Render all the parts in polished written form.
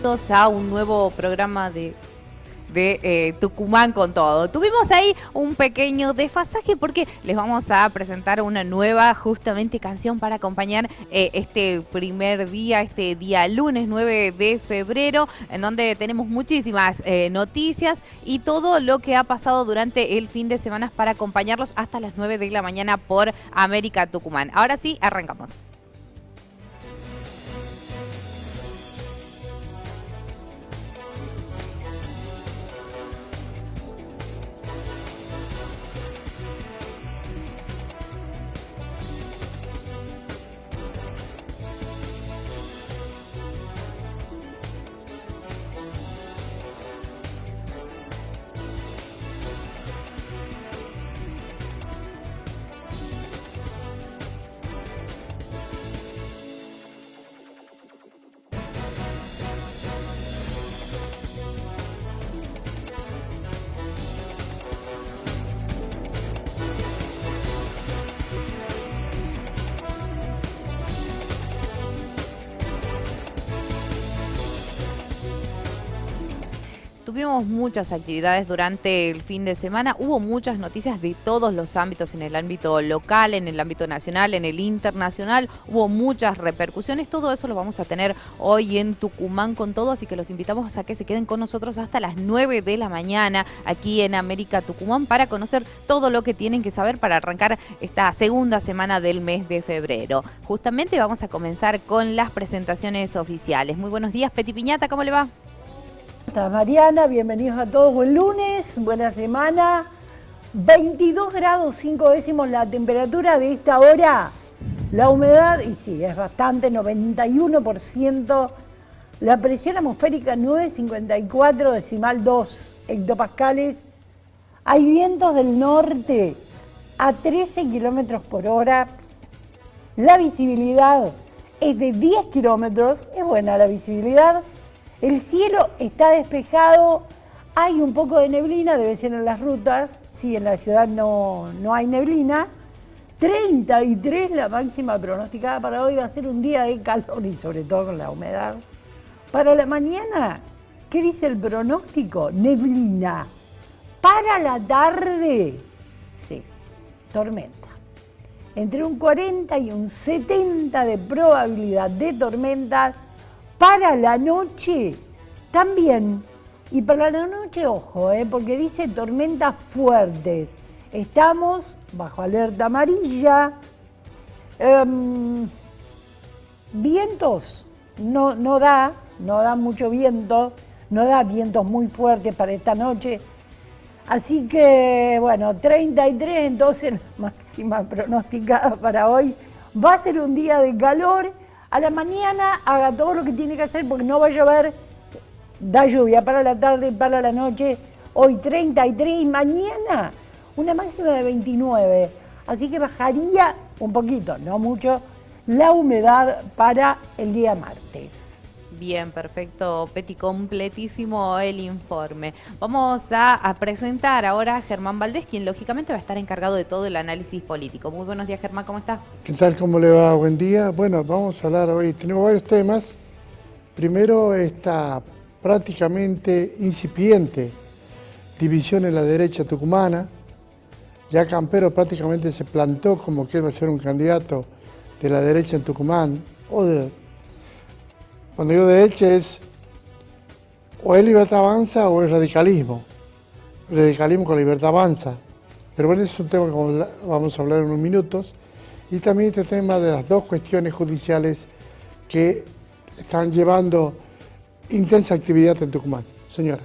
A un nuevo programa de Tucumán con todo. Tuvimos ahí un pequeño desfasaje porque les vamos a presentar una nueva justamente canción para acompañar este primer día, este día lunes 9 de febrero, en donde tenemos muchísimas noticias y todo lo que ha pasado durante el fin de semana para acompañarlos hasta las 9 de la mañana por América Tucumán. Ahora sí, arrancamos. Tuvimos muchas actividades durante el fin de semana, hubo muchas noticias de todos los ámbitos, en el ámbito local, en el ámbito nacional, en el internacional, hubo muchas repercusiones, todo eso lo vamos a tener hoy en Tucumán con todo, así que los invitamos a que se queden con nosotros hasta las 9 de la mañana aquí en América Tucumán para conocer todo lo que tienen que saber para arrancar esta segunda semana del mes de febrero. Justamente vamos a comenzar con las presentaciones oficiales. Muy buenos días, Peti Piñata, ¿cómo le va? Mariana, bienvenidos a todos, buen lunes, buena semana. 22 grados 5 décimos la temperatura de esta hora. La humedad, y sí, es bastante, 91%. La presión atmosférica 954 decimal 2 hectopascales. Hay vientos del norte a 13 kilómetros por hora. La visibilidad es de 10 kilómetros, es buena la visibilidad. El cielo está despejado, hay un poco de neblina, debe ser en las rutas, sí, en la ciudad no hay neblina. 33 la máxima pronosticada para hoy, va a ser un día de calor y sobre todo con la humedad. Para la mañana, ¿qué dice el pronóstico? Neblina. Para la tarde, sí, tormenta. Entre un 40 y un 70 de probabilidad de tormenta. Para la noche también, y para la noche, ojo, porque dice tormentas fuertes. Estamos bajo alerta amarilla. Vientos, no da mucho viento, no da vientos muy fuertes para esta noche. Así que, bueno, 33 entonces la máxima pronosticada para hoy. Va a ser un día de calor. A la mañana haga todo lo que tiene que hacer porque no va a llover, da lluvia para la tarde y para la noche. Hoy 33 y mañana una máxima de 29. Así que bajaría un poquito, no mucho, la humedad para el día martes. Bien, perfecto, Peti, completísimo el informe. Vamos a presentar ahora a Germán Valdés, quien lógicamente va a estar encargado de todo el análisis político. Muy buenos días, Germán, ¿cómo estás? ¿Qué tal? ¿Cómo le va? Buen día. Bueno, vamos a hablar hoy, tenemos varios temas. Primero, esta prácticamente incipiente división en la derecha tucumana. Ya Campero prácticamente se plantó como que él va a ser un candidato de la derecha en Tucumán, cuando digo derecha es o es Libertad Avanza o es radicalismo. Radicalismo con Libertad Avanza. Pero bueno, ese es un tema que vamos a hablar en unos minutos. Y también este tema de las dos cuestiones judiciales que están llevando intensa actividad en Tucumán. Señora.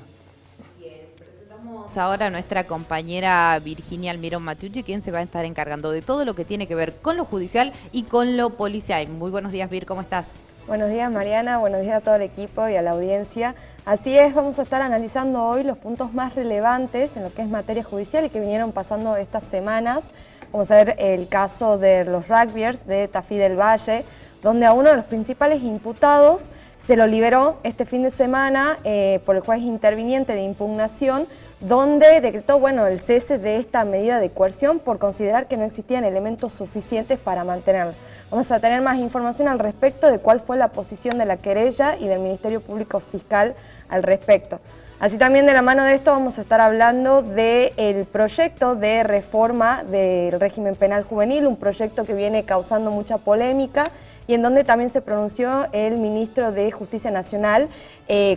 Bien, presentamos ahora a nuestra compañera Virginia Almirón Matiucci, quien se va a estar encargando de todo lo que tiene que ver con lo judicial y con lo policial. Muy buenos días, Vir, ¿cómo estás? Buenos días, Mariana, buenos días a todo el equipo y a la audiencia. Así es, vamos a estar analizando hoy los puntos más relevantes en lo que es materia judicial y que vinieron pasando estas semanas. Vamos a ver el caso de los rugbyers de Tafí del Valle, donde a uno de los principales imputados se lo liberó este fin de semana por el juez interviniente de impugnación, donde decretó el cese de esta medida de coerción por considerar que no existían elementos suficientes para mantenerlo. Vamos a tener más información al respecto de cuál fue la posición de la querella y del Ministerio Público Fiscal al respecto. Así también de la mano de esto vamos a estar hablando del proyecto de reforma del régimen penal juvenil, un proyecto que viene causando mucha polémica y en donde también se pronunció el ministro de Justicia Nacional,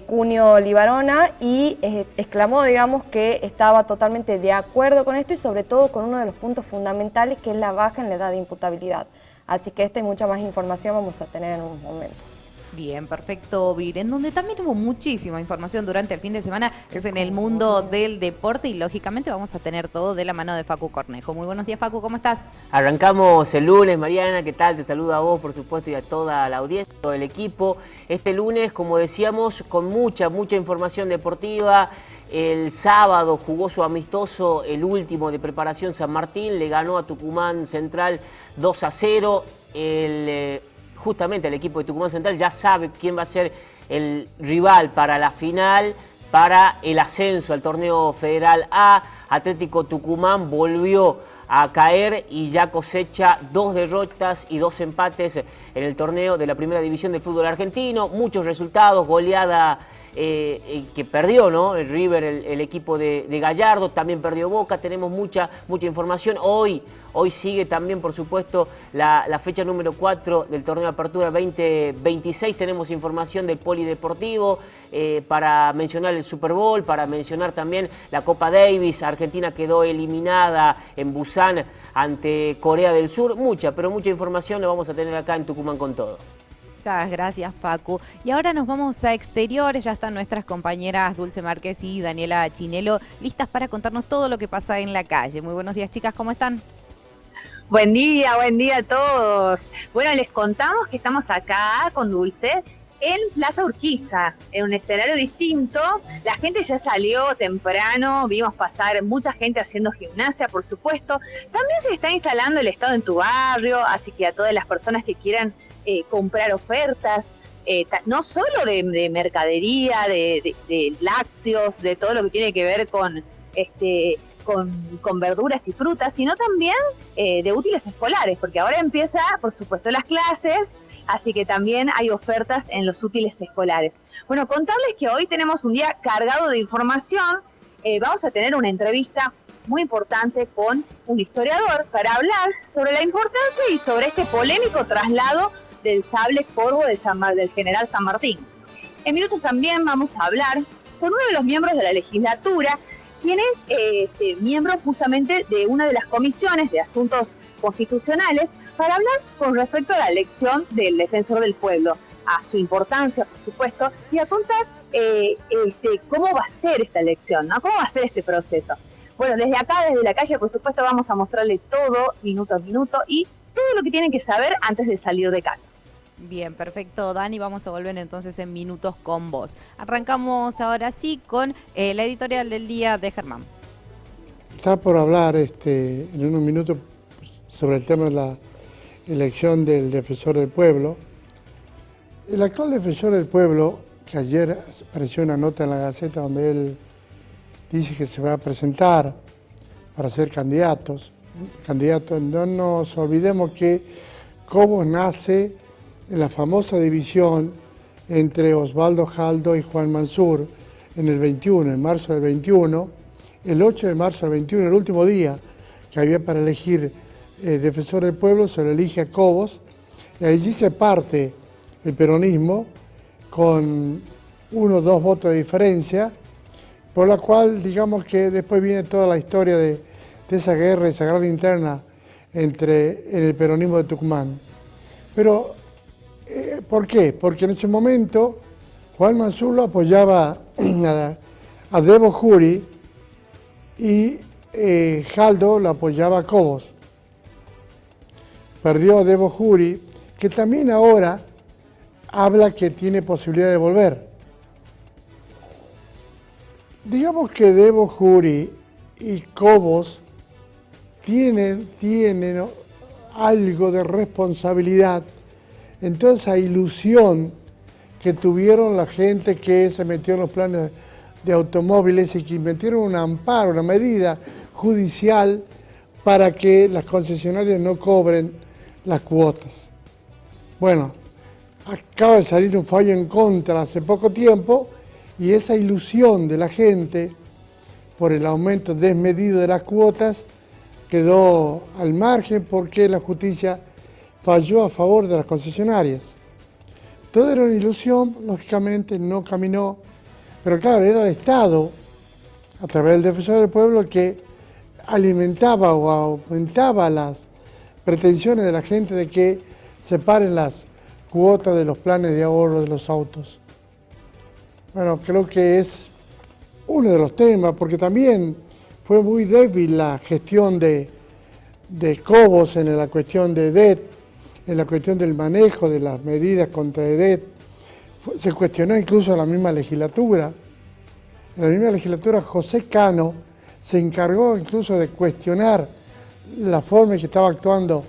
Cunio Libarona, y exclamó, que estaba totalmente de acuerdo con esto y sobre todo con uno de los puntos fundamentales, que es la baja en la edad de imputabilidad. Así que esta y mucha más información vamos a tener en unos momentos. Bien, perfecto, Vir. En donde también hubo muchísima información durante el fin de semana es en el mundo del deporte y lógicamente vamos a tener todo de la mano de Facu Cornejo. Muy buenos días, Facu, ¿cómo estás? Arrancamos el lunes, Mariana, ¿qué tal? Te saludo a vos, por supuesto, y a toda la audiencia, todo el equipo. Este lunes, como decíamos, con mucha información deportiva. El sábado jugó su amistoso, el último de preparación, San Martín, le ganó a Tucumán Central 2-0. Justamente el equipo de Tucumán Central ya sabe quién va a ser el rival para la final, para el ascenso al torneo Federal A. Atlético Tucumán volvió a caer y ya cosecha 2 derrotas y 2 empates en el torneo de la primera división del fútbol argentino. Muchos resultados, goleada que perdió, ¿no? El River, el equipo de Gallardo, también perdió Boca. Tenemos mucha información. Hoy sigue también, por supuesto, la fecha número 4 del torneo de Apertura 2026. Tenemos información del polideportivo para mencionar el Super Bowl, para mencionar también la Copa Davis. Argentina quedó eliminada en Busan ante Corea del Sur. Mucha información la vamos a tener acá en Tucumán con todo. Gracias, Facu. Y ahora nos vamos a exteriores. Ya están nuestras compañeras Dulce Márquez y Daniela Chinelo listas para contarnos todo lo que pasa en la calle. Muy buenos días, chicas, ¿cómo están? Buen día a todos. Bueno, les contamos que estamos acá con Dulce en Plaza Urquiza, en un escenario distinto. La gente ya salió temprano, vimos pasar mucha gente haciendo gimnasia, por supuesto. También se está instalando el Estado en tu barrio, así que a todas las personas que quieran comprar ofertas, no solo de mercadería, de lácteos, de todo lo que tiene que ver con verduras y frutas, sino también de útiles escolares, porque ahora empieza, por supuesto, las clases, así que también hay ofertas en los útiles escolares. Bueno, contarles que hoy tenemos un día cargado de información. Vamos a tener una entrevista muy importante con un historiador para hablar sobre la importancia y sobre este polémico traslado del sable corvo del general San Martín. En minutos también vamos a hablar con uno de los miembros de la legislatura, quien es miembro justamente de una de las comisiones de asuntos constitucionales, para hablar con respecto a la elección del defensor del pueblo, a su importancia, por supuesto, y a contar cómo va a ser esta elección, ¿no? Cómo va a ser este proceso. Bueno, desde acá, desde la calle, por supuesto, vamos a mostrarle todo, minuto a minuto, y todo lo que tienen que saber antes de salir de casa. Bien, perfecto, Dani. Vamos a volver entonces en minutos con vos. Arrancamos ahora sí con la editorial del día de Germán. Está por hablar en unos minutos sobre el tema de la elección del defensor del pueblo. El actual defensor del pueblo, que ayer apareció una nota en la Gaceta donde él dice que se va a presentar para ser candidato. No nos olvidemos que Cobos nace en la famosa división entre Osvaldo Jaldo y Juan Mansur en el 21, en marzo del 21, el 8 de marzo del 21, el último día que había para elegir defensor del pueblo, se lo elige a Cobos, y allí se parte el peronismo con 1 o 2 votos de diferencia, por la cual digamos que después viene toda la historia de esa guerra, esa guerra interna en el peronismo de Tucumán. Pero ¿por qué? Porque en ese momento Juan Mansur lo apoyaba a Debo Juri y Jaldo lo apoyaba a Cobos. Perdió a Debo Juri, que también ahora habla que tiene posibilidad de volver. Digamos que Debo Juri y Cobos tienen algo de responsabilidad en toda esa ilusión que tuvieron la gente que se metió en los planes de automóviles y que metieron un amparo, una medida judicial para que las concesionarias no cobren las cuotas. Bueno, acaba de salir un fallo en contra hace poco tiempo y esa ilusión de la gente por el aumento desmedido de las cuotas quedó al margen porque la justicia falló a favor de las concesionarias. Todo era una ilusión, lógicamente no caminó, pero claro, era el Estado, a través del Defensor del Pueblo, el que alimentaba o aumentaba las pretensiones de la gente de que separen las cuotas de los planes de ahorro de los autos. Bueno, creo que es uno de los temas, porque también fue muy débil la gestión de Cobos en la cuestión de EDET, en la cuestión del manejo de las medidas contra EDET. Se cuestionó incluso en la misma legislatura. En la misma legislatura José Cano se encargó incluso de cuestionar la forma en que estaba actuando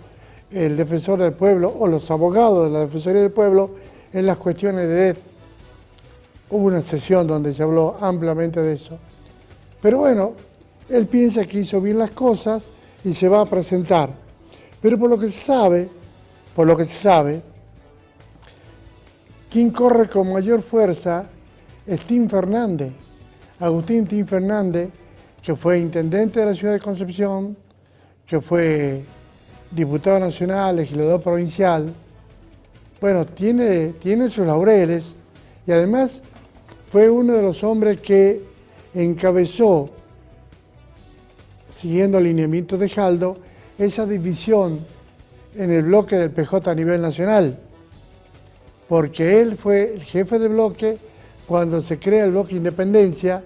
el Defensor del Pueblo o los abogados de la Defensoría del Pueblo en las cuestiones de EDET. Hubo una sesión donde se habló ampliamente de eso. Pero bueno, él piensa que hizo bien las cosas y se va a presentar. Pero por lo que se sabe, quien corre con mayor fuerza es Tim Fernández, Agustín Tim Fernández, que fue intendente de la ciudad de Concepción, que fue diputado nacional, legislador provincial. Bueno, tiene sus laureles y además fue uno de los hombres que encabezó, siguiendo el lineamiento de Jaldo, esa división en el bloque del PJ a nivel nacional, porque él fue el jefe de bloque cuando se crea el bloque Independencia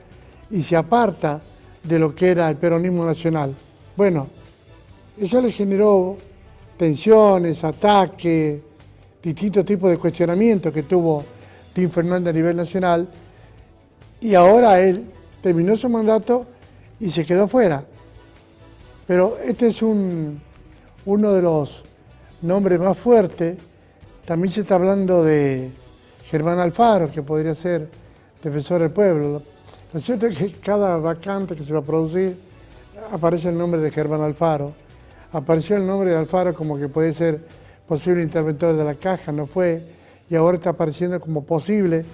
y se aparta de lo que era el peronismo nacional. Bueno, eso le generó tensiones, ataques, distintos tipos de cuestionamientos que tuvo Tim Fernández a nivel nacional, y ahora él terminó su mandato y se quedó fuera. Pero este es uno de los nombres más fuertes. También se está hablando de Germán Alfaro, que podría ser Defensor del Pueblo. Lo cierto es que cada vacante que se va a producir aparece el nombre de Germán Alfaro. Apareció el nombre de Alfaro como que puede ser posible interventor de la Caja, no fue, y ahora está apareciendo como posible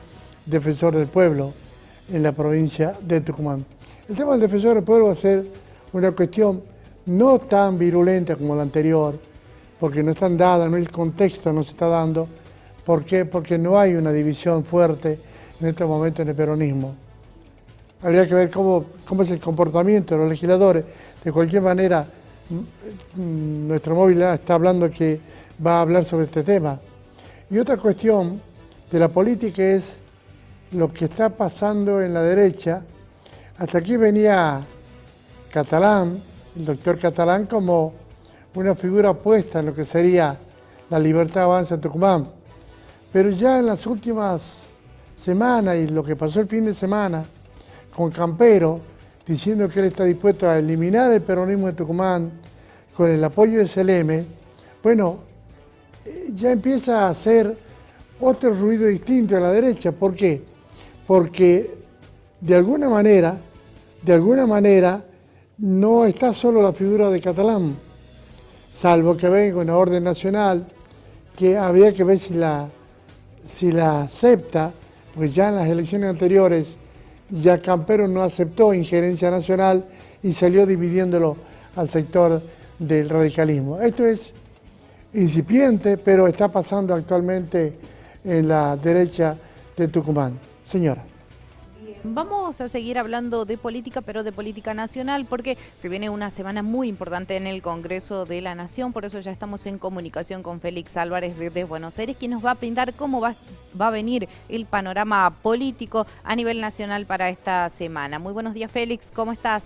Defensor del Pueblo en la provincia de Tucumán. El tema del Defensor del Pueblo va a ser una cuestión no tan virulenta como la anterior, porque no están dadas, no el contexto no se está dando. ¿Por qué? Porque no hay una división fuerte en este momento en el peronismo. Habría que ver cómo es el comportamiento de los legisladores. De cualquier manera, nuestro móvil está hablando que va a hablar sobre este tema. Y otra cuestión de la política es lo que está pasando en la derecha. Hasta aquí venía Catalán, el doctor Catalán, como una figura opuesta en lo que sería la Libertad Avanza en Tucumán. Pero ya en las últimas semanas y lo que pasó el fin de semana con Campero, diciendo que él está dispuesto a eliminar el peronismo de Tucumán con el apoyo de Seleme, bueno, ya empieza a hacer otro ruido distinto a la derecha. ¿Por qué? Porque de alguna manera no está solo la figura de Catalán, salvo que venga una orden nacional que habría que ver si la acepta, porque ya en las elecciones anteriores ya Campero no aceptó injerencia nacional y salió dividiéndolo al sector del radicalismo. Esto es incipiente, pero está pasando actualmente en la derecha de Tucumán. Señora. Vamos a seguir hablando de política, pero de política nacional, porque se viene una semana muy importante en el Congreso de la Nación. Por eso ya estamos en comunicación con Félix Álvarez desde Buenos Aires, quien nos va a brindar cómo va a venir el panorama político a nivel nacional para esta semana. Muy buenos días, Félix, ¿cómo estás?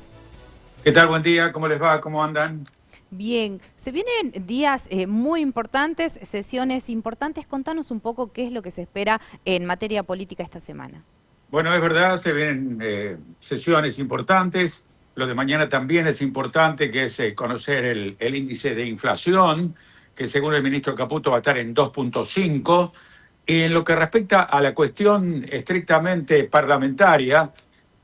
¿Qué tal? Buen día, ¿cómo les va? ¿Cómo andan? Bien, se vienen días muy importantes, sesiones importantes. Contanos un poco qué es lo que se espera en materia política esta semana. Bueno, es verdad, se vienen sesiones importantes. Lo de mañana también es importante, que es conocer el índice de inflación, que según el ministro Caputo va a estar en 2.5. Y en lo que respecta a la cuestión estrictamente parlamentaria,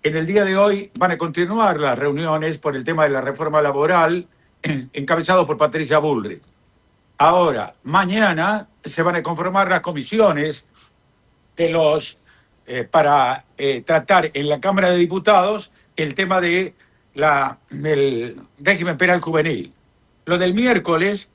en el día de hoy van a continuar las reuniones por el tema de la reforma laboral, encabezado por Patricia Bullrich. Ahora, mañana se van a conformar las comisiones de para tratar en la Cámara de Diputados el tema de del régimen penal juvenil. Lo del miércoles,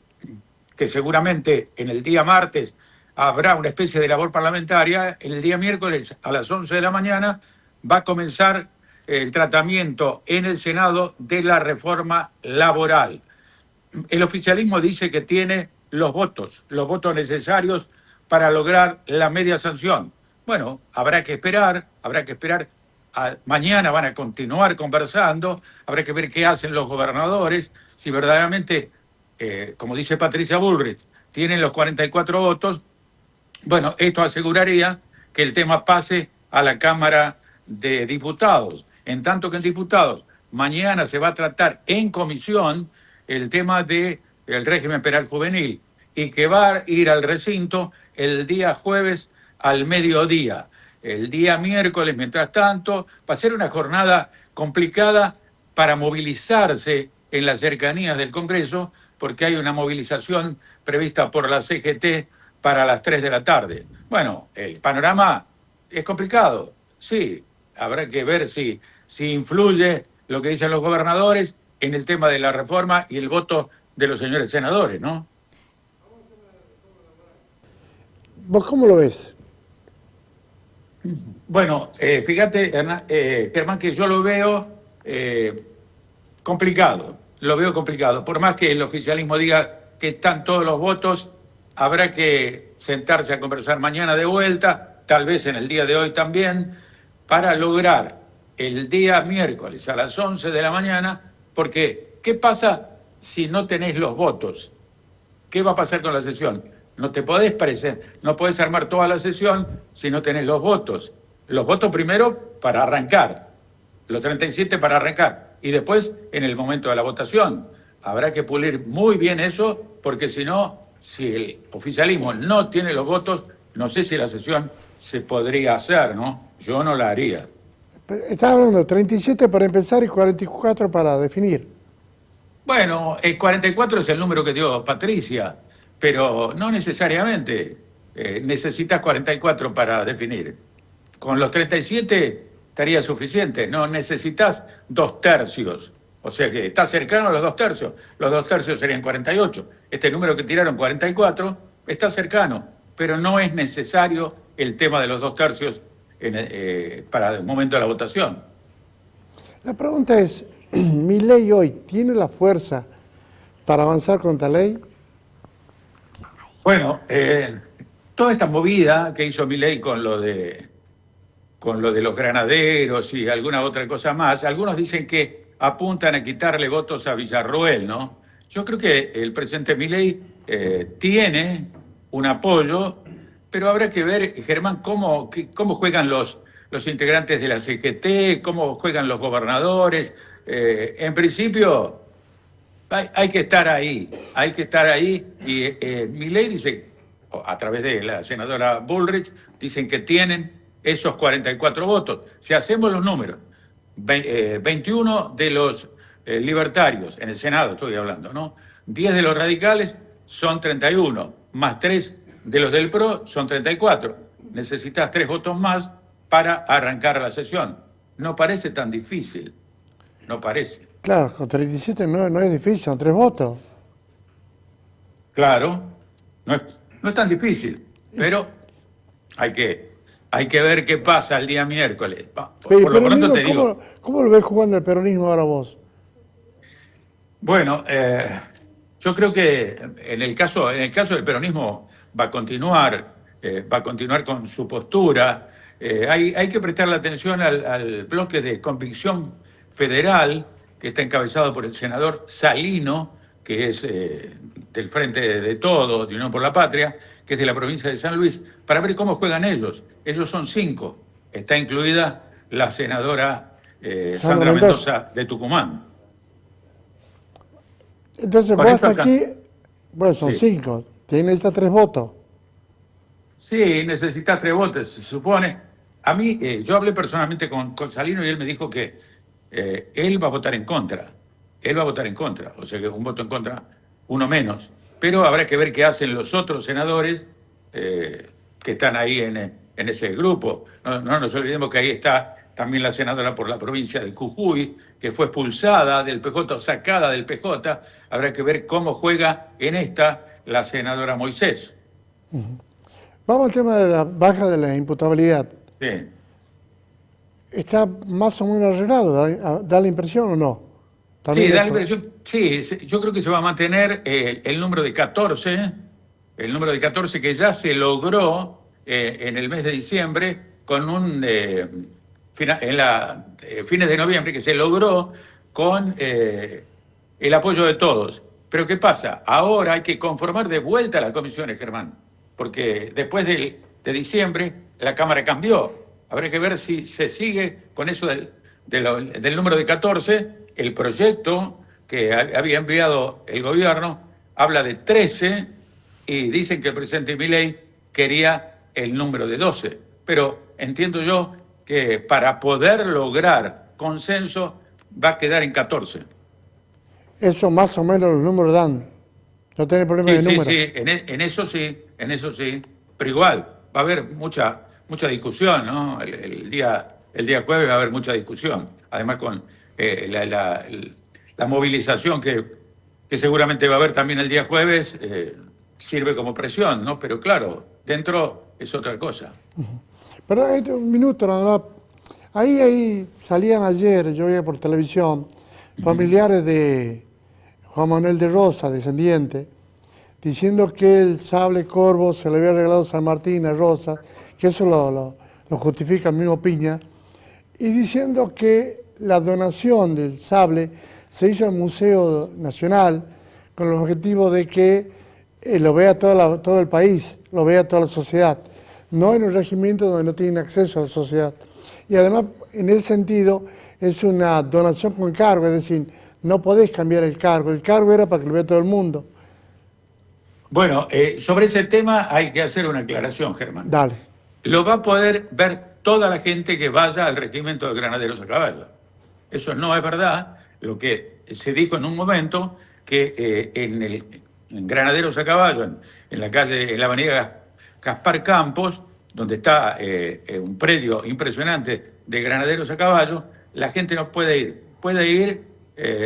que seguramente en el día martes habrá una especie de labor parlamentaria, el día miércoles a las 11 de la mañana va a comenzar el tratamiento en el Senado de la reforma laboral. El oficialismo dice que tiene los votos necesarios para lograr la media sanción. Bueno, habrá que esperar. Mañana van a continuar conversando, habrá que ver qué hacen los gobernadores, si verdaderamente, como dice Patricia Bullrich, tienen los 44 votos. Bueno, esto aseguraría que el tema pase a la Cámara de Diputados. En tanto que en diputados, mañana se va a tratar en comisión el tema del régimen penal juvenil y que va a ir al recinto el día jueves al mediodía. El día miércoles, mientras tanto, va a ser una jornada complicada para movilizarse en las cercanías del Congreso, porque hay una movilización prevista por la CGT para las 3 de la tarde. Bueno, el panorama es complicado, sí, habrá que ver si influye lo que dicen los gobernadores en el tema de la reforma y el voto de los señores senadores, ¿no? ¿Vos cómo lo ves? Bueno, fíjate, Germán, que yo lo veo complicado, Por más que el oficialismo diga que están todos los votos, habrá que sentarse a conversar mañana de vuelta, tal vez en el día de hoy también, para lograr el día miércoles a las 11 de la mañana, porque ¿qué pasa si no tenés los votos? ¿Qué va a pasar con la sesión? No te podés no podés armar toda la sesión si no tenés los votos. Los votos primero para arrancar, los 37 para arrancar, y después en el momento de la votación. Habrá que pulir muy bien eso, porque si no, si el oficialismo no tiene los votos, no sé si la sesión se podría hacer, ¿no? Yo no la haría. Estás hablando de 37 para empezar y 44 para definir. Bueno, el 44 es el número que dio Patricia, pero no necesariamente necesitas 44 para definir. Con los 37 estaría suficiente, no necesitas 2/3. O sea que está cercano a los 2/3. Los 2/3 serían 48. Este número que tiraron, 44, está cercano, pero no es necesario el tema de los 2/3 para el momento de la votación. La pregunta es, ¿Milei hoy tiene la fuerza para avanzar contra la ley? Bueno, toda esta movida que hizo Milei con lo de los granaderos y alguna otra cosa más, algunos dicen que apuntan a quitarle votos a Villarroel, ¿no? Yo creo que el presidente Milei tiene un apoyo, pero habrá que ver, Germán, cómo juegan los integrantes de la CGT, cómo juegan los gobernadores. En principio, hay que estar ahí, y Milei dice, a través de la senadora Bullrich, dicen que tienen esos 44 votos. Si hacemos los números, 21 de los libertarios, en el Senado estoy hablando, ¿no? 10 de los radicales son 31, más 3 de los del PRO son 34. Necesitas 3 votos más para arrancar la sesión. No parece tan difícil, no parece. Claro, con 37 no es difícil, son 3 votos. Claro, no es tan difícil, pero hay que ver qué pasa el día miércoles. Por lo pronto te digo. ¿Cómo lo ves jugando el peronismo ahora vos? Bueno, yo creo que en el caso del peronismo va a continuar con su postura. Hay que prestarle atención al bloque de Convicción Federal, que está encabezado por el senador Salino, que es del Frente de Todos, de Unión por la Patria, que es de la provincia de San Luis, para ver cómo juegan ellos. Ellos son 5. Está incluida la senadora Sandra Mendoza de Tucumán. Entonces, Bueno, son Sí. 5. Necesita 3 votos. Sí, necesita 3 votos, se supone. A mí, yo hablé personalmente con Salino y él me dijo que él va a votar en contra. Él va a votar en contra, o sea que un voto en contra, uno menos. Pero habrá que ver qué hacen los otros senadores que están ahí en ese grupo. No nos olvidemos que ahí está también la senadora por la provincia de Jujuy, que fue expulsada del PJ, sacada del PJ. Habrá que ver cómo juega en esta la senadora Moisés. Vamos al tema de la baja de la imputabilidad. Sí. ¿Está más o menos arreglado? ¿Da la impresión o no? Sí, da la impresión, sí, yo creo que se va a mantener el número de 14, el número de 14 que ya se logró en el mes de diciembre con fines de noviembre, que se logró con el apoyo de todos. Pero ¿qué pasa? Ahora hay que conformar de vuelta las comisiones, Germán, porque después de diciembre la Cámara cambió. Habrá que ver si se sigue con eso del número de 14. El proyecto que había enviado el gobierno habla de 13 y dicen que el presidente Milei quería el número de 12. Pero entiendo yo que para poder lograr consenso va a quedar en 14. Eso más o menos los números dan. No tiene problema de números. Sí, en eso sí. Pero igual, va a haber mucha discusión, ¿no? El día jueves va a haber mucha discusión. Además con la movilización que seguramente va a haber también el día jueves, sirve como presión, ¿no? Pero claro, dentro es otra cosa. Pero un minuto nada más. Ahí salían ayer, yo veía por televisión, familiares de Juan Manuel de Rosas, descendiente, diciendo que el sable Corvo se le había regalado a San Martín a Rosas, que eso lo justifica el mismo Piña, y diciendo que la donación del sable se hizo al Museo Nacional con el objetivo de que lo vea todo el país, lo vea toda la sociedad, no en un regimiento donde no tienen acceso a la sociedad. Y además, en ese sentido, es una donación con cargo, es decir, no podés cambiar el cargo era para que lo vea todo el mundo. Bueno, sobre ese tema hay que hacer una aclaración, Germán. Dale. Lo va a poder ver toda la gente que vaya al regimiento de granaderos a caballo. Eso no es verdad. Lo que se dijo en un momento, que en Granaderos a Caballo, en la avenida Gaspar Campos, donde está un predio impresionante de Granaderos a Caballo, la gente no puede ir. Puede ir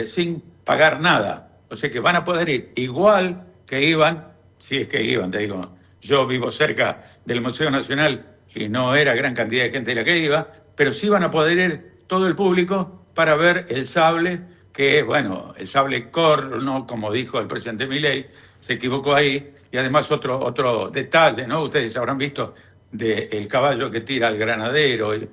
sin pagar nada. O sea que van a poder ir igual que iban, si es que iban, te digo. Yo vivo cerca del Museo Nacional y no era gran cantidad de gente la que iba, pero sí van a poder ir todo el público para ver el sable, que bueno, el sable corno, como dijo el presidente Milei, se equivocó ahí. Y además otro detalle, ¿no? Ustedes habrán visto del caballo que tira al granadero y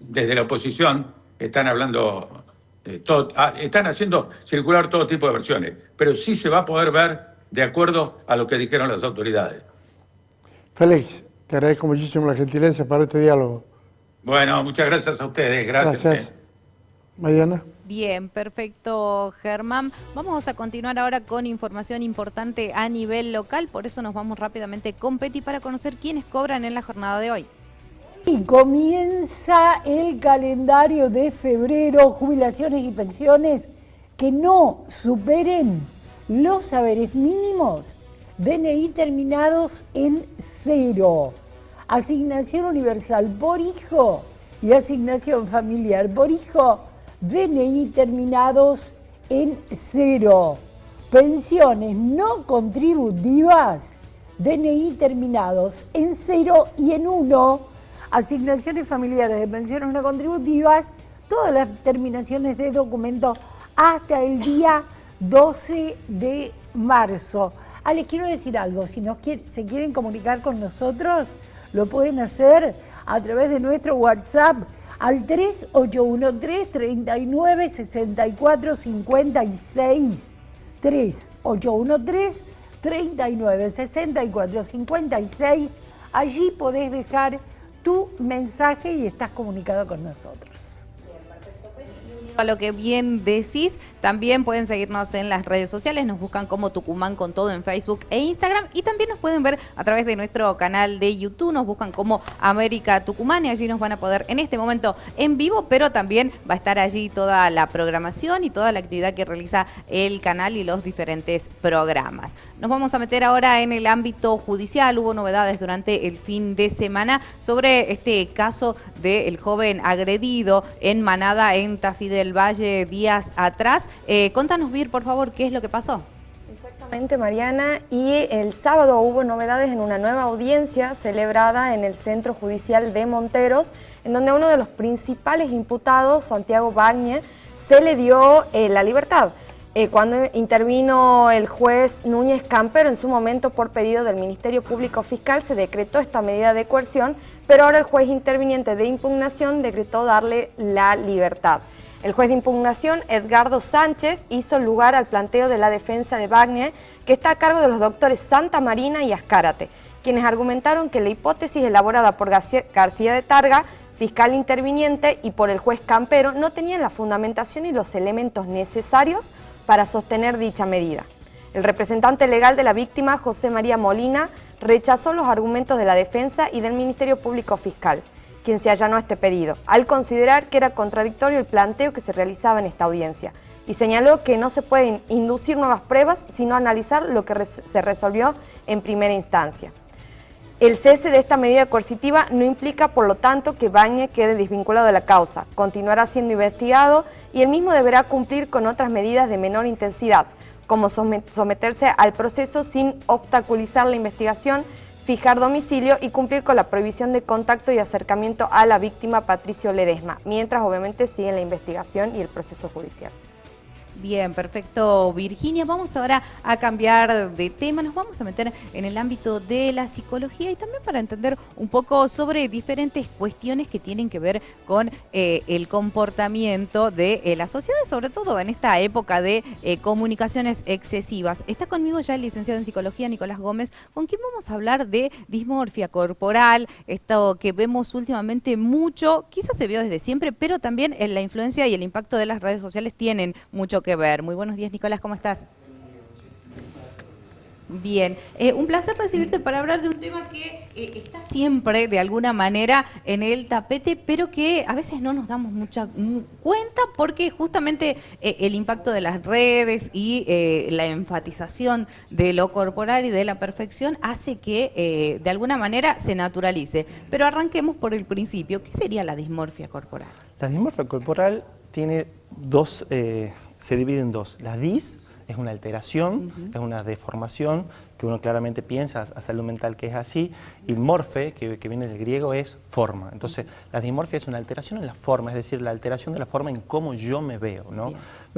desde la oposición están hablando, están haciendo circular todo tipo de versiones, pero sí se va a poder ver de acuerdo a lo que dijeron las autoridades. Félix, te agradezco muchísimo la gentileza para este diálogo. Bueno, muchas gracias a ustedes. Gracias. Mariana. Bien, perfecto, Germán. Vamos a continuar ahora con información importante a nivel local, por eso nos vamos rápidamente con Peti para conocer quiénes cobran en la jornada de hoy. Y comienza el calendario de febrero, jubilaciones y pensiones que no superen los saberes mínimos, DNI terminados en 0, asignación universal por hijo y asignación familiar por hijo, DNI terminados en 0, pensiones no contributivas, DNI terminados en 0 y en 1, asignaciones familiares de pensiones no contributivas, todas las terminaciones de documento hasta el día 12 de marzo. Les quiero decir algo, si se quieren comunicar con nosotros, lo pueden hacer a través de nuestro WhatsApp al 3813-396456, 3813-396456, allí podés dejar tu mensaje y estás comunicado con nosotros. Bien, perfecto. Y A lo que bien decís, también pueden seguirnos en las redes sociales, nos buscan como Tucumán con todo en Facebook e Instagram, y también nos pueden ver a través de nuestro canal de YouTube, nos buscan como América Tucumán y allí nos van a poder en este momento en vivo, pero también va a estar allí toda la programación y toda la actividad que realiza el canal y los diferentes programas. Nos vamos a meter ahora en el ámbito judicial. Hubo novedades durante el fin de semana sobre este caso del joven agredido en Manada, en Tafí del Valle, días atrás. Contanos, Vir, por favor, ¿qué es lo que pasó? Exactamente, Mariana, y el sábado hubo novedades en una nueva audiencia celebrada en el Centro Judicial de Monteros, en donde a uno de los principales imputados, Santiago Bagne, se le dio la libertad. Cuando intervino el juez Núñez Campero, en su momento por pedido del Ministerio Público Fiscal, se decretó esta medida de coerción, pero ahora el juez interviniente de impugnación decretó darle la libertad. El juez de impugnación, Edgardo Sánchez, hizo lugar al planteo de la defensa de Bagne, que está a cargo de los doctores Santa Marina y Azcárate, quienes argumentaron que la hipótesis elaborada por García de Targa, fiscal interviniente, y por el juez Campero no tenían la fundamentación y los elementos necesarios para sostener dicha medida. El representante legal de la víctima, José María Molina, rechazó los argumentos de la defensa y del Ministerio Público Fiscal, quien se allanó este pedido, al considerar que era contradictorio el planteo que se realizaba en esta audiencia, y señaló que no se pueden inducir nuevas pruebas, sino analizar lo que se resolvió en primera instancia. El cese de esta medida coercitiva no implica, por lo tanto, que Bagne quede desvinculado de la causa. Continuará siendo investigado y él mismo deberá cumplir con otras medidas de menor intensidad, como someterse al proceso sin obstaculizar la investigación, fijar domicilio y cumplir con la prohibición de contacto y acercamiento a la víctima Patricio Ledesma, mientras obviamente sigue la investigación y el proceso judicial. Bien, perfecto, Virginia. Vamos ahora a cambiar de tema, nos vamos a meter en el ámbito de la psicología y también para entender un poco sobre diferentes cuestiones que tienen que ver con el comportamiento de la sociedad, sobre todo en esta época de comunicaciones excesivas. Está conmigo ya el licenciado en psicología, Nicolás Gómez, con quien vamos a hablar de dismorfia corporal, esto que vemos últimamente mucho, quizás se vio desde siempre, pero también la influencia y el impacto de las redes sociales tienen mucho que ver. Muy buenos días, Nicolás, ¿cómo estás? Bien, un placer recibirte para hablar de un tema que está siempre de alguna manera en el tapete, pero que a veces no nos damos mucha cuenta porque justamente el impacto de las redes y la enfatización de lo corporal y de la perfección hace que de alguna manera se naturalice. Pero arranquemos por el principio. ¿Qué sería la dismorfia corporal? La dismorfia corporal tiene dos, se divide en dos. La dis es una alteración, es una deformación que uno claramente piensa a salud mental que es así, y morfe, que viene del griego, es forma. Entonces, la dismorfia es una alteración en la forma, es decir, la alteración de la forma en cómo yo me veo, ¿no?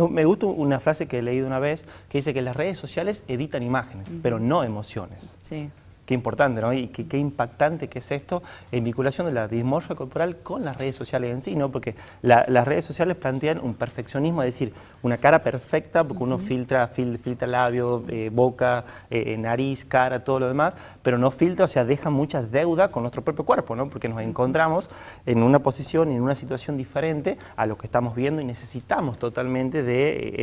Me gusta una frase que he leído una vez que dice que las redes sociales editan imágenes, pero no emociones. Sí. Qué importante, ¿no? Y qué impactante que es esto en vinculación de la dismorfia corporal con las redes sociales en sí, ¿no? Porque las redes sociales plantean un perfeccionismo, es decir, una cara perfecta, porque uno filtra labio, boca, nariz, cara, todo lo demás, pero no filtra, o sea, deja mucha deuda con nuestro propio cuerpo, ¿no? Porque nos encontramos en una posición y en una situación diferente a lo que estamos viendo y necesitamos totalmente de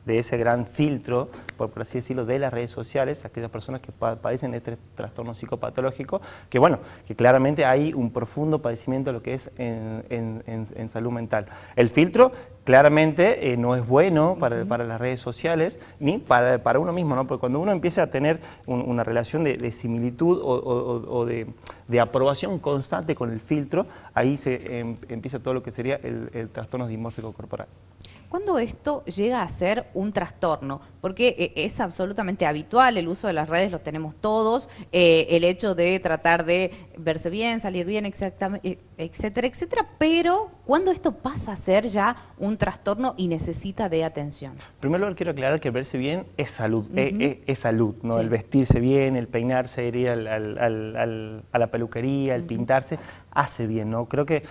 ese gran filtro, por así decirlo, de las redes sociales, aquellas personas que padecen de este trastorno psicopatológico, que bueno, que claramente hay un profundo padecimiento de lo que es en salud mental. El filtro claramente no es bueno para las redes sociales, ni para uno mismo, ¿no? Porque cuando uno empieza a tener una relación de similitud o de aprobación constante con el filtro, ahí se empieza todo lo que sería el trastorno dismórfico corporal. ¿Cuándo esto llega a ser un trastorno? Porque es absolutamente habitual, el uso de las redes lo tenemos todos, el hecho de tratar de verse bien, salir bien, etcétera, etcétera, pero ¿cuándo esto pasa a ser ya un trastorno y necesita de atención? Primero quiero aclarar que verse bien es salud, es salud, ¿no? Sí. El vestirse bien, el peinarse, ir a la peluquería, el pintarse, hace bien, ¿no? Creo que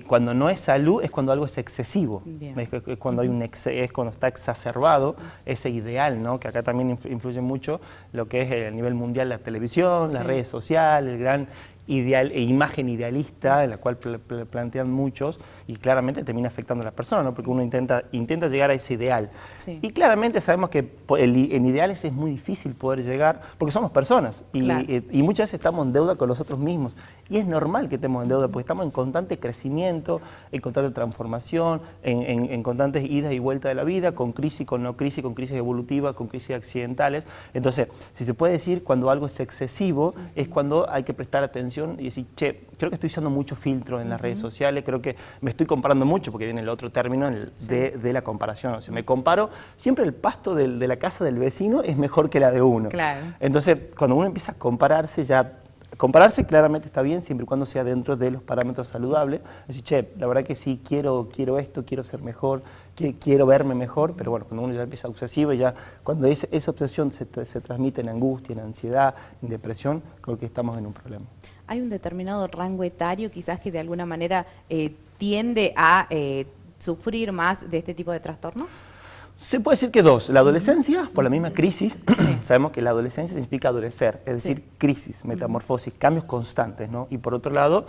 cuando no es salud es cuando algo es excesivo, es cuando hay es cuando está exacerbado ese ideal, ¿no? Que acá también influye mucho lo que es el nivel mundial, la televisión, las redes sociales, el gran imagen idealista, en la cual plantean muchos, y claramente termina afectando a la persona, ¿no? Porque uno intenta llegar a ese ideal. Sí. Y claramente sabemos que en ideales es muy difícil poder llegar, porque somos personas y, Claro. y muchas veces estamos en deuda con nosotros mismos. Y es normal que estemos en deuda, porque estamos en constante crecimiento, en constante transformación, en constantes idas y vueltas de la vida, con crisis, con no crisis, con crisis evolutivas, con crisis accidentales. Entonces, si se puede decir, cuando algo es excesivo, es cuando hay que prestar atención y decir, che, creo que estoy usando mucho filtro en las redes sociales, creo que me estoy comparando mucho, porque viene el otro término de la comparación. O sea, me comparo, siempre el pasto de la casa del vecino es mejor que la de uno. Claro. Entonces, cuando uno empieza a compararse, compararse claramente está bien, siempre y cuando sea dentro de los parámetros saludables. Decir, che, la verdad que sí, quiero esto, quiero ser mejor, quiero verme mejor, pero bueno, cuando uno ya empieza obsesivo y ya cuando esa obsesión se transmite en angustia, en ansiedad, en depresión, creo que estamos en un problema. ¿Hay un determinado rango etario quizás que de alguna manera tiende a sufrir más de este tipo de trastornos? Se puede decir que dos. La adolescencia, por la misma crisis, sabemos que la adolescencia significa adolecer, es decir, crisis, metamorfosis, cambios constantes, ¿no? Y por otro lado,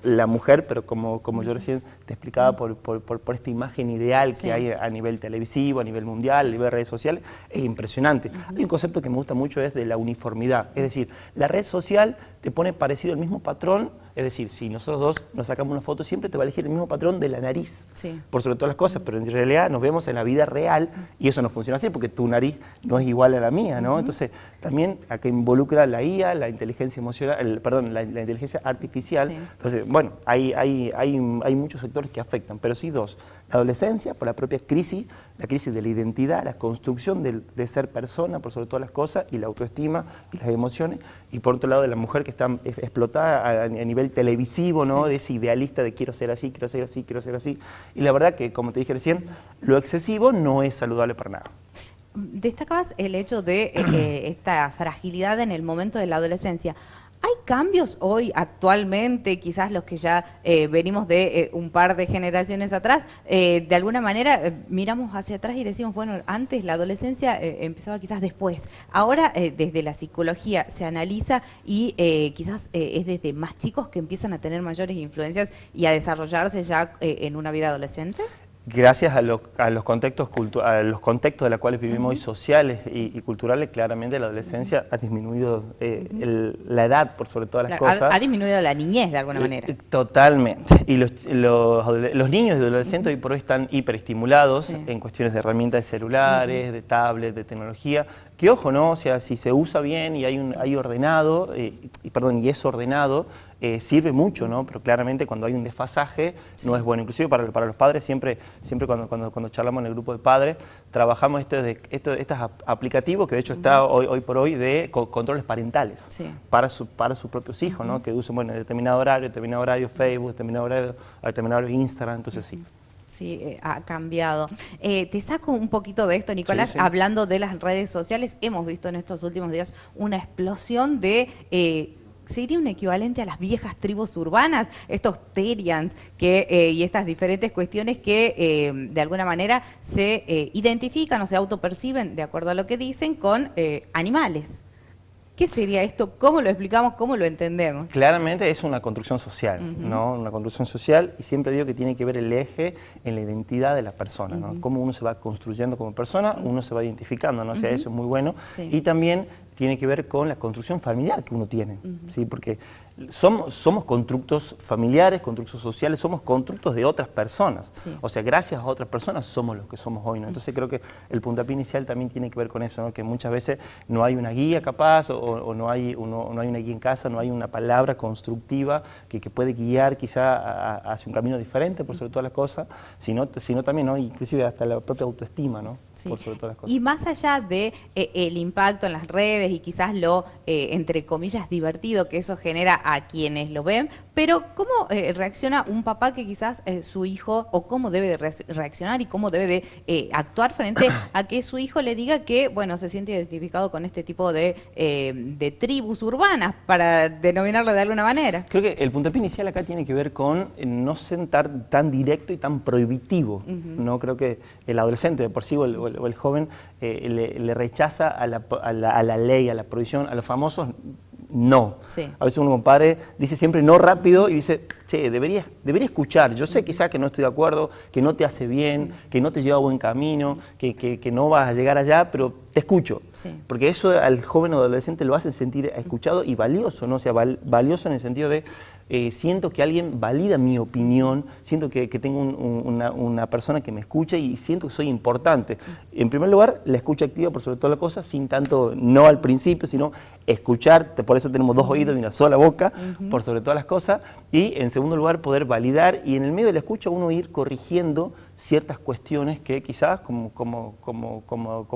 la mujer, pero como yo recién te explicaba, por esta imagen ideal que hay a nivel televisivo, a nivel mundial, a nivel de redes sociales, es impresionante. Hay un concepto que me gusta mucho, es de la uniformidad. Es decir, la red social te pone parecido el mismo patrón, es decir, si nosotros dos nos sacamos una foto, siempre te va a elegir el mismo patrón de la nariz, por sobre todas las cosas, pero en realidad nos vemos en la vida real y eso no funciona así porque tu nariz no es igual a la mía, ¿no? Entonces, también acá involucra la IA, la inteligencia emocional, la inteligencia artificial. Entonces, bueno, hay muchos sectores que afectan, pero sí dos. La adolescencia, por la propia crisis, la crisis de la identidad, la construcción de ser persona por sobre todas las cosas, y la autoestima y las emociones, y por otro lado de la mujer que está explotada a nivel televisivo, ¿no? De ese idealista de quiero ser así, quiero ser así, quiero ser así. Y la verdad que, como te dije recién, lo excesivo no es saludable para nada. Destacabas el hecho de esta fragilidad en el momento de la adolescencia. ¿Hay cambios hoy, actualmente, quizás los que ya venimos de un par de generaciones atrás? De alguna manera miramos hacia atrás y decimos, bueno, antes la adolescencia empezaba quizás después. Ahora, desde la psicología se analiza y quizás es desde más chicos que empiezan a tener mayores influencias y a desarrollarse ya en una vida adolescente. Gracias a los contextos de los cuales vivimos hoy, sociales y culturales, claramente la adolescencia ha disminuido la edad por sobre todas las cosas. Ha disminuido la niñez de alguna manera. Totalmente. Y los niños y adolescentes hoy por hoy están hiperestimulados en cuestiones de herramientas de celulares, de tablets, de tecnología. Que ojo, ¿no? O sea, si se usa bien y hay ordenado, y es ordenado, sirve mucho, ¿no? Pero claramente cuando hay un desfasaje no es bueno. Inclusive para los padres, siempre cuando charlamos en el grupo de padres, trabajamos estos aplicativos, que de hecho está hoy por hoy de controles parentales para sus propios hijos, ¿no? Que usen, bueno, determinado horario Facebook, determinado horario Instagram, entonces sí. Sí, ha cambiado. Te saco un poquito de esto, Nicolás, hablando de las redes sociales. Hemos visto en estos últimos días una explosión de... ¿sería un equivalente a las viejas tribus urbanas? Estos terians y estas diferentes cuestiones que de alguna manera se identifican o se autoperciben, de acuerdo a lo que dicen, con animales. ¿Qué sería esto? ¿Cómo lo explicamos? ¿Cómo lo entendemos? Claramente es una construcción social, ¿no? Una construcción social, y siempre digo que tiene que ver el eje en la identidad de la persona, ¿no? Cómo uno se va construyendo como persona, uno se va identificando, ¿no? O sea, eso es muy bueno. Y también tiene que ver con la construcción familiar que uno tiene, ¿sí? Porque somos constructos familiares, constructos sociales, somos constructos de otras personas. O sea, gracias a otras personas somos los que somos hoy, ¿no? Entonces creo que el puntapié inicial también tiene que ver con eso, ¿no? Que muchas veces no hay una guía capaz o no hay una guía en casa, no hay una palabra constructiva que puede guiar quizá hacia un camino diferente por sobre todas las cosas, sino también, ¿no? Inclusive hasta la propia autoestima, ¿no? Por sobre todas las cosas. Y más allá de el impacto en las redes y quizás lo, entre comillas, divertido que eso genera a quienes lo ven, pero ¿cómo reacciona un papá que quizás su hijo, o cómo debe de reaccionar y cómo debe de actuar frente a que su hijo le diga que, bueno, se siente identificado con este tipo de tribus urbanas, para denominarlo de alguna manera? Creo que el puntapié inicial acá tiene que ver con no ser tan directo y tan prohibitivo. No creo que el adolescente de por sí o el joven le rechaza a la ley, a la prohibición, a los famosos no. Sí. A veces uno como padre dice siempre no rápido y dice, che, debería escuchar. Yo sé quizás que no estoy de acuerdo, que no te hace bien, que no te lleva a buen camino, que no vas a llegar allá, pero te escucho. Sí. Porque eso al joven o adolescente lo hace sentir escuchado y valioso, ¿no? O sea, valioso en el sentido de siento que alguien valida mi opinión, siento que tengo una persona que me escucha y siento que soy importante. En primer lugar, la escucha activa por sobre todas las cosas, sin tanto no al principio, sino escuchar, por eso tenemos 2 oídos y una sola boca, por sobre todas las cosas, y en segundo lugar, poder validar y en el medio de la escucha uno ir corrigiendo ciertas cuestiones que quizás, como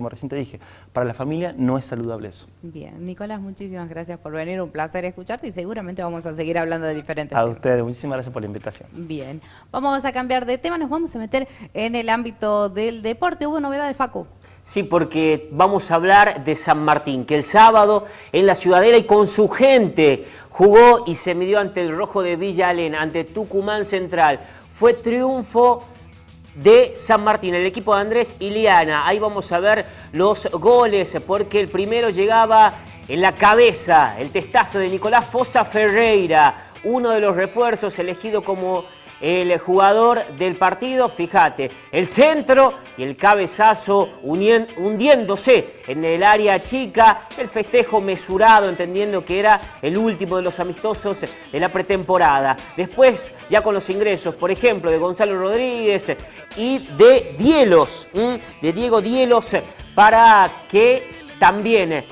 recién te dije, para la familia no es saludable eso. Bien, Nicolás, muchísimas gracias por venir, un placer escucharte y seguramente vamos a seguir hablando de diferentes A temas. ustedes, muchísimas gracias por la invitación. Bien, vamos a cambiar de tema, nos vamos a meter en el ámbito del deporte. ¿Hubo novedades, Facu? Sí, porque vamos a hablar de San Martín, que el sábado en la Ciudadela y con su gente jugó y se midió ante el Rojo de Villa Elena, ante Tucumán Central. Fue triunfo de San Martín, el equipo de Andrés Iliana. Ahí vamos a ver los goles, porque el primero llegaba en la cabeza, el testazo de Nicolás Fosa Ferreira, uno de los refuerzos elegido como el jugador del partido. Fíjate, el centro y el cabezazo hundiéndose en el área chica, el festejo mesurado, entendiendo que era el último de los amistosos de la pretemporada. Después, ya con los ingresos, por ejemplo, de Gonzalo Rodríguez y de Dielos, de Diego Dielos, para que también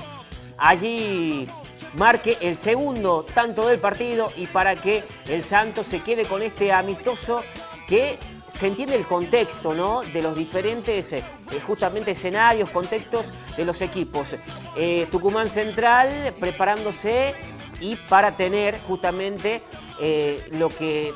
allí marque el segundo tanto del partido y para que el Santos se quede con este amistoso que se entiende el contexto, ¿no?, de los diferentes justamente escenarios, contextos de los equipos. Tucumán Central preparándose y para tener justamente lo que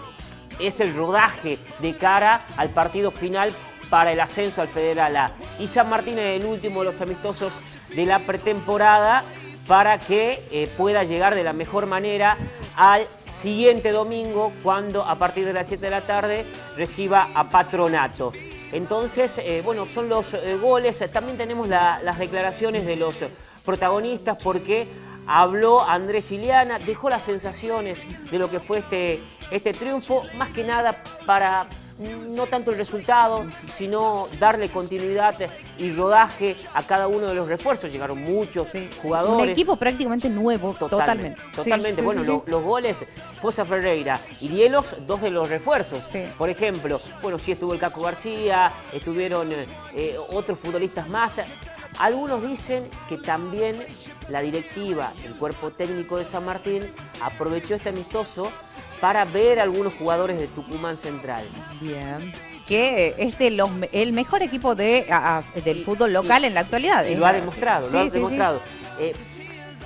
es el rodaje de cara al partido final para el ascenso al Federal A. Y San Martín es el último de los amistosos de la pretemporada para que pueda llegar de la mejor manera al siguiente domingo, cuando a partir de las 7 de la tarde reciba a Patronato. Entonces, bueno, son los goles. También tenemos las declaraciones de los protagonistas, porque habló Andrés Iliana, dejó las sensaciones de lo que fue este triunfo, más que nada para no tanto el resultado, sino darle continuidad y rodaje a cada uno de los refuerzos. Llegaron muchos jugadores. Un equipo prácticamente nuevo, totalmente. Totalmente. Sí, bueno, sí. Los goles, Fosa Ferreira y Dielos, 2 de los refuerzos. Sí. Por ejemplo, bueno, sí estuvo el Caco García, estuvieron otros futbolistas más. Algunos dicen que también la directiva, el cuerpo técnico de San Martín, aprovechó este amistoso para ver a algunos jugadores de Tucumán Central. Bien. Que el mejor equipo del fútbol local en la actualidad. Y lo ha demostrado, Sí.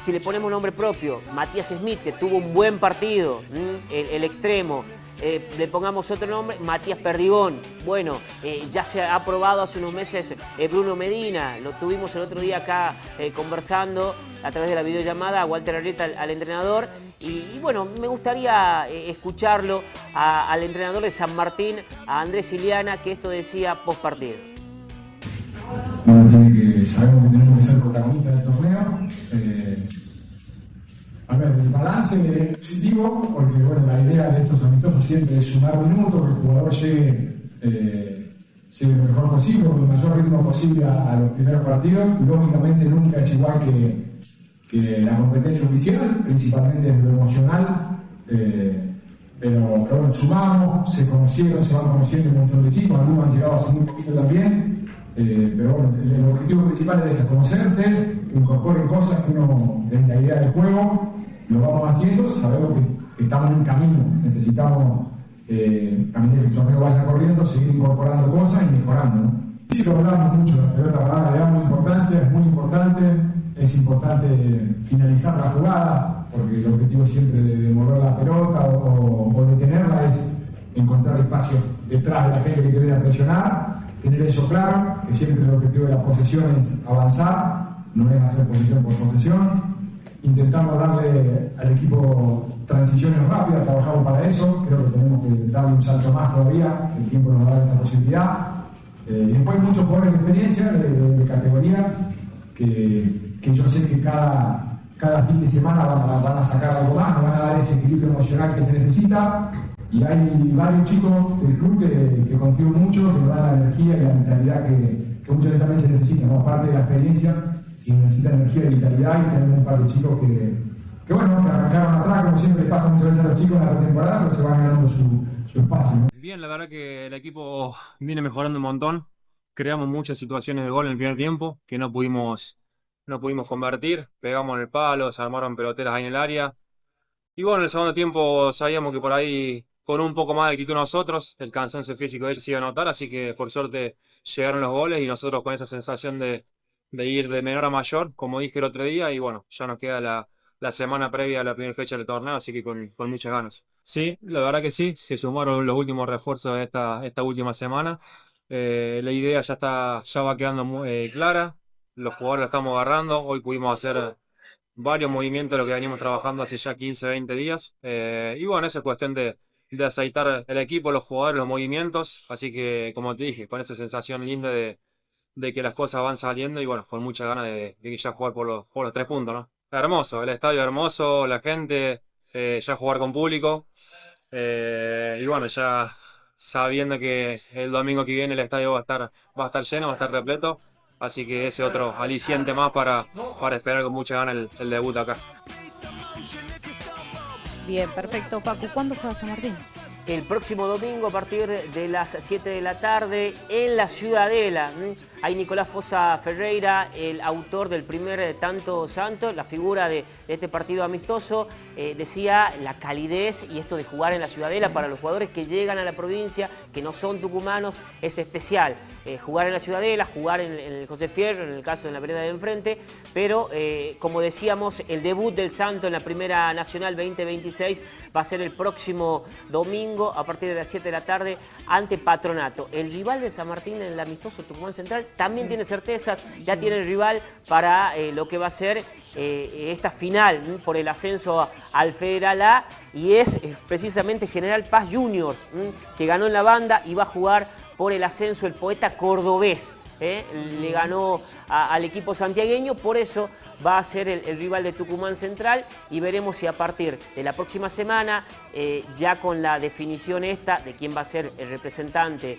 Si le ponemos nombre propio, Matías Smith, que tuvo un buen partido, el extremo. Le pongamos otro nombre, Matías Perdigón. Bueno, ya se ha probado hace unos meses Bruno Medina. Lo tuvimos el otro día acá conversando a través de la videollamada a Walter Arrieta, al entrenador. Y bueno, me gustaría escucharlo al entrenador de San Martín, a Andrés Iliana, que esto decía post partido. Bueno, tiene que sabemos que tenemos que ser protagonistas del torneo. A ver, el balance es positivo, porque bueno, la idea de estos amistosos siempre es sumar minutos, que el jugador llegue lo mejor posible, con el mayor ritmo posible a los primeros partidos. Lógicamente nunca es igual que la competencia oficial, principalmente en lo emocional, pero bueno, sumamos, se van conociendo un montón de chicos, algunos han llegado hace muy poquito también, pero bueno, el objetivo principal es conocerse, que incorporen cosas que uno, desde la idea del juego, lo vamos haciendo. Sabemos que estamos en camino, necesitamos a medida que el torneo vaya corriendo, seguir incorporando cosas y mejorando, ¿no? Sí, lo hablamos mucho, la pelota parada le damos importancia, es muy importante. Es importante finalizar las jugadas, porque el objetivo siempre de mover la pelota o detenerla es encontrar espacios detrás de la gente que te viene a presionar, tener eso claro, que siempre el objetivo de la posesión es avanzar, no es hacer posesión por posesión. Intentamos darle al equipo transiciones rápidas, trabajamos para eso, creo que tenemos que darle un salto más todavía, el tiempo nos va a dar esa posibilidad. Y después hay muchos jugadores de experiencia, de categoría, que yo sé que cada cada fin de semana van a sacar algo más, nos van a dar ese equilibrio emocional que se necesita. Y hay varios chicos del club que confío mucho, que nos dan la energía y la vitalidad que muchas veces también se necesita, ¿no? Aparte de la experiencia, si necesita energía y vitalidad, y tenemos un par de chicos que arrancaron atrás, como siempre les pasa muchas veces a los chicos en la pretemporada, pero se van ganando su espacio, ¿no? Bien, la verdad que el equipo viene mejorando un montón. Creamos muchas situaciones de gol en el primer tiempo que no pudimos convertir. Pegamos en el palo, se armaron peloteras ahí en el área. Y bueno, en el segundo tiempo sabíamos que por ahí, con un poco más de actitud nosotros, el cansancio físico de ellos se iba a notar, así que por suerte llegaron los goles y nosotros con esa sensación de ir de menor a mayor, como dije el otro día, y bueno, ya nos queda la semana previa a la primera fecha del torneo, así que con muchas ganas. Sí, la verdad que sí, se sumaron los últimos refuerzos de esta última semana. La idea ya va quedando muy clara, los jugadores la estamos agarrando, hoy pudimos hacer varios movimientos de lo que venimos trabajando hace ya 15, 20 días, y bueno, esa es cuestión de aceitar el equipo, los jugadores, los movimientos, así que como te dije, con esa sensación linda de que las cosas van saliendo y bueno, con muchas ganas de ya jugar por los 3 puntos, ¿no? Hermoso, el estadio hermoso, la gente, ya jugar con público, y bueno, ya sabiendo que el domingo que viene el estadio va a estar lleno, va a estar repleto, así que ese otro aliciente más para esperar con mucha ganas el debut acá. Bien, perfecto, Pacu. ¿Cuándo juega San Martín? El próximo domingo a partir de las 7 de la tarde en la Ciudadela. Hay Nicolás Fossa Ferreira, el autor del primer tanto santo, la figura de este partido amistoso. Decía la calidez y esto de jugar en la Ciudadela para los jugadores que llegan a la provincia, que no son tucumanos, es especial. Jugar en la Ciudadela, jugar en el José Fierro, en el caso de la vereda de enfrente, pero como decíamos, el debut del Santo en la Primera Nacional 2026 va a ser el próximo domingo a partir de las 7 de la tarde ante Patronato. El rival de San Martín en el amistoso Tucumán Central también tiene certezas, ya tiene el rival para lo que va a ser esta final por el ascenso al Federal A, y es precisamente General Paz Juniors, que ganó en la banda y va a jugar por el ascenso el Poeta Cordobés. Le ganó al equipo santiagueño, por eso va a ser el rival de Tucumán Central, y veremos si a partir de la próxima semana, ya con la definición esta de quién va a ser el representante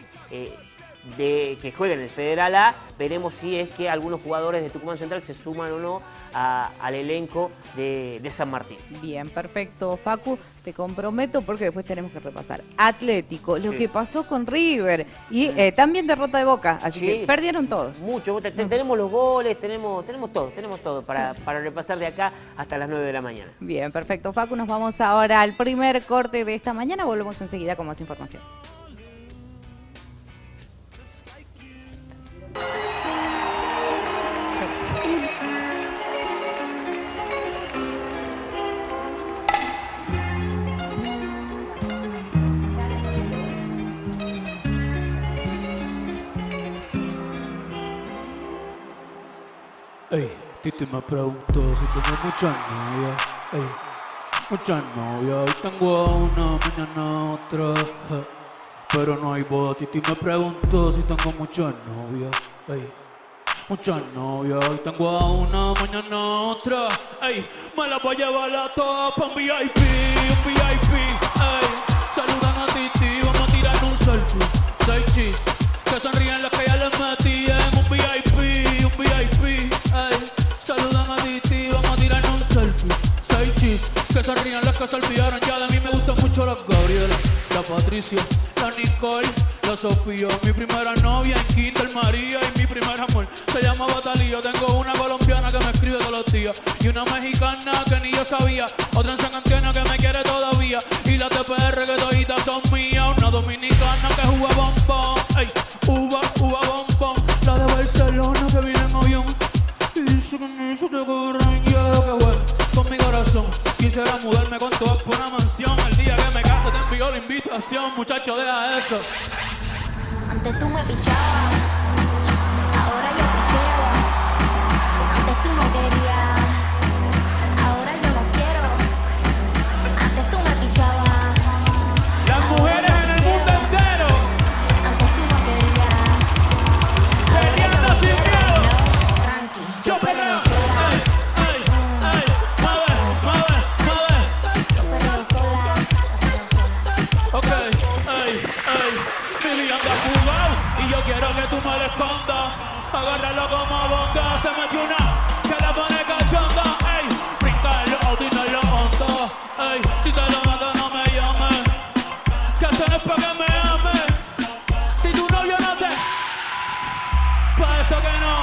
que juegue en el Federal A, veremos si es que algunos jugadores de Tucumán Central se suman o no al elenco de San Martín. Bien, perfecto, Facu, te comprometo porque después tenemos que repasar Atlético, lo que pasó con River y también derrota de Boca, así que perdieron todos. Mucho, tenemos los goles, tenemos todo para repasar de acá hasta las 9 de la mañana. Bien, perfecto, Facu, nos vamos ahora al primer corte de esta mañana, volvemos enseguida con más información. Ey, Titi me preguntó si tengo muchas novias. Ey, muchas novias. Hoy tengo a una, mañana otra. Pero no hay boda. Titi me preguntó si tengo muchas novias. Ey, muchas novias. Hoy tengo a una, mañana otra. Ey, me la voy a llevar a todas pa' un VIP. Ey, saludan a Titi, vamos a tirar un selfie. 6 chis, que sonríen las que ya les metí en un VIP. Ey, saludan a Titi, vamos a tirar un selfie. 6 chis, que sonríen las que se olvidaron ya de mí. Me gustan mucho las Gabriela, la Patricia, la Nicole, la Sofía. Mi primera novia en Kinder María y mi primer amor se llama Batalía. Tengo una colombiana que me escribe todos los días y una mexicana que ni yo sabía. Otra en San Antonio que me quiere todavía y las de PR que toditas son mías. Una dominicana que juega bombón, ey, uva bombón. La de Barcelona que viene en avión y dice que me hizo de cobrón. Yo dejo que juegue con mi corazón. Quisiera mudarme con todas por una mansión. El día que me case te envío la invitación. Muchacho, deja eso. Antes tú me pichabas, ahora yo picheo. Antes tú no querías, ahora yo no quiero. Antes tú me pichabas. Las mujeres en el mundo entero. Antes tú no querías, peleando sin miedo. Tranqui, yo peleo. le esconda. Agárralo como bonga. Se metió una que la pone cachonda. Ey, bríncalo, dínalo hondo. Ey, si te lo mando no me llames. Que esto no es pa' que me ames. Si tu novio no te... Pa' eso que no.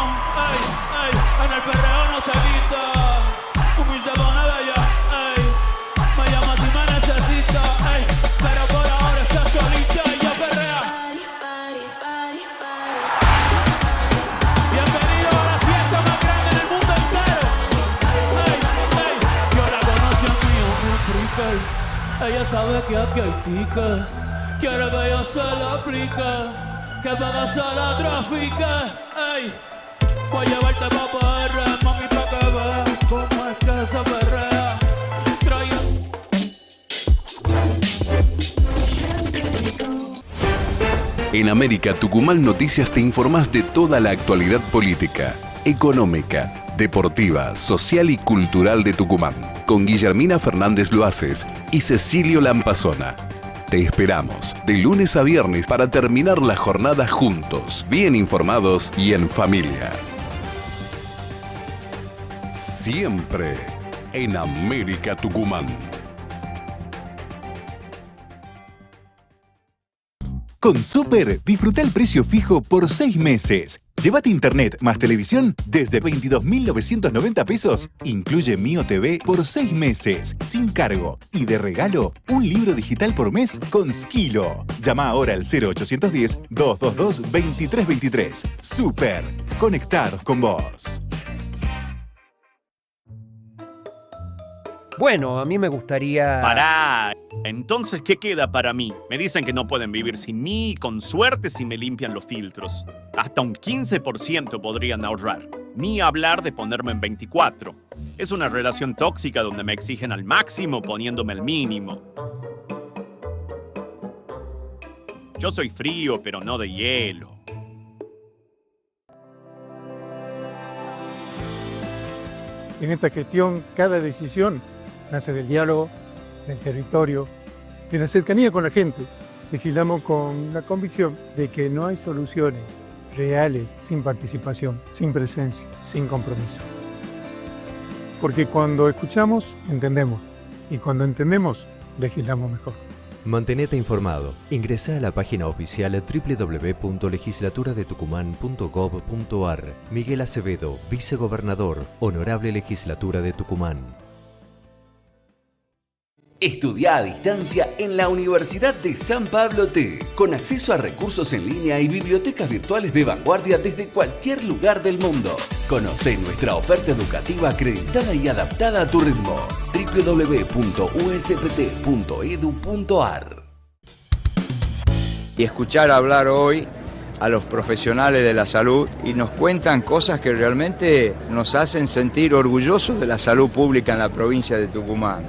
Ey, ey, en el perreo no se quita. Kumi se pone bella. Ey, me llama si me necesita. Ey, pero por ahora está solita y yo perrea. Bienvenido a la fiesta más grande del mundo entero. Ey, ey, yo la conocí a mi hombre freaker. Ella sabe que aquí hay ticket. Quiere que yo se la aplique. Que para que se la trafique. Ey, voy a llevarte pa' PR, mami, pa' que veas cómo es que se perrea. Trae... En América Tucumán Noticias te informás de toda la actualidad política, económica, deportiva, social y cultural de Tucumán, con Guillermina Fernández Loaces y Cecilio Lampazona. Te esperamos de lunes a viernes para terminar la jornada juntos, bien informados y en familia. Siempre en América Tucumán. Con Super, disfruta el precio fijo por 6 meses. Llévate internet más televisión desde 22.990 pesos. Incluye Mio TV por 6 meses, sin cargo. Y de regalo, un libro digital por mes con Skilo. Llama ahora al 0810-222-2323. Super, conectados con vos. Bueno, a mí me gustaría... Pará. Entonces, ¿qué queda para mí? Me dicen que no pueden vivir sin mí, con suerte si me limpian los filtros. Hasta un 15% podrían ahorrar. Ni hablar de ponerme en 24. Es una relación tóxica donde me exigen al máximo poniéndome al mínimo. Yo soy frío, pero no de hielo. En esta gestión, cada decisión nace del diálogo, del territorio, de la cercanía con la gente. Legislamos con la convicción de que no hay soluciones reales sin participación, sin presencia, sin compromiso. Porque cuando escuchamos, entendemos. Y cuando entendemos, legislamos mejor. Mantenete informado. Ingresá a la página oficial www.legislaturadetocuman.gov.ar. Miguel Acevedo, vicegobernador, Honorable Legislatura de Tucumán. Estudia a distancia en la Universidad de San Pablo T, con acceso a recursos en línea y bibliotecas virtuales de vanguardia desde cualquier lugar del mundo. Conoce nuestra oferta educativa acreditada y adaptada a tu ritmo. www.uspt.edu.ar. Y escuchar hablar hoy a los profesionales de la salud y nos cuentan cosas que realmente nos hacen sentir orgullosos de la salud pública en la provincia de Tucumán.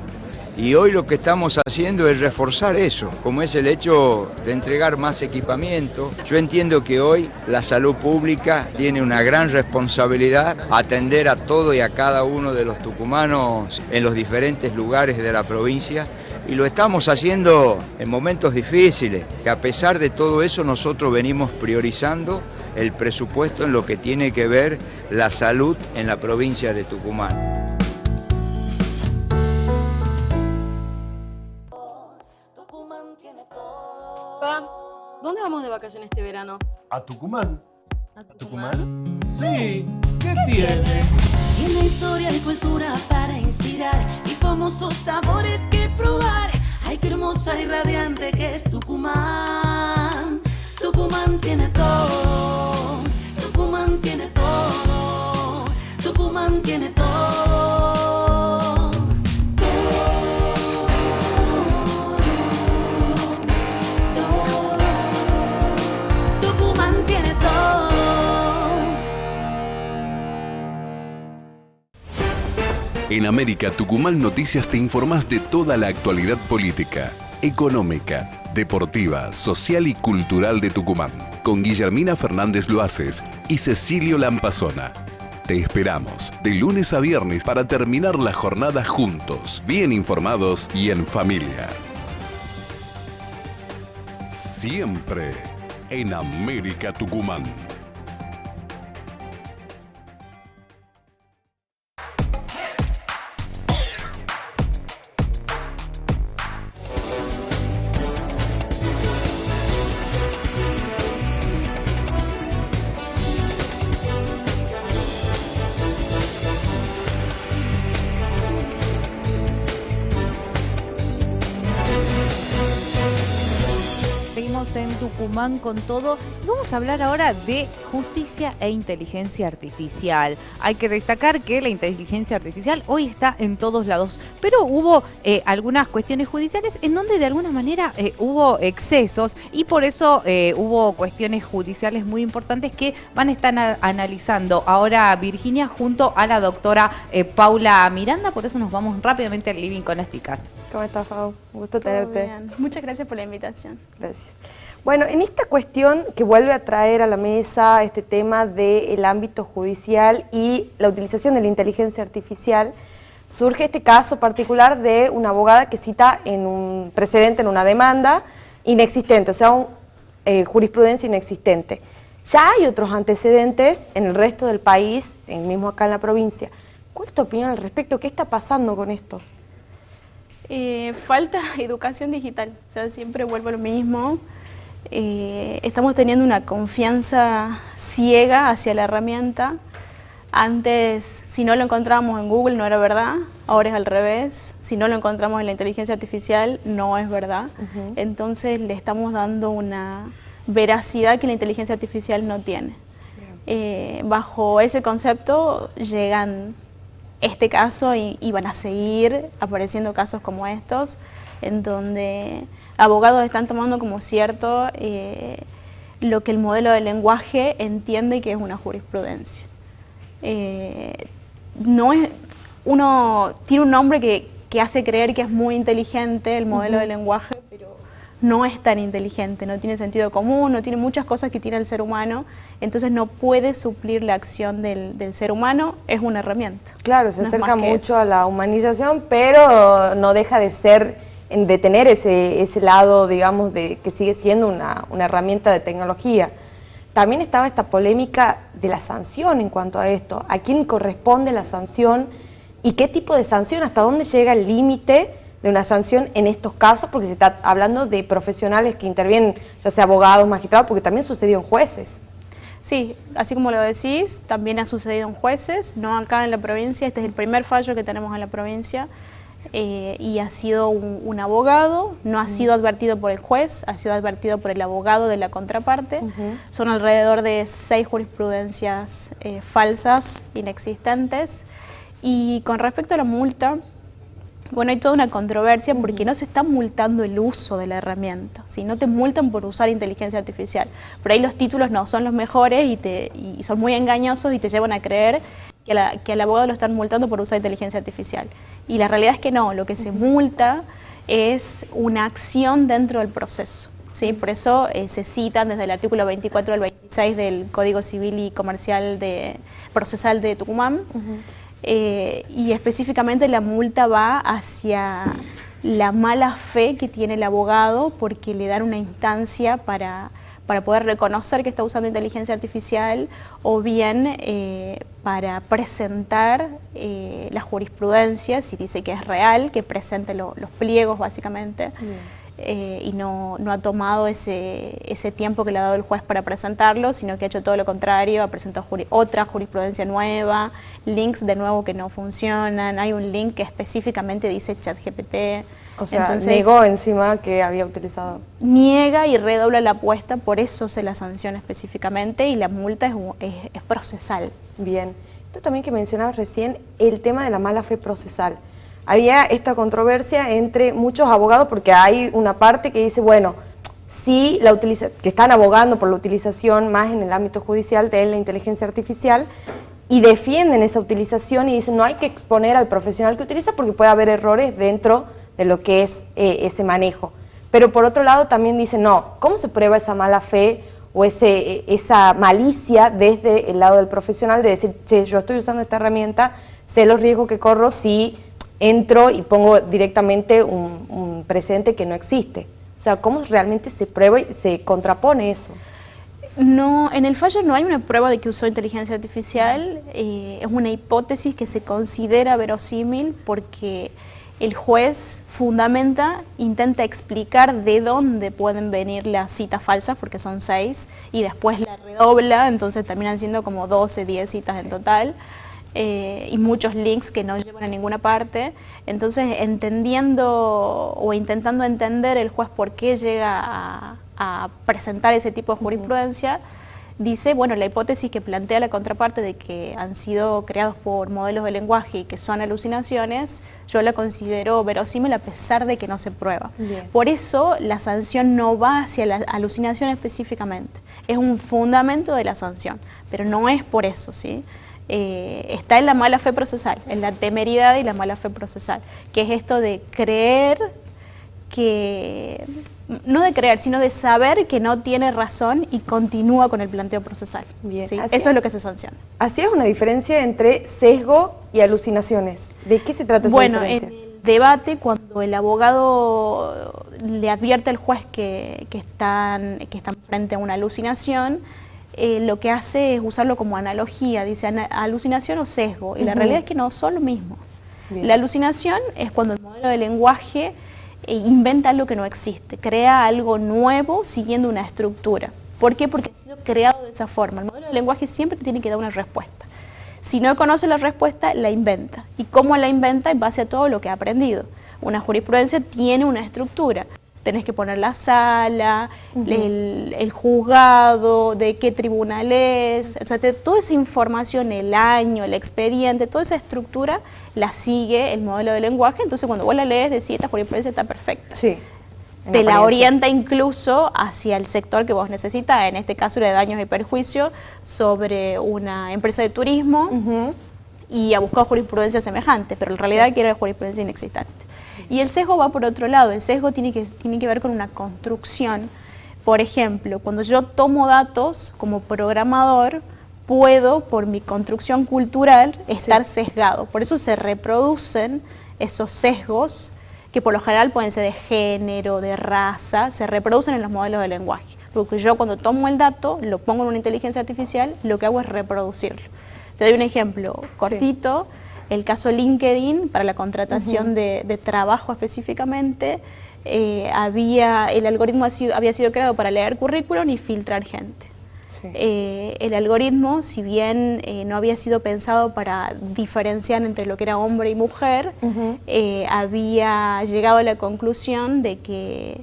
Y hoy lo que estamos haciendo es reforzar eso, como es el hecho de entregar más equipamiento. Yo entiendo que hoy la salud pública tiene una gran responsabilidad, atender a todo y a cada uno de los tucumanos en los diferentes lugares de la provincia. Y lo estamos haciendo en momentos difíciles, que a pesar de todo eso nosotros venimos priorizando el presupuesto en lo que tiene que ver la salud en la provincia de Tucumán. ¿Dónde vamos de vacaciones este verano? ¿A Tucumán? ¿A Tucumán? Sí, ¿qué tiene? Tiene historia y cultura para inspirar y famosos sabores que probar. Ay, qué hermosa y radiante que es Tucumán. Tucumán tiene todo. Tucumán tiene todo. Tucumán tiene todo. En América Tucumán Noticias te informás de toda la actualidad política, económica, deportiva, social y cultural de Tucumán, con Guillermina Fernández Loaces y Cecilio Lampazona. Te esperamos de lunes a viernes para terminar la jornada juntos, bien informados y en familia. Siempre en América Tucumán. en Tucumán con todo. Vamos a hablar ahora de justicia e inteligencia artificial. Hay que destacar que la inteligencia artificial hoy está en todos lados, pero hubo algunas cuestiones judiciales en donde de alguna manera hubo excesos y por eso hubo cuestiones judiciales muy importantes que van a estar analizando ahora Virginia junto a la doctora Paula Miranda. Por eso nos vamos rápidamente al living con las chicas. ¿Cómo estás, Pau? Un gusto Todo tenerte. bien. Muchas gracias por la invitación. Gracias. Bueno, en esta cuestión que vuelve a traer a la mesa este tema del ámbito judicial y la utilización de la inteligencia artificial, surge este caso particular de una abogada que cita en un precedente, en una demanda inexistente, o sea, jurisprudencia inexistente. Ya hay otros antecedentes en el resto del país, mismo acá en la provincia. ¿Cuál es tu opinión al respecto? ¿Qué está pasando con esto? Falta educación digital, o sea, siempre vuelvo a lo mismo. Estamos teniendo una confianza ciega hacia la herramienta. Antes, si no lo encontrábamos en Google, no era verdad. Ahora es al revés. Si no lo encontramos en la inteligencia artificial, no es verdad. Entonces, le estamos dando una veracidad que la inteligencia artificial no tiene. Bajo ese concepto llegan este caso y van a seguir apareciendo casos como estos, en donde abogados están tomando como cierto lo que el modelo de lenguaje entiende que es una jurisprudencia. No es, uno tiene un nombre que hace creer que es muy inteligente el modelo de lenguaje, pero no es tan inteligente, no tiene sentido común, no tiene muchas cosas que tiene el ser humano, entonces no puede suplir la acción del ser humano, es una herramienta. Claro, se No es acerca más que mucho eso. a la humanización, pero no deja de ser, de tener ese lado, digamos, de que sigue siendo una herramienta de tecnología. También estaba esta polémica de la sanción en cuanto a esto. ¿A quién corresponde la sanción y qué tipo de sanción? ¿Hasta dónde llega el límite de una sanción en estos casos? Porque se está hablando de profesionales que intervienen, ya sea abogados, magistrados, porque también sucedió en jueces. Sí, así como lo decís, también ha sucedido en jueces, no acá en la provincia. Este es el primer fallo que tenemos en la provincia y ha sido un abogado, no ha sido advertido por el juez, ha sido advertido por el abogado de la contraparte. Son alrededor de 6 jurisprudencias falsas, inexistentes. Y con respecto a la multa, bueno, hay toda una controversia porque no se está multando el uso de la herramienta, ¿sí? No te multan por usar inteligencia artificial. Por ahí los títulos no son los mejores y son muy engañosos y te llevan a creer que al abogado lo están multando por usar inteligencia artificial. Y la realidad es que no, lo que se multa es una acción dentro del proceso, ¿sí? Por eso se citan desde el artículo 24 al 26 del Código Civil y Comercial Procesal de Tucumán. Y específicamente la multa va hacia la mala fe que tiene el abogado porque le dan una instancia para poder reconocer que está usando inteligencia artificial o bien para presentar la jurisprudencia, si dice que es real, que presente los pliegos básicamente. Y no ha tomado ese tiempo que le ha dado el juez para presentarlo, sino que ha hecho todo lo contrario, ha presentado otra jurisprudencia nueva, links de nuevo que no funcionan, hay un link que específicamente dice ChatGPT. O sea, entonces, negó encima que había utilizado. Niega y redobla la apuesta, por eso se la sanciona específicamente y la multa es procesal. Bien. Esto también que mencionabas recién, el tema de la mala fe procesal. Había esta controversia entre muchos abogados porque hay una parte que dice, bueno, sí, que están abogando por la utilización más en el ámbito judicial de la inteligencia artificial y defienden esa utilización y dicen no hay que exponer al profesional que utiliza porque puede haber errores dentro de lo que es ese manejo. Pero por otro lado también dicen, no, ¿cómo se prueba esa mala fe o esa malicia desde el lado del profesional de decir, che, yo estoy usando esta herramienta, sé los riesgos que corro si entro y pongo directamente un precedente que no existe? O sea, ¿cómo realmente se prueba y se contrapone eso? No, en el fallo no hay una prueba de que usó inteligencia artificial, es una hipótesis que se considera verosímil porque el juez fundamenta, intenta explicar de dónde pueden venir las citas falsas, porque son 6, y después la redobla, entonces terminan siendo como 12, 10 citas en total. Y muchos links que no llevan a ninguna parte. Entonces, entendiendo o intentando entender el juez por qué llega a presentar ese tipo de jurisprudencia, dice, bueno, la hipótesis que plantea la contraparte de que han sido creados por modelos de lenguaje y que son alucinaciones, yo la considero verosímil a pesar de que no se prueba. Bien. Por eso la sanción no va hacia la alucinación específicamente, es un fundamento de la sanción, pero no es por eso, ¿sí? Está en la mala fe procesal, en la temeridad y la mala fe procesal, que es esto de creer que, no de creer, sino de saber que no tiene razón y continúa con el planteo procesal. Bien. ¿Sí? Así- Eso es lo que se sanciona. Hacías una diferencia entre sesgo y alucinaciones. ¿De qué se trata esa Bueno, diferencia? en el debate, cuando el abogado le advierte al juez que están frente a una alucinación, lo que hace es usarlo como analogía, dice alucinación o sesgo, y la Ujú. realidad es que no son lo mismo. Bien. La alucinación es cuando el modelo de lenguaje inventa algo que no existe, crea algo nuevo siguiendo una estructura. ¿Por qué? Porque ha sido creado de esa forma. El modelo de lenguaje siempre tiene que dar una respuesta. Si no conoce la respuesta, la inventa. ¿Y cómo la inventa? En base a todo lo que ha aprendido. Una jurisprudencia tiene una estructura. Tenés que poner la sala, el juzgado, de qué tribunal es, o sea, toda esa información, el año, el expediente, toda esa estructura la sigue el modelo de lenguaje, entonces cuando vos la lees decís, esta jurisprudencia está perfecta. Sí. Te la apariencia. orienta incluso hacia el sector que vos necesitas, en este caso de daños y perjuicios, sobre una empresa de turismo, y ha buscado jurisprudencia semejante, pero en realidad quiere jurisprudencia inexistente. Y el sesgo va por otro lado, el sesgo tiene que ver con una construcción. Por ejemplo, cuando yo tomo datos como programador, puedo, por mi construcción cultural, estar sesgado. Por eso se reproducen esos sesgos, que por lo general pueden ser de género, de raza, se reproducen en los modelos de lenguaje. Porque yo cuando tomo el dato, lo pongo en una inteligencia artificial, lo que hago es reproducirlo. Te doy un ejemplo cortito. El caso LinkedIn, para la contratación de trabajo específicamente, el algoritmo había sido creado para leer currículum y filtrar gente. El algoritmo, si bien no había sido pensado para diferenciar entre lo que era hombre y mujer, había llegado a la conclusión de que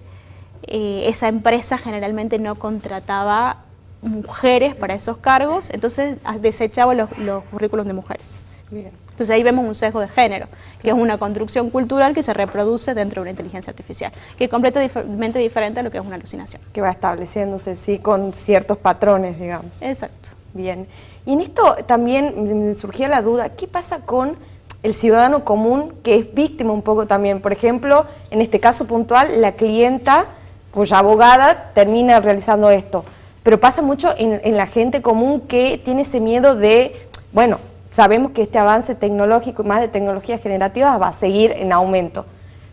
esa empresa generalmente no contrataba mujeres para esos cargos, entonces desechaba los currículos de mujeres. Bien. Entonces ahí vemos un sesgo de género, que es una construcción cultural que se reproduce dentro de una inteligencia artificial, que es completamente diferente a lo que es una alucinación. Que va estableciéndose, sí, con ciertos patrones, digamos. Exacto. Bien. Y en esto también me surgía la duda, ¿qué pasa con el ciudadano común que es víctima un poco también? Por ejemplo, en este caso puntual, la clienta cuya abogada termina realizando esto. Pero pasa mucho en la gente común que tiene ese miedo de, bueno, sabemos que este avance tecnológico y más de tecnologías generativas va a seguir en aumento,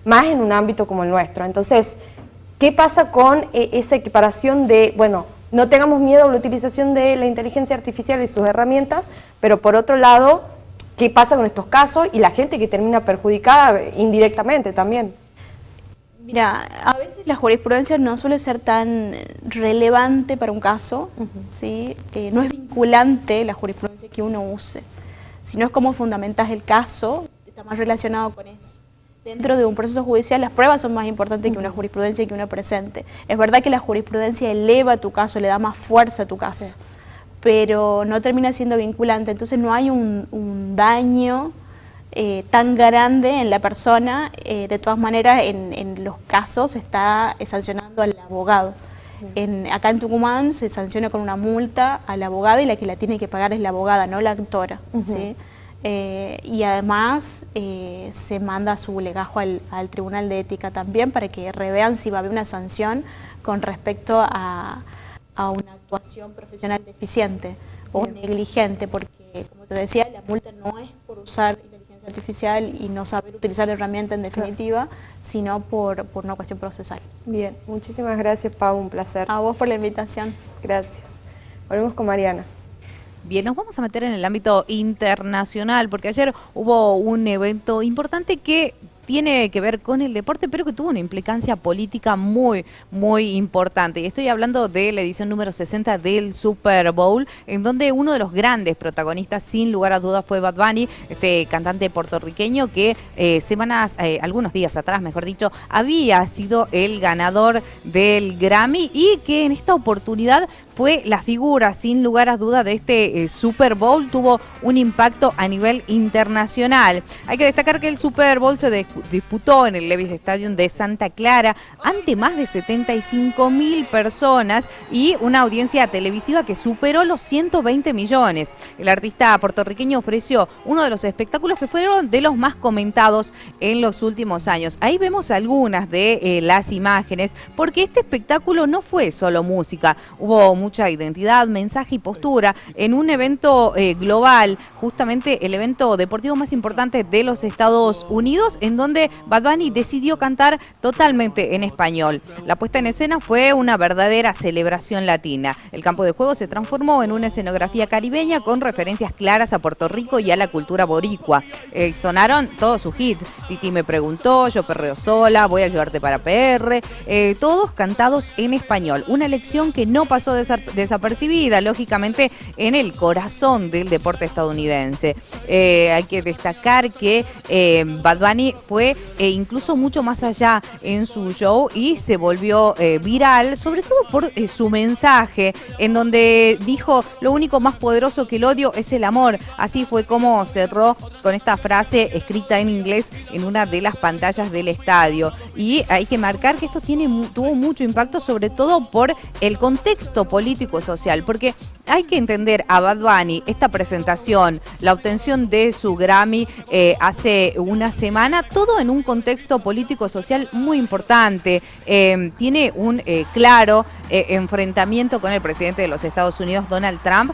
más en un ámbito como el nuestro. Entonces, ¿qué pasa con esa equiparación de, bueno, no tengamos miedo a la utilización de la inteligencia artificial y sus herramientas, pero por otro lado, ¿qué pasa con estos casos y la gente que termina perjudicada indirectamente también? Mira, a veces la jurisprudencia no suele ser tan relevante para un caso, ¿sí? No es vinculante la jurisprudencia que uno use, sino es cómo fundamentas el caso, está más relacionado con eso. Dentro de un proceso judicial las pruebas son más importantes que una jurisprudencia que uno presente. Es verdad que la jurisprudencia eleva tu caso, le da más fuerza a tu caso, pero no termina siendo vinculante, entonces no hay un daño tan grande en la persona. De todas maneras, en los casos se está sancionando al abogado. Acá en Tucumán se sanciona con una multa al abogado y la que la tiene que pagar es la abogada, no la actora. ¿Sí? Y además se manda su legajo al Tribunal de Ética también para que revean si va a haber una sanción con respecto a una actuación profesional deficiente o negligente, porque como te decía, la multa no es por usar inteligencia artificial y no saber utilizar la herramienta en definitiva, sino por una cuestión procesal. Bien, muchísimas gracias, Pau, un placer. A vos por la invitación. Gracias. Volvemos con Mariana. Bien, nos vamos a meter en el ámbito internacional, porque ayer hubo un evento importante que tiene que ver con el deporte, pero que tuvo una implicancia política muy, muy importante. Y estoy hablando de la edición número 60 del Super Bowl, en donde uno de los grandes protagonistas, sin lugar a dudas, fue Bad Bunny, este cantante puertorriqueño que algunos días atrás, mejor dicho, había sido el ganador del Grammy y que en esta oportunidad fue la figura, sin lugar a dudas, de este Super Bowl. Tuvo un impacto a nivel internacional. Hay que destacar que el Super Bowl se disputó en el Levi's Stadium de Santa Clara ante más de 75.000 personas y una audiencia televisiva que superó los 120 millones. El artista puertorriqueño ofreció uno de los espectáculos que fueron de los más comentados en los últimos años. Ahí vemos algunas de las imágenes, porque este espectáculo no fue solo música. Hubo mucha identidad, mensaje y postura en un evento global, justamente el evento deportivo más importante de los Estados Unidos, en donde Bad Bunny decidió cantar totalmente en español. La puesta en escena fue una verdadera celebración latina. El campo de juego se transformó en una escenografía caribeña con referencias claras a Puerto Rico y a la cultura boricua. Sonaron todos sus hits. Titi me preguntó, Yo perreo sola, Voy a ayudarte para PR, todos cantados en español. Una elección que no pasó desapercibida, lógicamente, en el corazón del deporte estadounidense. Hay que destacar que Bad Bunny fue incluso mucho más allá en su show y se volvió viral, sobre todo por su mensaje, en donde dijo: lo único más poderoso que el odio es el amor. Así fue como cerró con esta frase escrita en inglés en una de las pantallas del estadio. Y hay que marcar que esto tuvo mucho impacto, sobre todo por el contexto político y social, porque hay que entender a Bad Bunny, esta presentación, la obtención de su Grammy hace una semana, todo en un contexto político-social muy importante. Tiene un claro enfrentamiento con el presidente de los Estados Unidos, Donald Trump,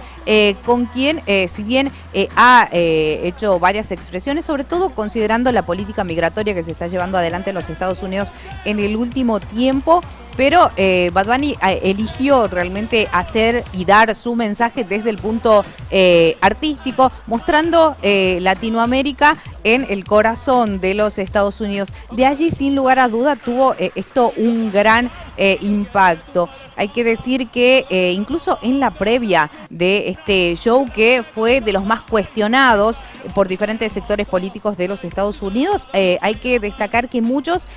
con quien, si bien ha hecho varias expresiones, sobre todo considerando la política migratoria que se está llevando adelante en los Estados Unidos en el último tiempo, pero Bad Bunny eligió realmente hacer y dar su mensaje desde el punto artístico, mostrando Latinoamérica en el corazón de los Estados Unidos. De allí, sin lugar a duda, tuvo esto un gran impacto. Hay que decir que incluso en la previa de este show, que fue de los más cuestionados por diferentes sectores políticos de los Estados Unidos, hay que destacar que muchos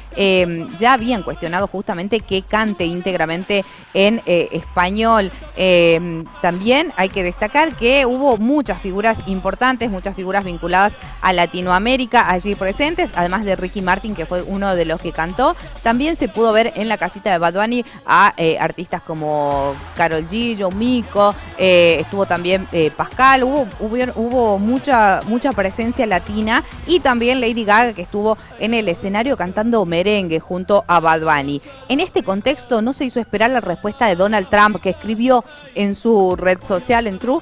ya habían cuestionado justamente que cante íntegramente en español. También hay que destacar que hubo muchas figuras importantes, muchas figuras vinculadas a Latinoamérica allí presentes, además de Ricky Martin, que fue uno de los que cantó. También se pudo ver en la casita de Bad Bunny a artistas como Karol G, Joe Mico, estuvo también Pascal, hubo mucha presencia latina, y también Lady Gaga, que estuvo en el escenario cantando merengue junto a Bad Bunny. En este contexto no se hizo esperar la respuesta de Donald Trump, que escribió en su red social, en True,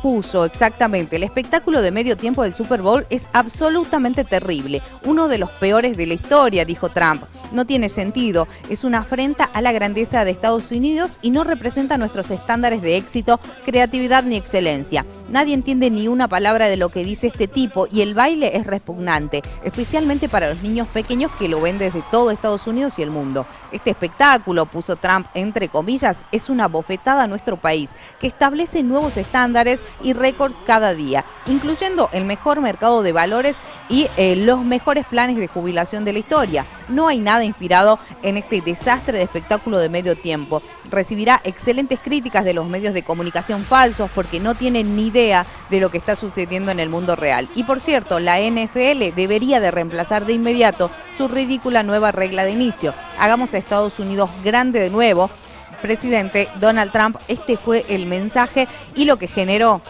puso exactamente: el espectáculo de medio tiempo del Super Bowl es absolutamente terrible, uno de los peores de la historia, dijo Trump. No tiene sentido, es una afrenta a la grandeza de Estados Unidos y no representa nuestros estándares de éxito, creatividad ni excelencia. Nadie entiende ni una palabra de lo que dice este tipo y el baile es repugnante, especialmente para los niños pequeños que lo ven desde todo Estados Unidos y el mundo. Este espectáculo, puso Trump entre comillas, es una bofetada a nuestro país, que establece nuevos estándares y récords cada día, incluyendo el mejor mercado de valores y los mejores planes de jubilación de la historia. No hay nada inspirado en este desastre de espectáculo de medio tiempo. Recibirá excelentes críticas de los medios de comunicación falsos porque no tienen ni idea de lo que está sucediendo en el mundo real. Y por cierto, la NFL debería de reemplazar de inmediato su ridícula nueva regla de inicio. Hagamos a Estados Unidos grande de nuevo. Presidente Donald Trump, este fue el mensaje y lo que generó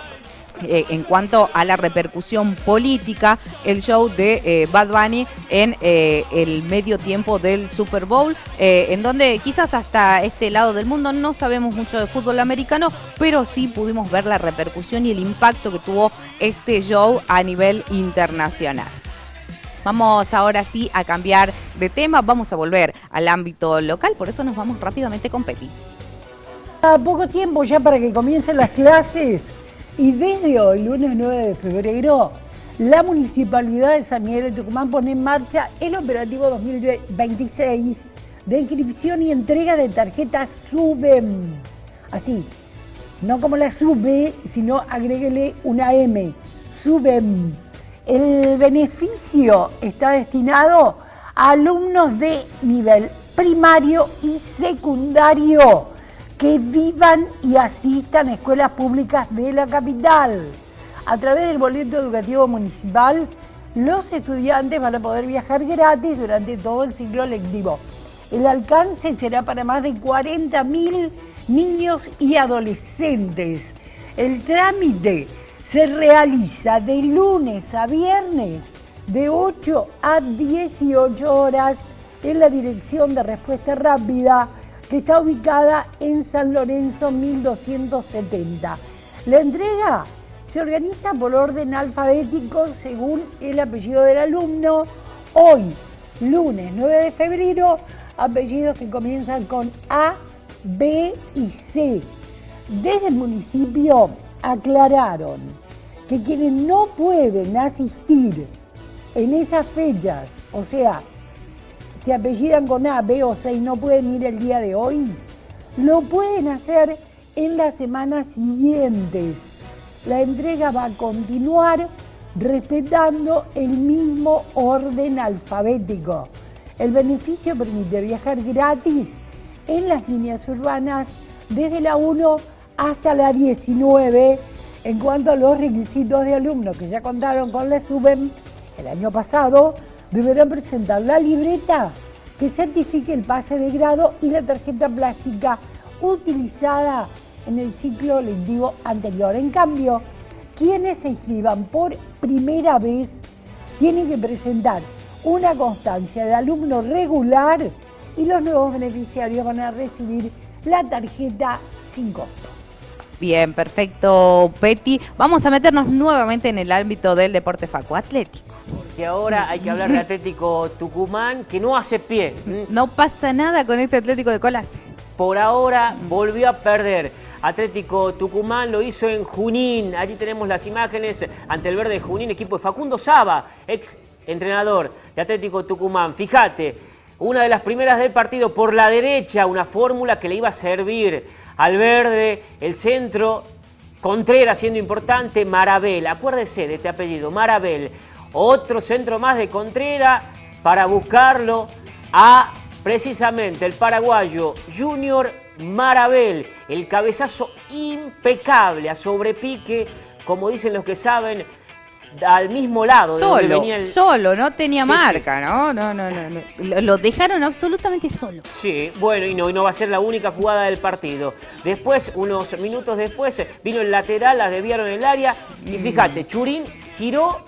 en cuanto a la repercusión política el show de Bad Bunny en el medio tiempo del Super Bowl, en donde quizás hasta este lado del mundo no sabemos mucho de fútbol americano, pero sí pudimos ver la repercusión y el impacto que tuvo este show a nivel internacional. Vamos ahora sí a cambiar de tema, vamos a volver al ámbito local, por eso nos vamos rápidamente con Peti. A poco tiempo ya para que comiencen las clases, y desde hoy, lunes 9 de febrero, la Municipalidad de San Miguel de Tucumán pone en marcha el operativo 2026 de inscripción y entrega de tarjetas SUBEM. Así, no como la SUBE, sino agréguele una M, SUBEM. El beneficio está destinado a alumnos de nivel primario y secundario que vivan y asistan a escuelas públicas de la capital. A través del boleto educativo municipal, los estudiantes van a poder viajar gratis durante todo el ciclo lectivo. El alcance será para más de 40.000 niños y adolescentes. El trámite se realiza de lunes a viernes de 8 a 18 horas en la Dirección de Respuesta Rápida, que está ubicada en San Lorenzo 1270. La entrega se organiza por orden alfabético según el apellido del alumno. Hoy, lunes 9 de febrero, apellidos que comienzan con A, B y C. Desde el municipio aclararon que quienes no pueden asistir en esas fechas, o sea, se apellidan con A, B o C y no pueden ir el día de hoy, lo pueden hacer en las semanas siguientes. La entrega va a continuar respetando el mismo orden alfabético. El beneficio permite viajar gratis en las líneas urbanas desde la 1 hasta la 19. En cuanto a los requisitos de alumnos que ya contaron con la SUBEM el año pasado, deberán presentar la libreta que certifique el pase de grado y la tarjeta plástica utilizada en el ciclo lectivo anterior. En cambio, quienes se inscriban por primera vez tienen que presentar una constancia de alumno regular y los nuevos beneficiarios van a recibir la tarjeta sin costo. Bien, perfecto, Peti. Vamos a meternos nuevamente en el ámbito del deporte facu atlético. Que ahora hay que hablar de Atlético Tucumán, que no hace pie. No pasa nada con este Atlético de Colase. Por ahora volvió a perder. Atlético Tucumán lo hizo en Junín. Allí tenemos las imágenes ante el Verde Junín, equipo de Facundo Saba, ex entrenador de Atlético Tucumán. Fíjate, una de las primeras del partido por la derecha, una fórmula que le iba a servir al Verde, el centro, Contreras siendo importante, Marabel, acuérdese de este apellido, Marabel. Otro centro más de Contreras para buscarlo a precisamente el paraguayo Junior Marabel. El cabezazo impecable a sobrepique, como dicen los que saben, al mismo lado. De donde venía el... Solo, no tenía Sí, marca, sí. ¿no? No. Lo dejaron absolutamente solo. Sí, bueno, y no va a ser la única jugada del partido. Después, unos minutos después, vino el lateral, la desviaron en el área. Y fíjate, Churín giró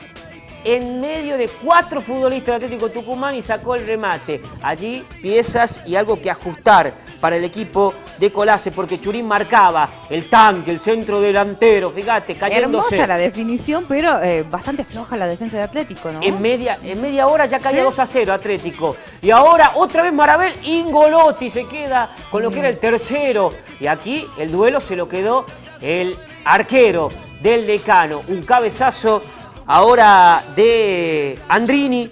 en medio de 4 futbolistas de Atlético Tucumán y sacó el remate. Allí piezas y algo que ajustar para el equipo de Colase, porque Churín marcaba el tanque, el centro delantero, fíjate, cayéndose. Hermosa la definición, pero bastante floja la defensa de Atlético, ¿no? En media hora ya caía 2-0 Atlético. Y ahora otra vez Marabel, Ingolotti se queda con lo que era el tercero. Y aquí el duelo se lo quedó el arquero del Decano. Un cabezazo ahora de Andrini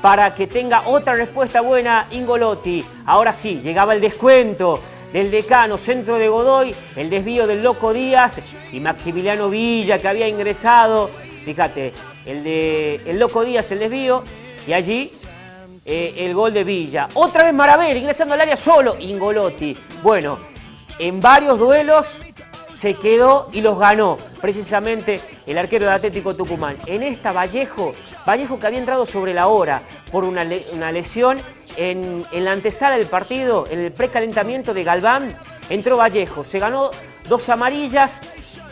para que tenga otra respuesta buena Ingolotti. Ahora sí, llegaba el descuento del Decano, centro de Godoy, el desvío del Loco Díaz y Maximiliano Villa que había ingresado. Fíjate, el Loco Díaz el desvío y allí el gol de Villa. Otra vez Marabel ingresando al área solo, Ingolotti. Bueno, en varios duelos se quedó y los ganó precisamente el arquero de Atlético Tucumán. En esta Vallejo que había entrado sobre la hora por una lesión en la antesala del partido, en el precalentamiento de Galván, entró Vallejo, se ganó 2 amarillas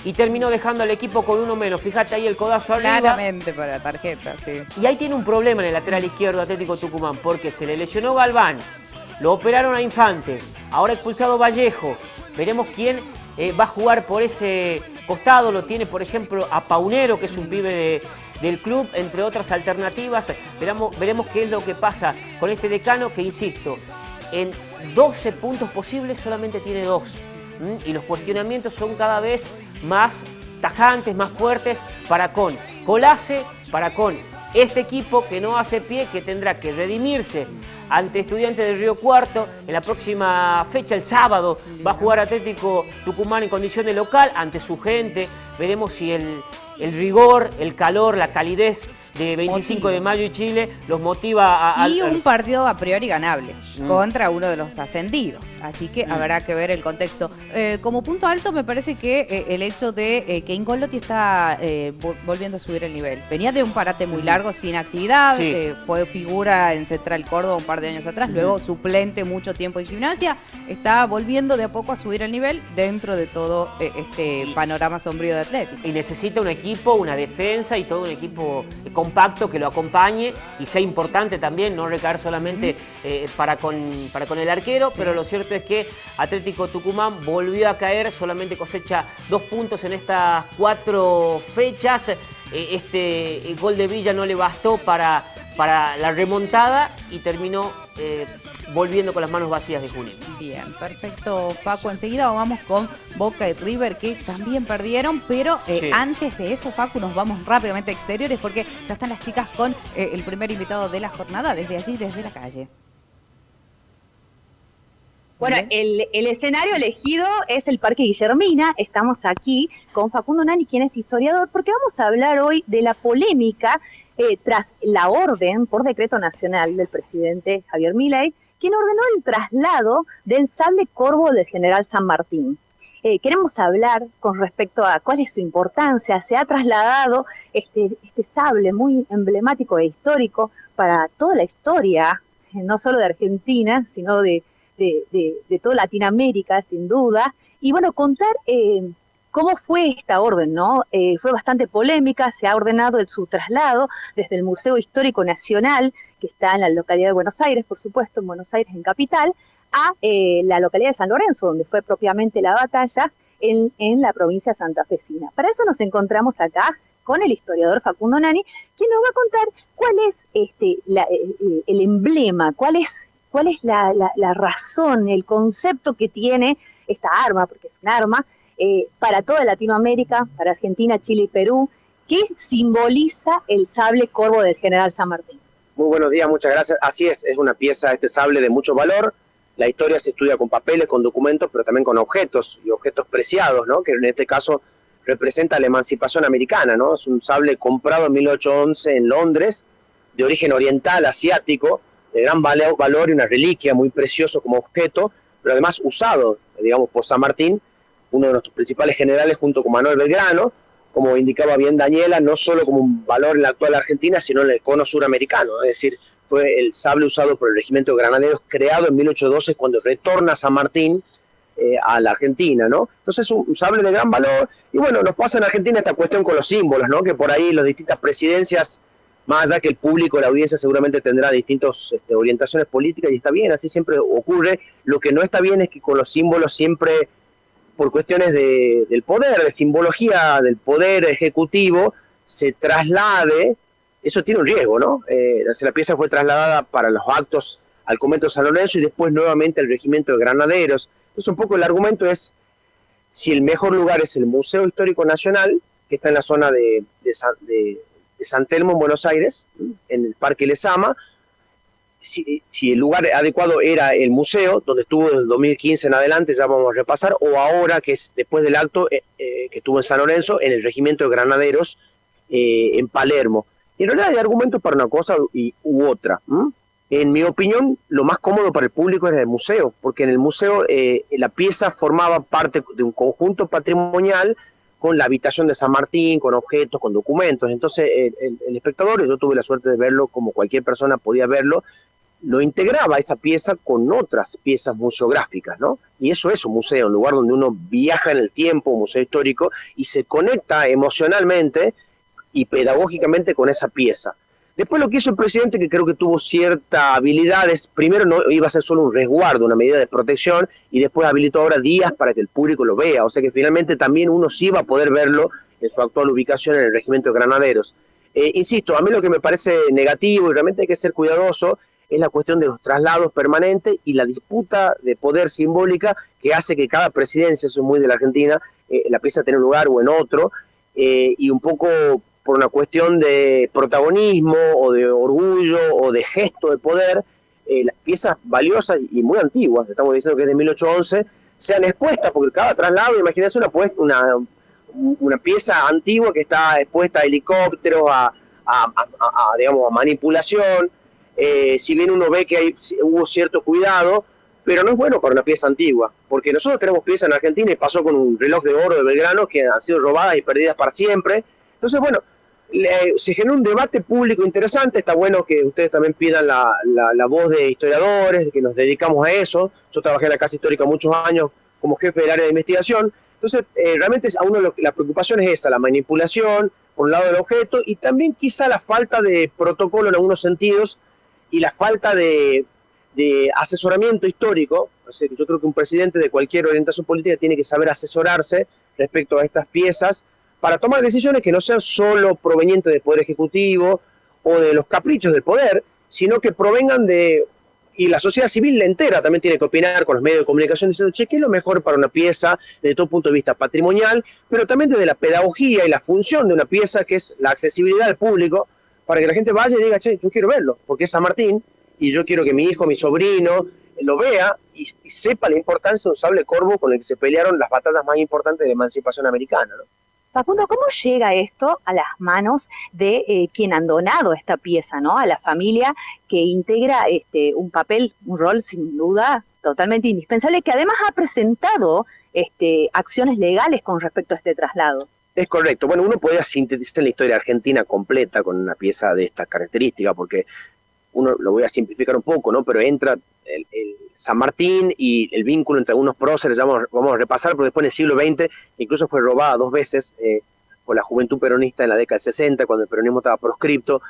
y terminó dejando al equipo con 1 menos. Fíjate ahí el codazo arriba. Claramente para la tarjeta, sí. Y ahí tiene un problema en el lateral izquierdo de Atlético Tucumán, porque se le lesionó Galván, lo operaron a Infante, ahora expulsado Vallejo. Veremos quién va a jugar por ese costado. Lo tiene, por ejemplo, a Paunero, que es un pibe del club, entre otras alternativas. Veremos qué es lo que pasa con este Decano, que, insisto, en 12 puntos posibles solamente tiene 2. Y los cuestionamientos son cada vez más tajantes, más fuertes para con Colase para con este equipo que no hace pie, que tendrá que redimirse ante Estudiantes de Río Cuarto. En la próxima fecha, el sábado, va a jugar Atlético Tucumán en condición de local ante su gente. Veremos si el rigor, el calor, la calidez de 25 de mayo y Chile los motiva a... Y un partido a priori ganable contra uno de los ascendidos. Así que habrá que ver el contexto. Como punto alto me parece que el hecho de que Ingolotti está volviendo a subir el nivel. Venía de un parate muy largo sin actividad, fue figura en Central Córdoba un par de años atrás, luego suplente mucho tiempo en Gimnasia, está volviendo de a poco a subir el nivel dentro de todo este panorama sombrío de Atlético. Y necesita un equipo, una defensa y todo un equipo compacto que lo acompañe y sea importante también, no recaer solamente para con el arquero, pero lo cierto es que Atlético Tucumán volvió a caer, solamente cosecha 2 puntos en estas 4 fechas. El gol de Villa no le bastó para la remontada y terminó volviendo con las manos vacías de Junín. Bien, perfecto, Facu. Enseguida vamos con Boca y River, que también perdieron, pero antes de eso, Facu, nos vamos rápidamente a exteriores porque ya están las chicas con el primer invitado de la jornada, desde allí, desde la calle. Bueno, el escenario elegido es el Parque Guillermina. Estamos aquí con Facundo Nani, quien es historiador, porque vamos a hablar hoy de la polémica tras la orden por decreto nacional del presidente Javier Milei, quien ordenó el traslado del sable corvo del general San Martín. Queremos hablar con respecto a cuál es su importancia. Se ha trasladado este sable muy emblemático e histórico para toda la historia, no solo de Argentina, sino de toda Latinoamérica, sin duda. Y bueno, contar cómo fue esta orden, ¿no? Fue bastante polémica, se ha ordenado su traslado desde el Museo Histórico Nacional, que está en la localidad de Buenos Aires, por supuesto, en Buenos Aires, en capital, a la localidad de San Lorenzo, donde fue propiamente la batalla, en la provincia santafesina. Para eso nos encontramos acá con el historiador Facundo Nani, quien nos va a contar cuál es el emblema, cuál es la razón, el concepto que tiene esta arma, porque es un arma, para toda Latinoamérica, para Argentina, Chile y Perú, que simboliza el sable corvo del general San Martín. Muy buenos días, muchas gracias. Así es una pieza, este sable de mucho valor. La historia se estudia con papeles, con documentos, pero también con objetos, y objetos preciados, ¿no? Que en este caso representa la emancipación americana, ¿no? Es un sable comprado en 1811 en Londres, de origen oriental, asiático, de gran valor y una reliquia muy precioso como objeto, pero además usado, digamos, por San Martín, uno de nuestros principales generales junto con Manuel Belgrano, como indicaba bien Daniela, no solo como un valor en la actual Argentina, sino en el cono suramericano, es decir, fue el sable usado por el Regimiento de Granaderos, creado en 1812, cuando retorna San Martín a la Argentina, ¿no? Entonces un sable de gran valor, y bueno, nos pasa en Argentina esta cuestión con los símbolos, ¿no? Que por ahí las distintas presidencias, más allá que el público, la audiencia seguramente tendrá distintas orientaciones políticas, y está bien, así siempre ocurre. Lo que no está bien es que con los símbolos siempre, por cuestiones del poder, de simbología del poder ejecutivo, se traslade, eso tiene un riesgo, ¿no? La pieza fue trasladada para los actos al convento de San Lorenzo y después nuevamente al regimiento de granaderos. Entonces un poco el argumento es, si el mejor lugar es el Museo Histórico Nacional, que está en la zona de San Telmo, en Buenos Aires, en el Parque Lezama, si el lugar adecuado era el museo, donde estuvo desde el 2015 en adelante, ya vamos a repasar, o ahora, que es después del acto que estuvo en San Lorenzo, en el Regimiento de Granaderos, en Palermo. Y en realidad hay argumentos para una cosa u otra. En mi opinión, lo más cómodo para el público era el museo, porque en el museo la pieza formaba parte de un conjunto patrimonial con la habitación de San Martín, con objetos, con documentos. Entonces el espectador, y yo tuve la suerte de verlo como cualquier persona podía verlo, lo integraba esa pieza con otras piezas museográficas, ¿no? Y eso es un museo, un lugar donde uno viaja en el tiempo, un museo histórico, y se conecta emocionalmente y pedagógicamente con esa pieza. Después lo que hizo el presidente, que creo que tuvo cierta habilidad, es, primero no iba a ser solo un resguardo, una medida de protección, y después habilitó ahora días para que el público lo vea, o sea que finalmente también uno sí va a poder verlo en su actual ubicación en el Regimiento de Granaderos. Insisto, a mí lo que me parece negativo, y realmente hay que ser cuidadoso, es la cuestión de los traslados permanentes y la disputa de poder simbólica que hace que cada presidencia, eso es muy de la Argentina, la pieza tenga un lugar o en otro, y un poco por una cuestión de protagonismo o de orgullo o de gesto de poder, las piezas valiosas y muy antiguas, estamos diciendo que es de 1811, sean expuestas, porque cada traslado, imagínense una pieza antigua que está expuesta a helicópteros, digamos, a manipulación, si bien uno ve que hubo cierto cuidado, pero no es bueno para una pieza antigua, porque nosotros tenemos piezas en Argentina y pasó con un reloj de oro de Belgrano que han sido robadas y perdidas para siempre. Entonces, bueno, se genera un debate público interesante. Está bueno que ustedes también pidan la voz de historiadores, de que nos dedicamos a eso. Yo trabajé en la Casa Histórica muchos años como jefe del área de investigación. Entonces, realmente a uno la preocupación es esa, la manipulación, por un lado del objeto, y también quizá la falta de protocolo en algunos sentidos y la falta de asesoramiento histórico. O sea, yo creo que un presidente de cualquier orientación política tiene que saber asesorarse respecto a estas piezas para tomar decisiones que no sean solo provenientes del Poder Ejecutivo o de los caprichos del poder, sino que provengan y la sociedad civil entera también tiene que opinar con los medios de comunicación diciendo, che, ¿qué es lo mejor para una pieza desde todo punto de vista patrimonial, pero también desde la pedagogía y la función de una pieza, que es la accesibilidad al público, para que la gente vaya y diga, che, yo quiero verlo, porque es San Martín, y yo quiero que mi hijo, mi sobrino, lo vea y sepa la importancia de un sable corvo con el que se pelearon las batallas más importantes de la emancipación americana, ¿no? Facundo, ¿cómo llega esto a las manos de quien han donado esta pieza, ¿no? A la familia que integra un rol sin duda totalmente indispensable, que además ha presentado acciones legales con respecto a este traslado? Es correcto. Bueno, uno podría sintetizar la historia argentina completa con una pieza de esta característica, porque uno lo voy a simplificar un poco, ¿no? Pero entra el San Martín y el vínculo entre algunos próceres, vamos a repasar, pero después en el siglo XX incluso fue robada 2 veces por la juventud peronista en la década del 60, cuando el peronismo estaba proscripto,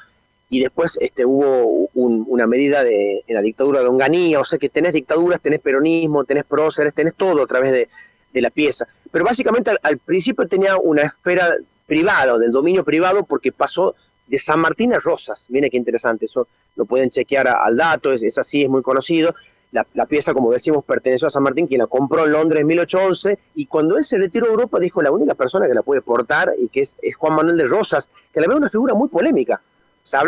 y después hubo una medida en la dictadura de Onganía. O sea que tenés dictaduras, tenés peronismo, tenés próceres, tenés todo a través de la pieza. Pero básicamente al principio tenía una esfera privada, del dominio privado, porque pasó de San Martín a Rosas. Miren qué interesante, eso lo pueden chequear al dato, es así, es muy conocido. La pieza, como decimos, perteneció a San Martín, quien la compró en Londres en 1811, y cuando él se retiró a Europa dijo, la única persona que la puede portar, y que es Juan Manuel de Rosas, que la ve una figura muy polémica. O sea,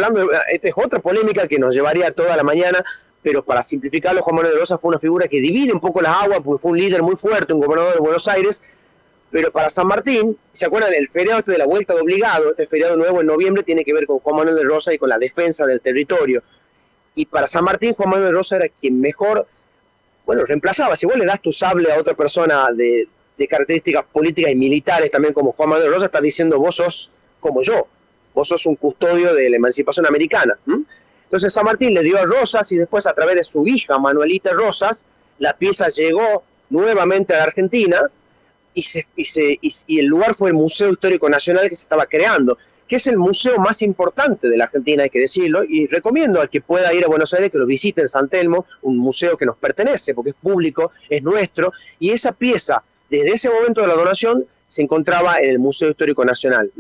esta es otra polémica que nos llevaría toda la mañana, pero para simplificarlo, Juan Manuel de Rosas fue una figura que divide un poco las aguas, porque fue un líder muy fuerte, un gobernador de Buenos Aires, pero para San Martín, ¿se acuerdan? El feriado de la vuelta de obligado, este feriado nuevo en noviembre, tiene que ver con Juan Manuel de Rosas y con la defensa del territorio. Y para San Martín, Juan Manuel de Rosas era quien mejor, reemplazaba. Si vos le das tu sable a otra persona de características políticas y militares también como Juan Manuel de Rosas, estás diciendo, vos sos como yo, vos sos un custodio de la emancipación americana. Entonces San Martín le dio a Rosas, y después a través de su hija Manuelita Rosas, la pieza llegó nuevamente a la Argentina, y el lugar fue el Museo Histórico Nacional que se estaba creando, que es el museo más importante de la Argentina, hay que decirlo, y recomiendo al que pueda ir a Buenos Aires que lo visite en San Telmo, un museo que nos pertenece, porque es público, es nuestro, y esa pieza, desde ese momento de la donación, se encontraba en el Museo Histórico Nacional.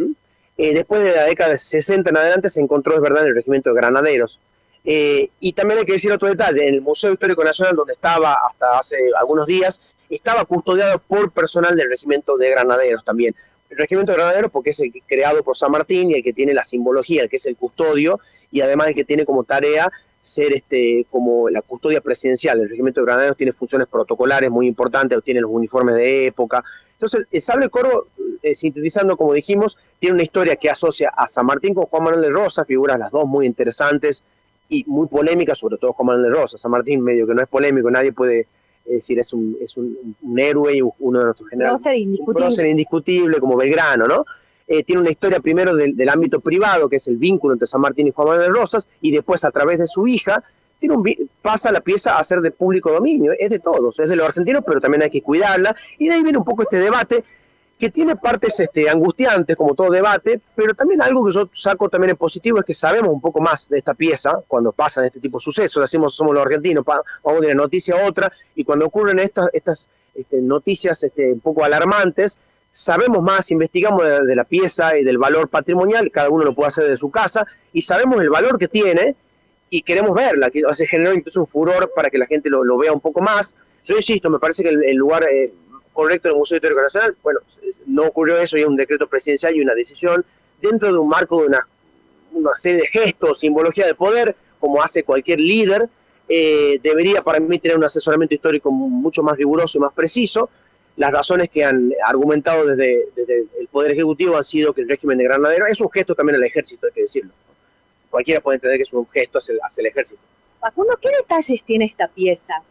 Después de la década de 60 en adelante se encontró, es verdad, en el Regimiento de Granaderos. Y también hay que decir otro detalle, en el Museo Histórico Nacional, donde estaba hasta hace algunos días, estaba custodiado por personal del Regimiento de Granaderos también. El Regimiento de Granaderos porque es el creado por San Martín y el que tiene la simbología, el que es el custodio, y además el que tiene como tarea ser como la custodia presidencial. El Regimiento de Granaderos tiene funciones protocolares muy importantes, tiene los uniformes de época. Entonces, el sable corvo, sintetizando como dijimos, tiene una historia que asocia a San Martín con Juan Manuel de Rosas, figuras las dos muy interesantes y muy polémicas, sobre todo Juan Manuel de Rosas. San Martín medio que no es polémico, nadie puede decir es un héroe y uno de nuestros generales. Un prócer indiscutible como Belgrano, ¿no? Tiene una historia primero del ámbito privado, que es el vínculo entre San Martín y Juan Manuel de Rosas, y después a través de su hija pasa la pieza a ser de público dominio. Es de todos, es de los argentinos, pero también hay que cuidarla, y de ahí viene un poco este debate que tiene partes angustiantes, como todo debate, pero también algo que yo saco también en positivo es que sabemos un poco más de esta pieza cuando pasan este tipo de sucesos. Decimos, somos los argentinos, vamos de una noticia a otra, y cuando ocurren estas noticias un poco alarmantes, sabemos más, investigamos de la pieza y del valor patrimonial, cada uno lo puede hacer desde su casa, y sabemos el valor que tiene, y queremos verla, que se generó incluso un furor para que la gente lo vea un poco más. Yo insisto, me parece que el lugar correcto del Museo Histórico Nacional, bueno, no ocurrió eso, y hay un decreto presidencial y una decisión dentro de un marco de una serie de gestos, simbología de poder, como hace cualquier líder. Debería para mí tener un asesoramiento histórico mucho más riguroso y más preciso. Las razones que han argumentado desde el Poder Ejecutivo han sido que el régimen de Granaderos es un gesto también al ejército, hay que decirlo. Cualquiera puede entender que es un gesto hacia el ejército. Facundo, ¿qué detalles tiene esta pieza?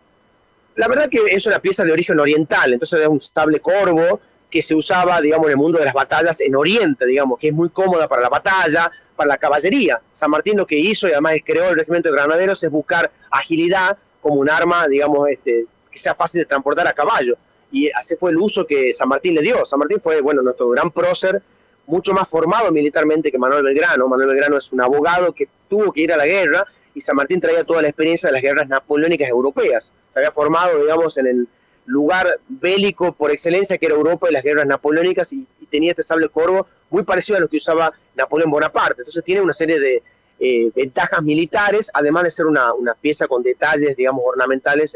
La verdad que es una pieza de origen oriental, entonces es un sable corvo que se usaba, digamos, en el mundo de las batallas en Oriente, digamos, que es muy cómoda para la batalla, para la caballería. San Martín lo que hizo, y además creó el regimiento de granaderos, es buscar agilidad como un arma, digamos, que sea fácil de transportar a caballo. Y así fue el uso que San Martín le dio. San Martín fue, bueno, nuestro gran prócer, mucho más formado militarmente que Manuel Belgrano. Manuel Belgrano es un abogado que tuvo que ir a la guerra, y San Martín traía toda la experiencia de las guerras napoleónicas europeas. Se había formado, digamos, en el lugar bélico por excelencia que era Europa y las guerras napoleónicas, y tenía este sable corvo muy parecido a lo que usaba Napoleón Bonaparte. Entonces tiene una serie de ventajas militares, además de ser una pieza con detalles, digamos, ornamentales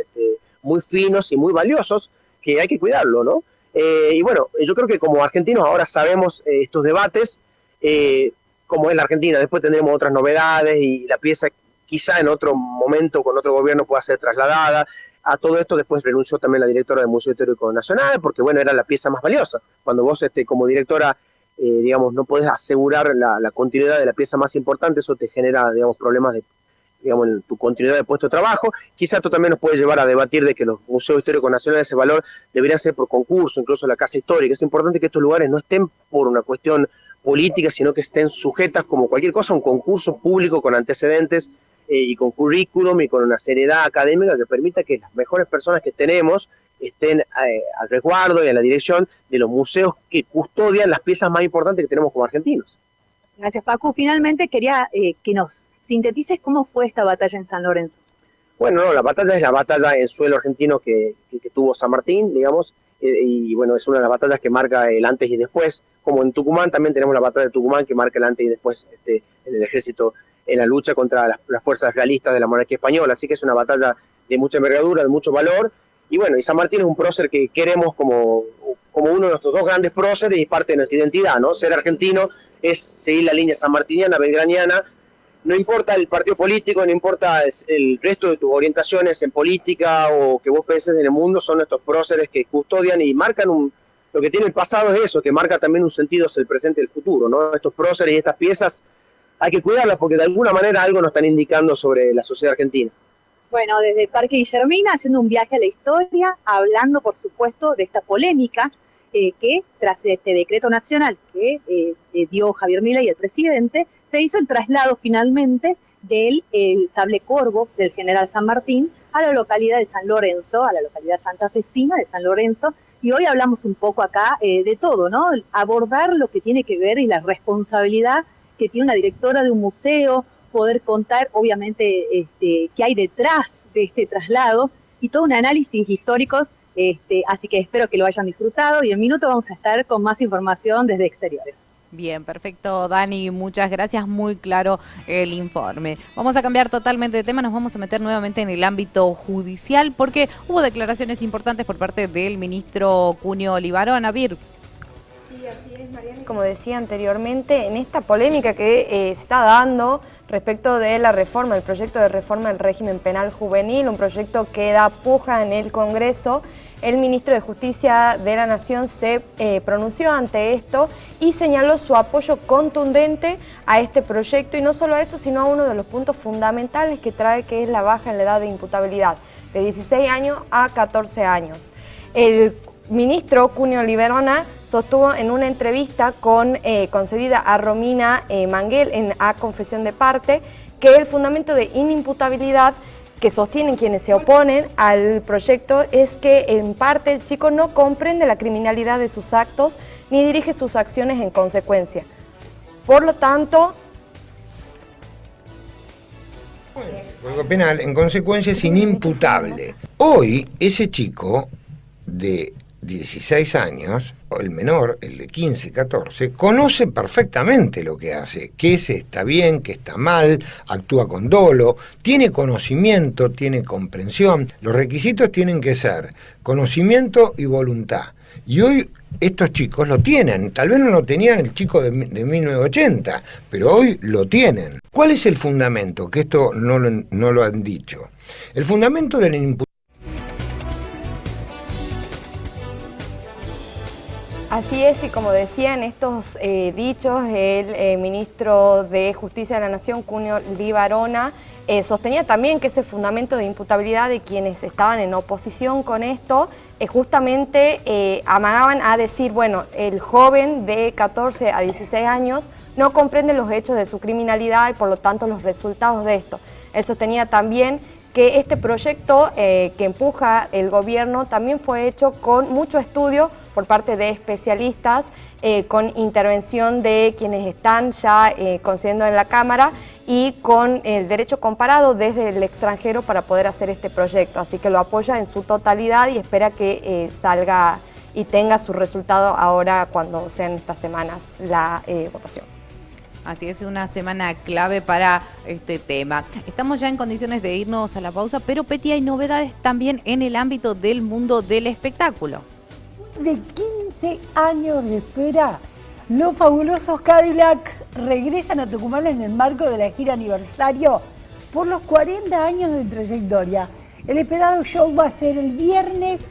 muy finos y muy valiosos, que hay que cuidarlo, ¿no? Y bueno, yo creo que como argentinos ahora sabemos estos debates, como es la Argentina. Después tendremos otras novedades y la pieza quizá en otro momento con otro gobierno pueda ser trasladada. A todo esto después renunció también la directora del Museo Histórico Nacional, porque bueno, era la pieza más valiosa. Cuando vos como directora, digamos, no podés asegurar la continuidad de la pieza más importante, eso te genera, digamos, problemas digamos, en tu continuidad de puesto de trabajo. Quizá esto también nos puede llevar a debatir de que los museos históricos nacionales, ese valor deberían ser por concurso, incluso la Casa Histórica. Es importante que estos lugares no estén por una cuestión política, sino que estén sujetas, como cualquier cosa, a un concurso público con antecedentes y con currículum y con una seriedad académica que permita que las mejores personas que tenemos estén al resguardo y a la dirección de los museos que custodian las piezas más importantes que tenemos como argentinos. Gracias, Paco. Finalmente quería que nos sintetices cómo fue esta batalla en San Lorenzo. Bueno, no, la batalla es la batalla en suelo argentino que tuvo San Martín, digamos, y bueno, es una de las batallas que marca el antes y después. Como en Tucumán también tenemos la batalla de Tucumán que marca el antes y después en el ejército, en la lucha contra las fuerzas realistas de la monarquía española. Así que es una batalla de mucha envergadura, de mucho valor. Y bueno, y San Martín es un prócer que queremos como uno de nuestros dos grandes próceres y parte de nuestra identidad, ¿no? Ser argentino es seguir la línea sanmartiniana, belgraniana. No importa el partido político, no importa el resto de tus orientaciones en política o que vos penses en el mundo, son nuestros próceres que custodian y marcan lo que tiene el pasado es eso, que marca también un sentido hacia el presente y el futuro, ¿no? Estos próceres y estas piezas hay que cuidarlas porque de alguna manera algo nos están indicando sobre la sociedad argentina. Bueno, desde el Parque Guillermina, haciendo un viaje a la historia, hablando, por supuesto, de esta polémica que tras este decreto nacional que dio Javier Milei, el presidente, se hizo el traslado finalmente del sable corvo del general San Martín a la localidad de San Lorenzo, a la localidad santafesina de San Lorenzo, y hoy hablamos un poco acá de todo, ¿no? Abordar lo que tiene que ver y la responsabilidad que tiene una directora de un museo, poder contar, obviamente, qué hay detrás de este traslado y todo un análisis históricos, así que espero que lo hayan disfrutado y en minuto vamos a estar con más información desde exteriores. Bien, perfecto, Dani, muchas gracias, muy claro el informe. Vamos a cambiar totalmente de tema, nos vamos a meter nuevamente en el ámbito judicial porque hubo declaraciones importantes por parte del ministro Cunio Libarón. Vir. Sí, así es, Mariana. Como decía anteriormente, en esta polémica que se está dando respecto de la reforma, el proyecto de reforma del régimen penal juvenil, un proyecto que da puja en el Congreso, el ministro de Justicia de la Nación se pronunció ante esto y señaló su apoyo contundente a este proyecto y no solo a eso, sino a uno de los puntos fundamentales que trae, que es la baja en la edad de imputabilidad, de 16 años a 14 años. El ministro Cunio Libarón sostuvo en una entrevista concedida a Romina Manguel en A Confesión de Parte que el fundamento de inimputabilidad que sostienen quienes se oponen al proyecto es que en parte el chico no comprende la criminalidad de sus actos ni dirige sus acciones en consecuencia. Por lo tanto, el Código Penal en consecuencia es inimputable. Hoy ese chico de 16 años, o el menor, el de 15, 14, conoce perfectamente lo que hace, qué está bien, qué está mal, actúa con dolo, tiene conocimiento, tiene comprensión. Los requisitos tienen que ser conocimiento y voluntad. Y hoy estos chicos lo tienen, tal vez no lo tenían el chico de 1980, pero hoy lo tienen. ¿Cuál es el fundamento? Que esto no lo han dicho. El fundamento de la imputación. Así es, y como decía en estos dichos, el ministro de Justicia de la Nación, Cunio Libarona, sostenía también que ese fundamento de imputabilidad de quienes estaban en oposición con esto, justamente amagaban a decir, bueno, el joven de 14 a 16 años no comprende los hechos de su criminalidad y por lo tanto los resultados de esto. Él sostenía también que este proyecto que empuja el gobierno también fue hecho con mucho estudio por parte de especialistas, con intervención de quienes están ya concediendo en la Cámara y con el derecho comparado desde el extranjero para poder hacer este proyecto. Así que lo apoya en su totalidad y espera que salga y tenga su resultado ahora cuando sean estas semanas la votación. Así es, una semana clave para este tema. Estamos ya en condiciones de irnos a la pausa, pero Peti, hay novedades también en el ámbito del mundo del espectáculo. De 15 años de espera, los fabulosos Cadillac regresan a Tucumán en el marco de la gira aniversario por los 40 años de trayectoria. El esperado show va a ser el viernes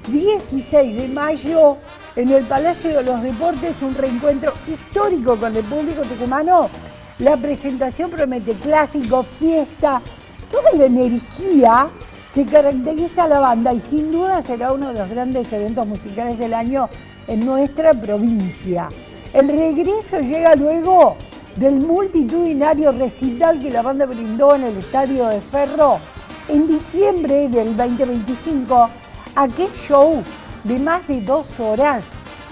16 de mayo en el Palacio de los Deportes, un reencuentro histórico con el público tucumano. La presentación promete clásico, fiesta, toda la energía que caracteriza a la banda y sin duda será uno de los grandes eventos musicales del año en nuestra provincia. El regreso llega luego del multitudinario recital que la banda brindó en el Estadio de Ferro en diciembre del 2025. Aquel show de más de 2 horas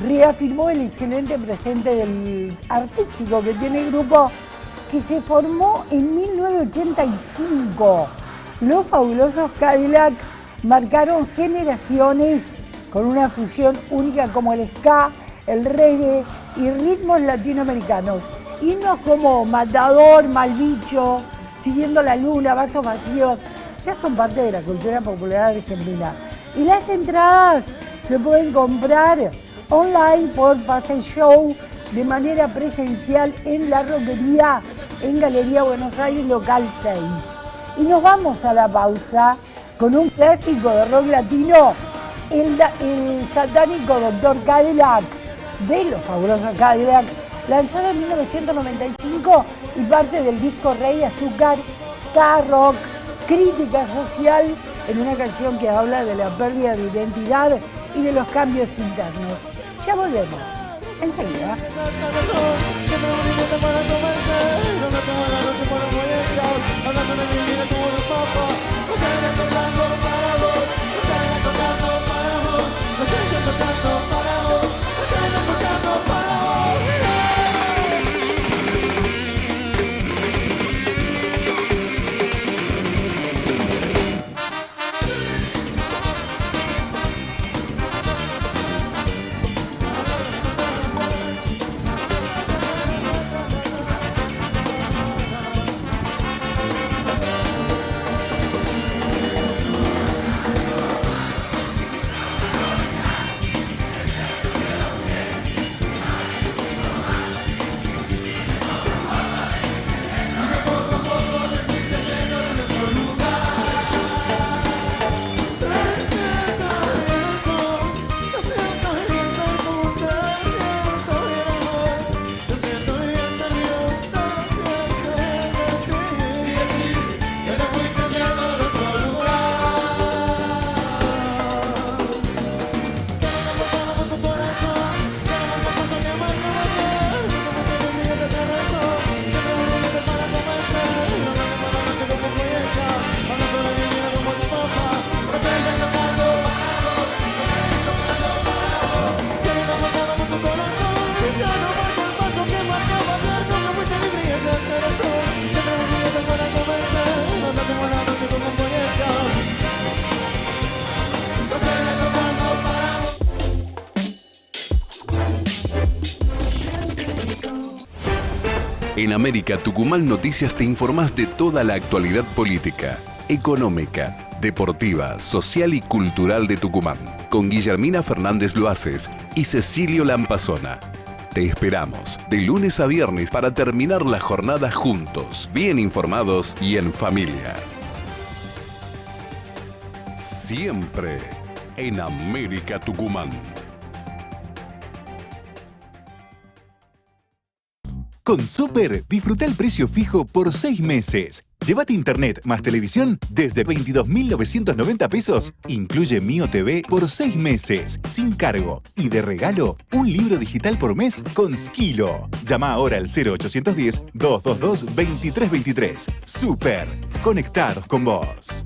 reafirmó el excelente presente del artístico que tiene el grupo, que se formó en 1985. Los fabulosos Cadillac marcaron generaciones con una fusión única como el ska, el reggae y ritmos latinoamericanos. Himnos como Matador, Malbicho, Siguiendo la Luna, Vasos Vacíos, ya son parte de la cultura popular argentina. Y las entradas se pueden comprar online por Pase Show de manera presencial en La Roquería, en Galería Buenos Aires, local 6. Y nos vamos a la pausa con un clásico de rock latino, el satánico Dr. Cadillac, de los fabulosos Cadillac, lanzado en 1995 y parte del disco Rey Azúcar, ska rock, crítica social, en una canción que habla de la pérdida de identidad y de los cambios internos. Ya volvemos, enseguida. En América Tucumán Noticias te informás de toda la actualidad política, económica, deportiva, social y cultural de Tucumán, con Guillermina Fernández Loaces y Cecilio Lampazona. Te esperamos de lunes a viernes para terminar la jornada juntos, bien informados y en familia. Siempre en América Tucumán. Con Super, disfruta el precio fijo por 6 meses. Llévate internet más televisión desde 22.990 pesos. Incluye Mio TV por 6 meses, sin cargo. Y de regalo, un libro digital por mes con Skilo. Llama ahora al 0810-222-2323. Super, conectados con vos.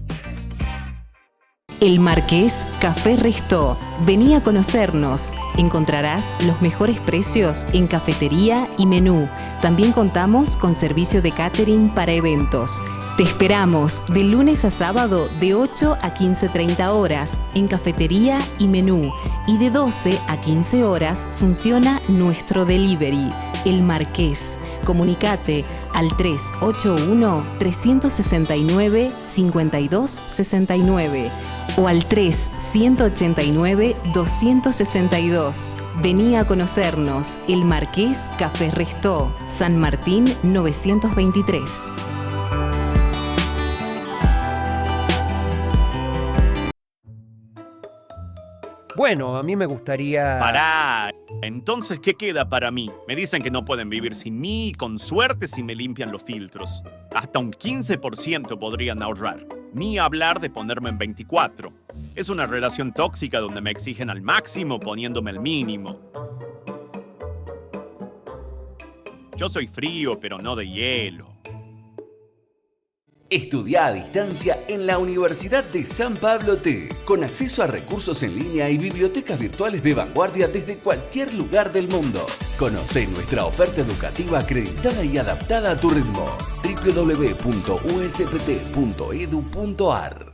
El Marqués Café Restó. Vení a conocernos. Encontrarás los mejores precios en cafetería y menú. También contamos con servicio de catering para eventos. Te esperamos de lunes a sábado de 8 a 15:30 horas en cafetería y menú. Y de 12 a 15 horas funciona nuestro delivery. El Marqués. Comunicate al 381-369-5269 o al 3-189-262. Vení a conocernos. El Marqués Café Restó, San Martín 923. Bueno, a mí me gustaría... Pará. Entonces, ¿qué queda para mí? Me dicen que no pueden vivir sin mí y con suerte si me limpian los filtros. Hasta un 15% podrían ahorrar. Ni hablar de ponerme en 24. Es una relación tóxica donde me exigen al máximo poniéndome al mínimo. Yo soy frío, pero no de hielo. Estudia a distancia en la Universidad de San Pablo T, con acceso a recursos en línea y bibliotecas virtuales de vanguardia desde cualquier lugar del mundo. Conoce nuestra oferta educativa acreditada y adaptada a tu ritmo. www.uspt.edu.ar.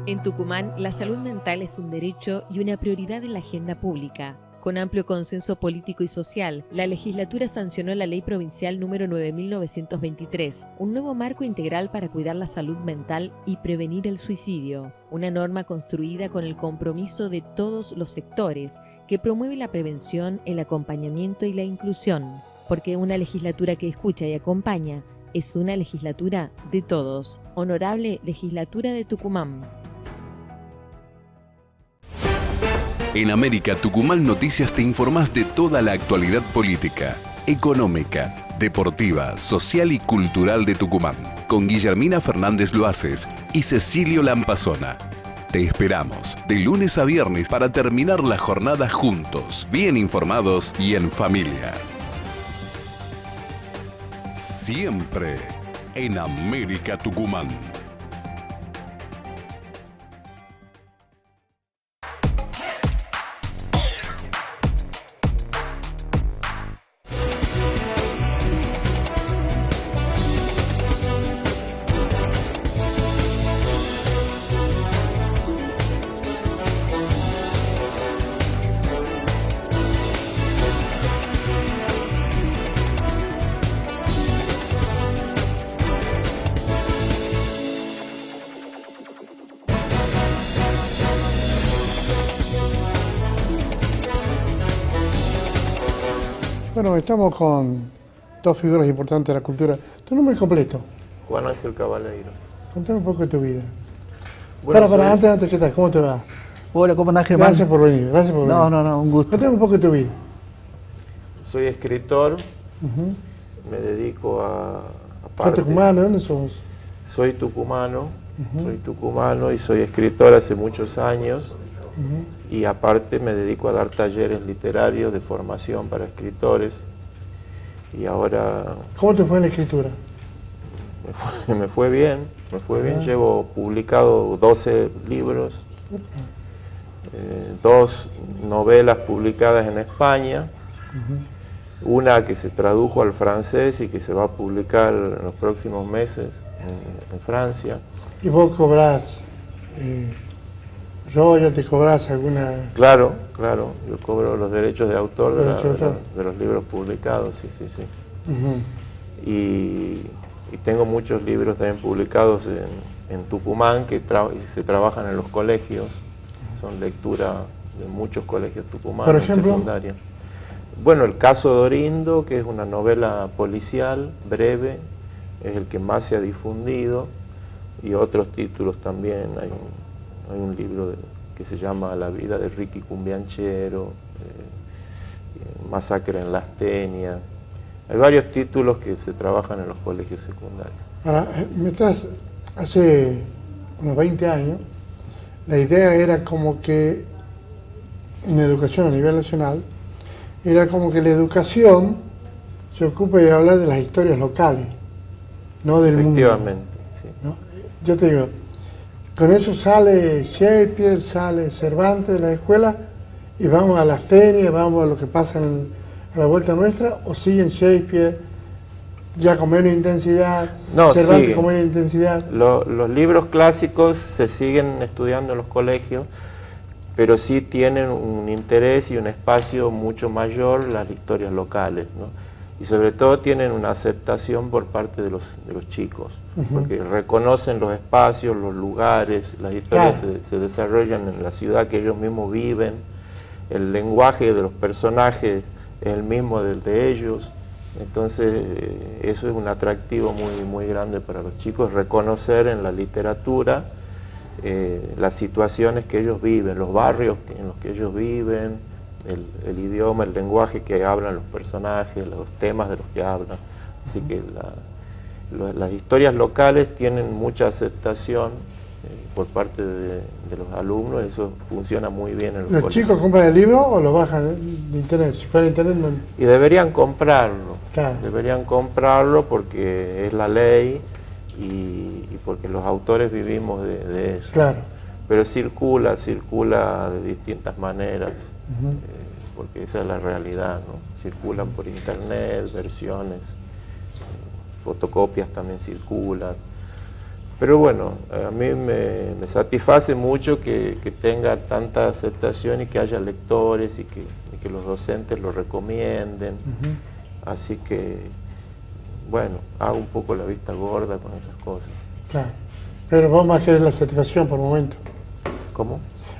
En Tucumán, la salud mental es un derecho y una prioridad en la agenda pública. Con amplio consenso político y social, la legislatura sancionó la Ley Provincial número 9.923, un nuevo marco integral para cuidar la salud mental y prevenir el suicidio. Una norma construida con el compromiso de todos los sectores, que promueve la prevención, el acompañamiento y la inclusión. Porque una legislatura que escucha y acompaña es una legislatura de todos. Honorable Legislatura de Tucumán. En América Tucumán Noticias te informás de toda la actualidad política, económica, deportiva, social y cultural de Tucumán, con Guillermina Fernández Loaces y Cecilio Lampazona. Te esperamos de lunes a viernes para terminar la jornada juntos, bien informados y en familia. Siempre en América Tucumán. Bueno, estamos con dos figuras importantes de la cultura. ¿Tu nombre es completo? Juan Ángel Cabaleiro. Contame un poco de tu vida. Bueno, antes, ¿qué tal? ¿Cómo te va? Hola, ¿cómo andás, Germán? Gracias por venir, No, un gusto. Contame un poco de tu vida. Soy escritor, me dedico a ¿Sos tucumano? ¿De dónde sos? Soy tucumano, y soy escritor hace muchos años. Y aparte me dedico a dar talleres literarios de formación para escritores. Y ahora... ¿Cómo te fue en la escritura? Me fue bien. Llevo publicado 12 libros, 2 novelas publicadas en España, una que se tradujo al francés y que se va a publicar en los próximos meses en Francia. ¿Y vos cobrás? ¿Ya te cobrás alguna...? Claro, yo cobro los derechos de autor de los libros publicados, sí. y tengo muchos libros también publicados en Tucumán que se trabajan en los colegios, son lectura de muchos colegios tucumanos. Por ejemplo, secundaria. Bueno, el caso de Orindo, que es una novela policial breve, es el que más se ha difundido, y otros títulos también. Hay un libro que se llama La vida de Ricky Cumbianchero, Masacre en Las Teñas. Hay varios títulos que se trabajan en los colegios secundarios. Ahora, hace unos 20 años, la idea era como que en educación a nivel nacional, era como que la educación se ocupe de hablar de las historias locales, no del mundo. Efectivamente, sí. ¿No? Yo te digo, con eso sale Shakespeare, sale Cervantes de la escuela y vamos a las tenis, vamos a lo que pasa a la vuelta nuestra, o siguen Shakespeare ya con menos intensidad, No, Cervantes siguen. con menos intensidad. Los libros clásicos se siguen estudiando en los colegios, pero sí tienen un interés y un espacio mucho mayor las historias locales, ¿no? Y sobre todo tienen una aceptación por parte de los chicos, porque reconocen los espacios, los lugares, las historias se desarrollan en la ciudad que ellos mismos viven, el lenguaje de los personajes es el mismo del de ellos, entonces eso es un atractivo muy, muy grande para los chicos, reconocer en la literatura las situaciones que ellos viven, los barrios en los que ellos viven, el idioma, el lenguaje que hablan los personajes, los temas de los que hablan. Así que las historias locales tienen mucha aceptación por parte de los alumnos, eso funciona muy bien en ¿Los chicos compran el libro o lo bajan de internet? Si fuera internet no. Y deberían comprarlo, Claro. deberían comprarlo porque es la ley y porque los autores vivimos de eso. Claro. Pero circula de distintas maneras, porque esa es la realidad, ¿no? Circulan por internet, versiones, fotocopias también circulan. Pero bueno, a mí me satisface mucho que tenga tanta aceptación y que haya lectores y que los docentes lo recomienden. Así que, bueno, hago un poco la vista gorda con esas cosas. Claro. Pero vos más querés la satisfacción por el momento. ¿Cómo?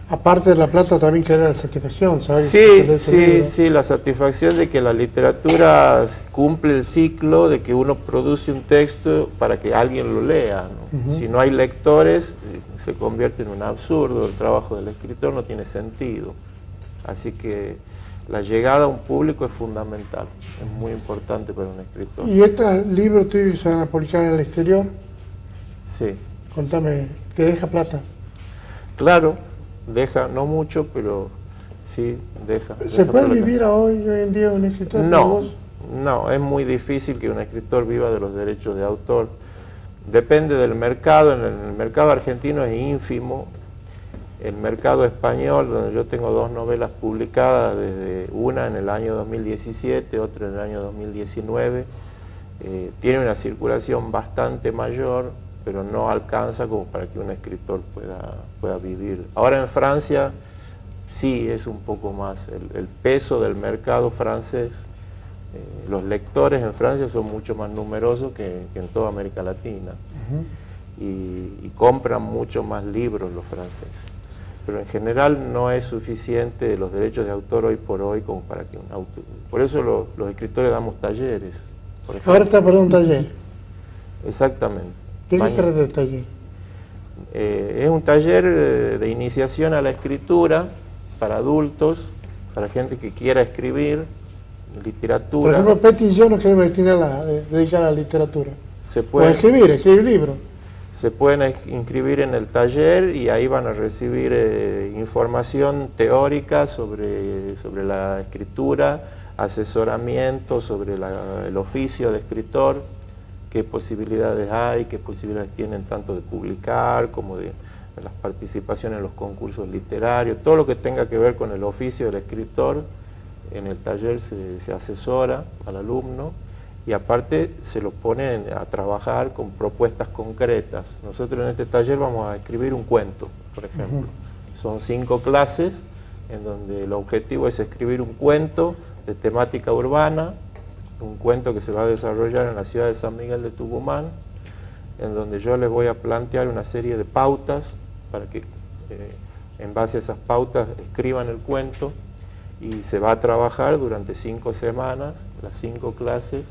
Aparte de la plata también querés la satisfacción, ¿sabes? Sí, la satisfacción de que la literatura cumple el ciclo de que uno produce un texto para que alguien lo lea, ¿no? Si no hay lectores, se convierte en un absurdo, el trabajo del escritor no tiene sentido. Así que la llegada a un público es fundamental, es muy importante para un escritor. ¿Y estos libros tuyos se van a publicar en el exterior? Sí. Contame, ¿te deja plata? Claro, deja, no mucho, pero sí, deja. ¿Se puede plata. vivir hoy en día un escritor como No, vos? no, es muy difícil que un escritor viva de los derechos de autor. Depende del mercado, en el mercado argentino es ínfimo. El mercado español, donde yo tengo 2 novelas publicadas, desde una en el año 2017, otra en el año 2019, tiene una circulación bastante mayor, pero no alcanza como para que un escritor pueda vivir. Ahora en Francia sí es un poco más el peso del mercado francés. Los lectores en Francia son mucho más numerosos que en toda América Latina y compran mucho más libros los franceses. Pero en general no es suficiente los derechos de autor hoy por hoy como para que un autor... Por eso los escritores damos talleres. Por ejemplo. Ahora está por un taller. Exactamente. ¿De qué se trata el taller? Es un taller de iniciación a la escritura para adultos, para gente que quiera escribir, literatura. Por ejemplo, Petty y yo nos queremos dedicar a la literatura. Se puede, o a escribir libros. Se pueden inscribir en el taller y ahí van a recibir información teórica sobre la escritura, asesoramiento sobre el oficio de escritor, qué posibilidades hay, qué posibilidades tienen tanto de publicar como de las participaciones en los concursos literarios, todo lo que tenga que ver con el oficio del escritor. En el taller se asesora al alumno y aparte se lo pone a trabajar con propuestas concretas. Nosotros en este taller vamos a escribir un cuento, por ejemplo. Son 5 clases en donde el objetivo es escribir un cuento de temática urbana un cuento que se va a desarrollar en la ciudad de San Miguel de Tucumán, en donde yo les voy a plantear una serie de pautas para que en base a esas pautas escriban el cuento, y se va a trabajar durante 5 semanas, las 5 clases,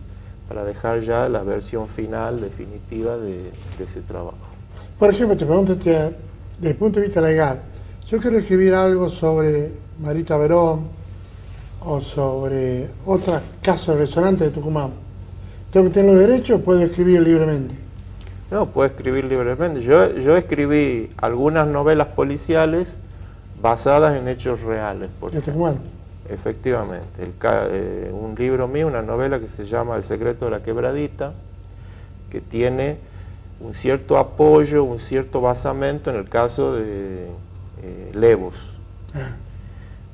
para dejar ya la versión final, definitiva de ese trabajo. Por ejemplo, te pregunto desde el punto de vista legal, yo quiero escribir algo sobre Marita Verón o sobre otros casos resonantes de Tucumán. ¿Tengo que tener los derechos o puedo escribir libremente? No, puedo escribir libremente. Yo escribí algunas novelas policiales basadas en hechos reales. ¿De Tucumán? Efectivamente. Un libro mío, una novela que se llama El secreto de la quebradita, que tiene un cierto apoyo, un cierto basamento en el caso de Levos.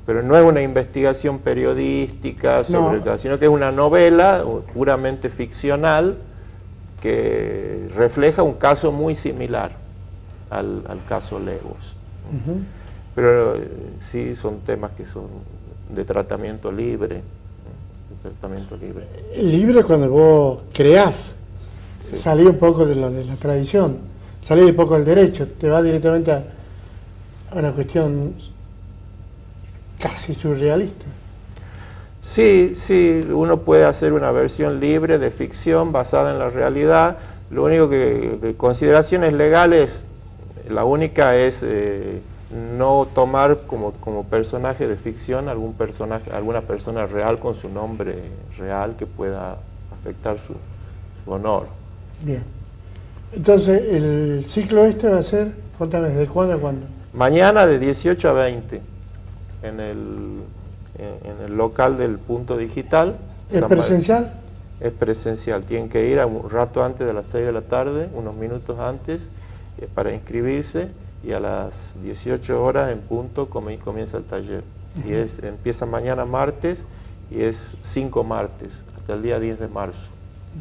Pero no es una investigación periodística sobre el caso, sino que es una novela puramente ficcional que refleja un caso muy similar al caso Levos. Pero sí son temas que son de tratamiento libre. Libre cuando vos creás, sí. Salí un poco de la tradición, salí un poco del derecho, te vas directamente a una cuestión casi surrealista. Sí, uno puede hacer una versión libre de ficción basada en la realidad. Lo único que de consideraciones legales, la única es no tomar como personaje de ficción alguna persona real con su nombre real que pueda afectar su honor. Bien. Entonces, el ciclo este va a ser, cuéntame, ¿de cuándo a cuándo? Mañana de 18 a 20 en el local del Punto Digital. ¿Es presencial? Es presencial, tienen que ir un rato antes de las 6 de la tarde, unos minutos antes, para inscribirse, y a las 18 horas en punto comienza el taller. Y empieza mañana martes y es 5 martes, hasta el día 10 de marzo.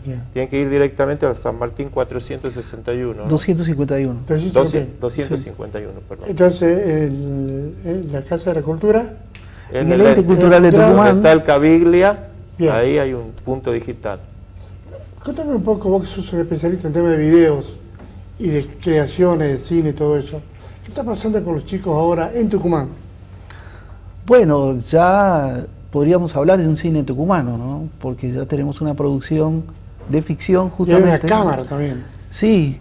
Bien. Tienen que ir directamente a San Martín 461. ¿no? 251. 251, perdón. Entonces, la Casa de la Cultura. En el Ente Cultural de Tucumán. Está el Caviglia, bien. Ahí hay un punto digital. Cuéntame un poco, vos que sos un especialista en temas de videos y de creaciones, de cine y todo eso. ¿Qué está pasando con los chicos ahora en Tucumán? Bueno, ya podríamos hablar de un cine tucumano, ¿no? Porque ya tenemos una producción de ficción justamente. Y hay una cámara también. Sí.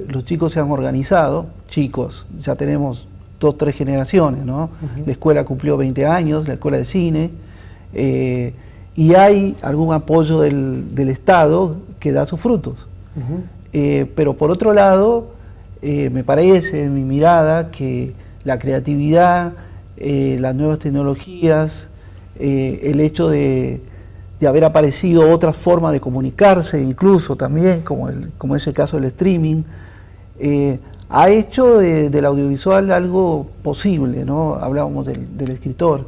Los chicos se han organizado, ya tenemos 2 o 3 generaciones, ¿no? La escuela cumplió 20 años, la escuela de cine, y hay algún apoyo del Estado que da sus frutos. Pero por otro lado, me parece, en mi mirada, que la creatividad, las nuevas tecnologías, el hecho de haber aparecido otra forma de comunicarse, incluso también, como es el caso del streaming, ha hecho del audiovisual algo posible, ¿no? Hablábamos del escritor.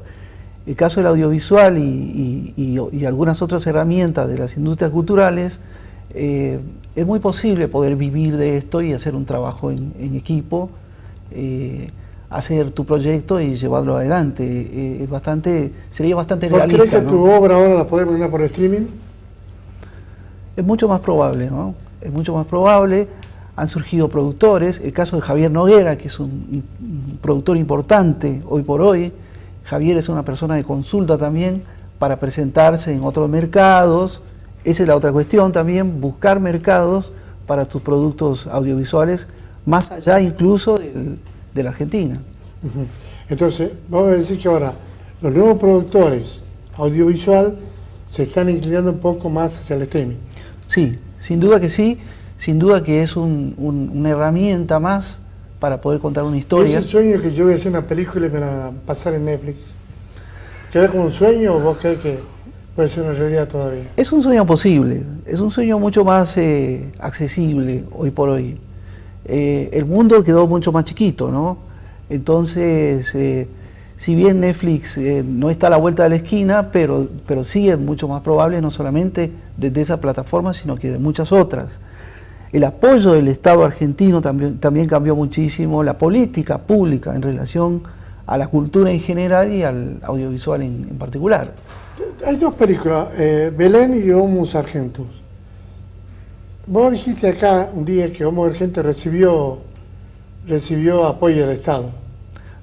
El caso del audiovisual y algunas otras herramientas de las industrias culturales, es muy posible poder vivir de esto y hacer un trabajo en equipo, hacer tu proyecto y llevarlo adelante. Sería bastante realista. ¿Crees que tu obra ahora la podemos mandar por streaming? Es mucho más probable, ¿no? Es mucho más probable. Han surgido productores, el caso de Javier Noguera, que es un productor importante hoy por hoy. Javier es una persona de consulta también para presentarse en otros mercados. Esa es la otra cuestión también, buscar mercados para tus productos audiovisuales, más allá incluso de la Argentina. Entonces, vamos a decir que ahora los nuevos productores audiovisual se están inclinando un poco más hacia el streaming. Sí, sin duda que sí, sin duda que es una herramienta más para poder contar una historia. ¿Es el sueño que yo voy a hacer una película y me la van a pasar en Netflix? ¿Queda como un sueño o vos crees que puede ser una realidad todavía? Es un sueño posible, es un sueño mucho más accesible hoy por hoy. El mundo quedó mucho más chiquito, ¿no? Entonces, si bien Netflix no está a la vuelta de la esquina, pero sí es mucho más probable, no solamente desde esa plataforma, sino que de muchas otras. El apoyo del Estado argentino también cambió muchísimo, la política pública en relación a la cultura en general y al audiovisual en particular. Hay dos películas, Belén y Homo Sargentus. Vos dijiste acá un día que Homo Sargentus recibió apoyo del Estado.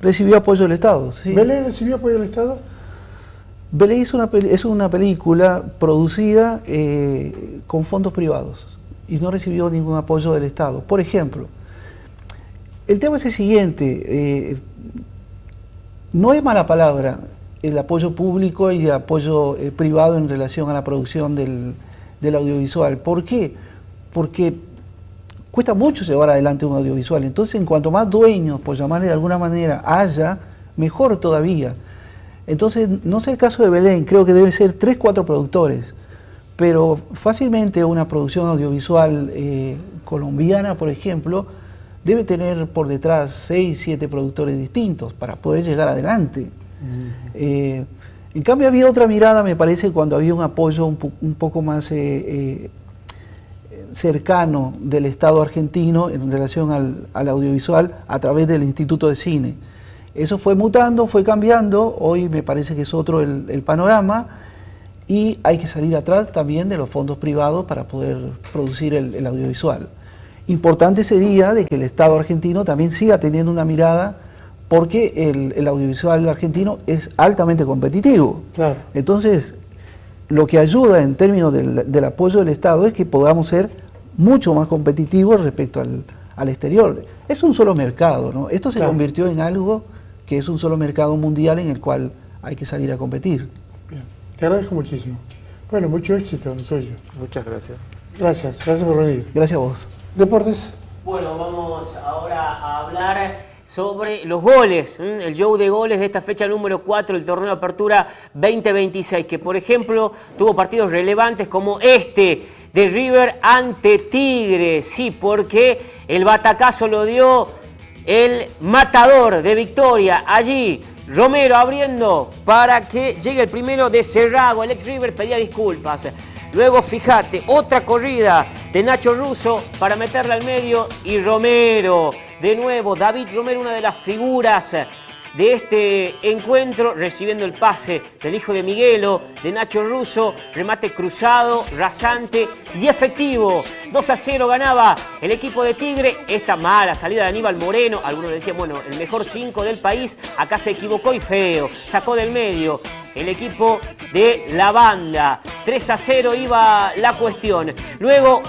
Recibió apoyo del Estado, sí. ¿Belén recibió apoyo del Estado? Belén es una película producida con fondos privados y no recibió ningún apoyo del Estado. Por ejemplo, el tema es el siguiente, no es mala palabra el apoyo público y el apoyo privado en relación a la producción del audiovisual. ¿Por qué? Porque cuesta mucho llevar adelante un audiovisual. Entonces, en cuanto más dueños, por llamarle de alguna manera, haya, mejor todavía. Entonces, no sé el caso de Belén, creo que deben ser 3, 4 productores, pero fácilmente una producción audiovisual colombiana, por ejemplo, debe tener por detrás 6, 7 productores distintos para poder llegar adelante. En cambio había otra mirada, me parece, cuando había un apoyo un poco más cercano del Estado argentino en relación al audiovisual a través del Instituto de Cine. Eso fue mutando, fue cambiando, hoy me parece que es otro el panorama y hay que salir atrás también de los fondos privados para poder producir el audiovisual. Importante sería de que el Estado argentino también siga teniendo una mirada porque el audiovisual argentino es altamente competitivo. Claro. Entonces, lo que ayuda en términos del apoyo del Estado es que podamos ser mucho más competitivos respecto al exterior. Es un solo mercado, ¿no? Esto se convirtió en algo que es un solo mercado mundial en el cual hay que salir a competir. Bien, te agradezco muchísimo. Bueno, mucho éxito en lo suyo. Muchas gracias. Gracias por venir. Gracias a vos. Deportes. Bueno, vamos ahora a hablar sobre los goles, el show de goles de esta fecha número 4 del torneo de apertura 2026, que por ejemplo tuvo partidos relevantes como este de River ante Tigre, sí, porque el batacazo lo dio el matador de Victoria, allí Romero abriendo para que llegue el primero de Cerrago, el ex River pedía disculpas. Luego, fíjate, otra corrida de Nacho Russo para meterla al medio y Romero. De nuevo, David Romero, una de las figuras de este encuentro, recibiendo el pase del hijo de Miguelo, de Nacho Russo, remate cruzado, rasante y efectivo. 2-0 ganaba el equipo de Tigre. Esta mala salida de Aníbal Moreno, algunos decían, bueno, el mejor 5 del país, acá se equivocó y feo, sacó del medio el equipo de la banda. 3-0 iba la cuestión. Luego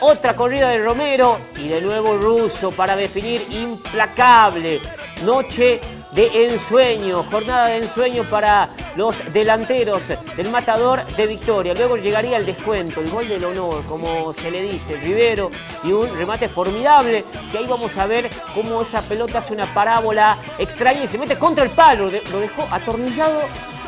otra corrida de Romero y de nuevo Russo para definir implacable. Noche de ensueño, jornada de ensueño para los delanteros del matador de Victoria. Luego llegaría el descuento, el gol del honor, como se le dice, Rivero, y un remate formidable, que ahí vamos a ver cómo esa pelota hace una parábola extraña y se mete contra el palo, lo dejó atornillado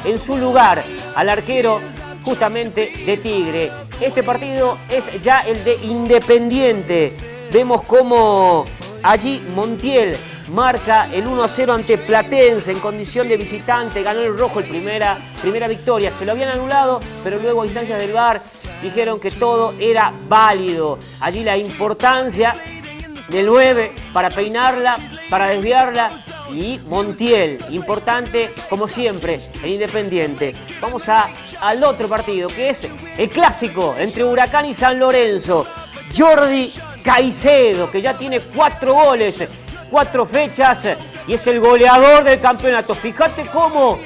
en su lugar al arquero justamente de Tigre. Este partido es ya el de Independiente. Vemos cómo allí Montiel marca el 1-0 ante Platense en condición de visitante, ganó el rojo primera victoria, se lo habían anulado, pero luego a instancias del VAR dijeron que todo era válido. Allí la importancia del 9 para peinarla, para desviarla, y Montiel, importante como siempre en Independiente. Vamos al otro partido, que es el clásico entre Huracán y San Lorenzo. Jordi Caicedo, que ya tiene 4 goles, 4 fechas y es el goleador del campeonato. Fíjate cómo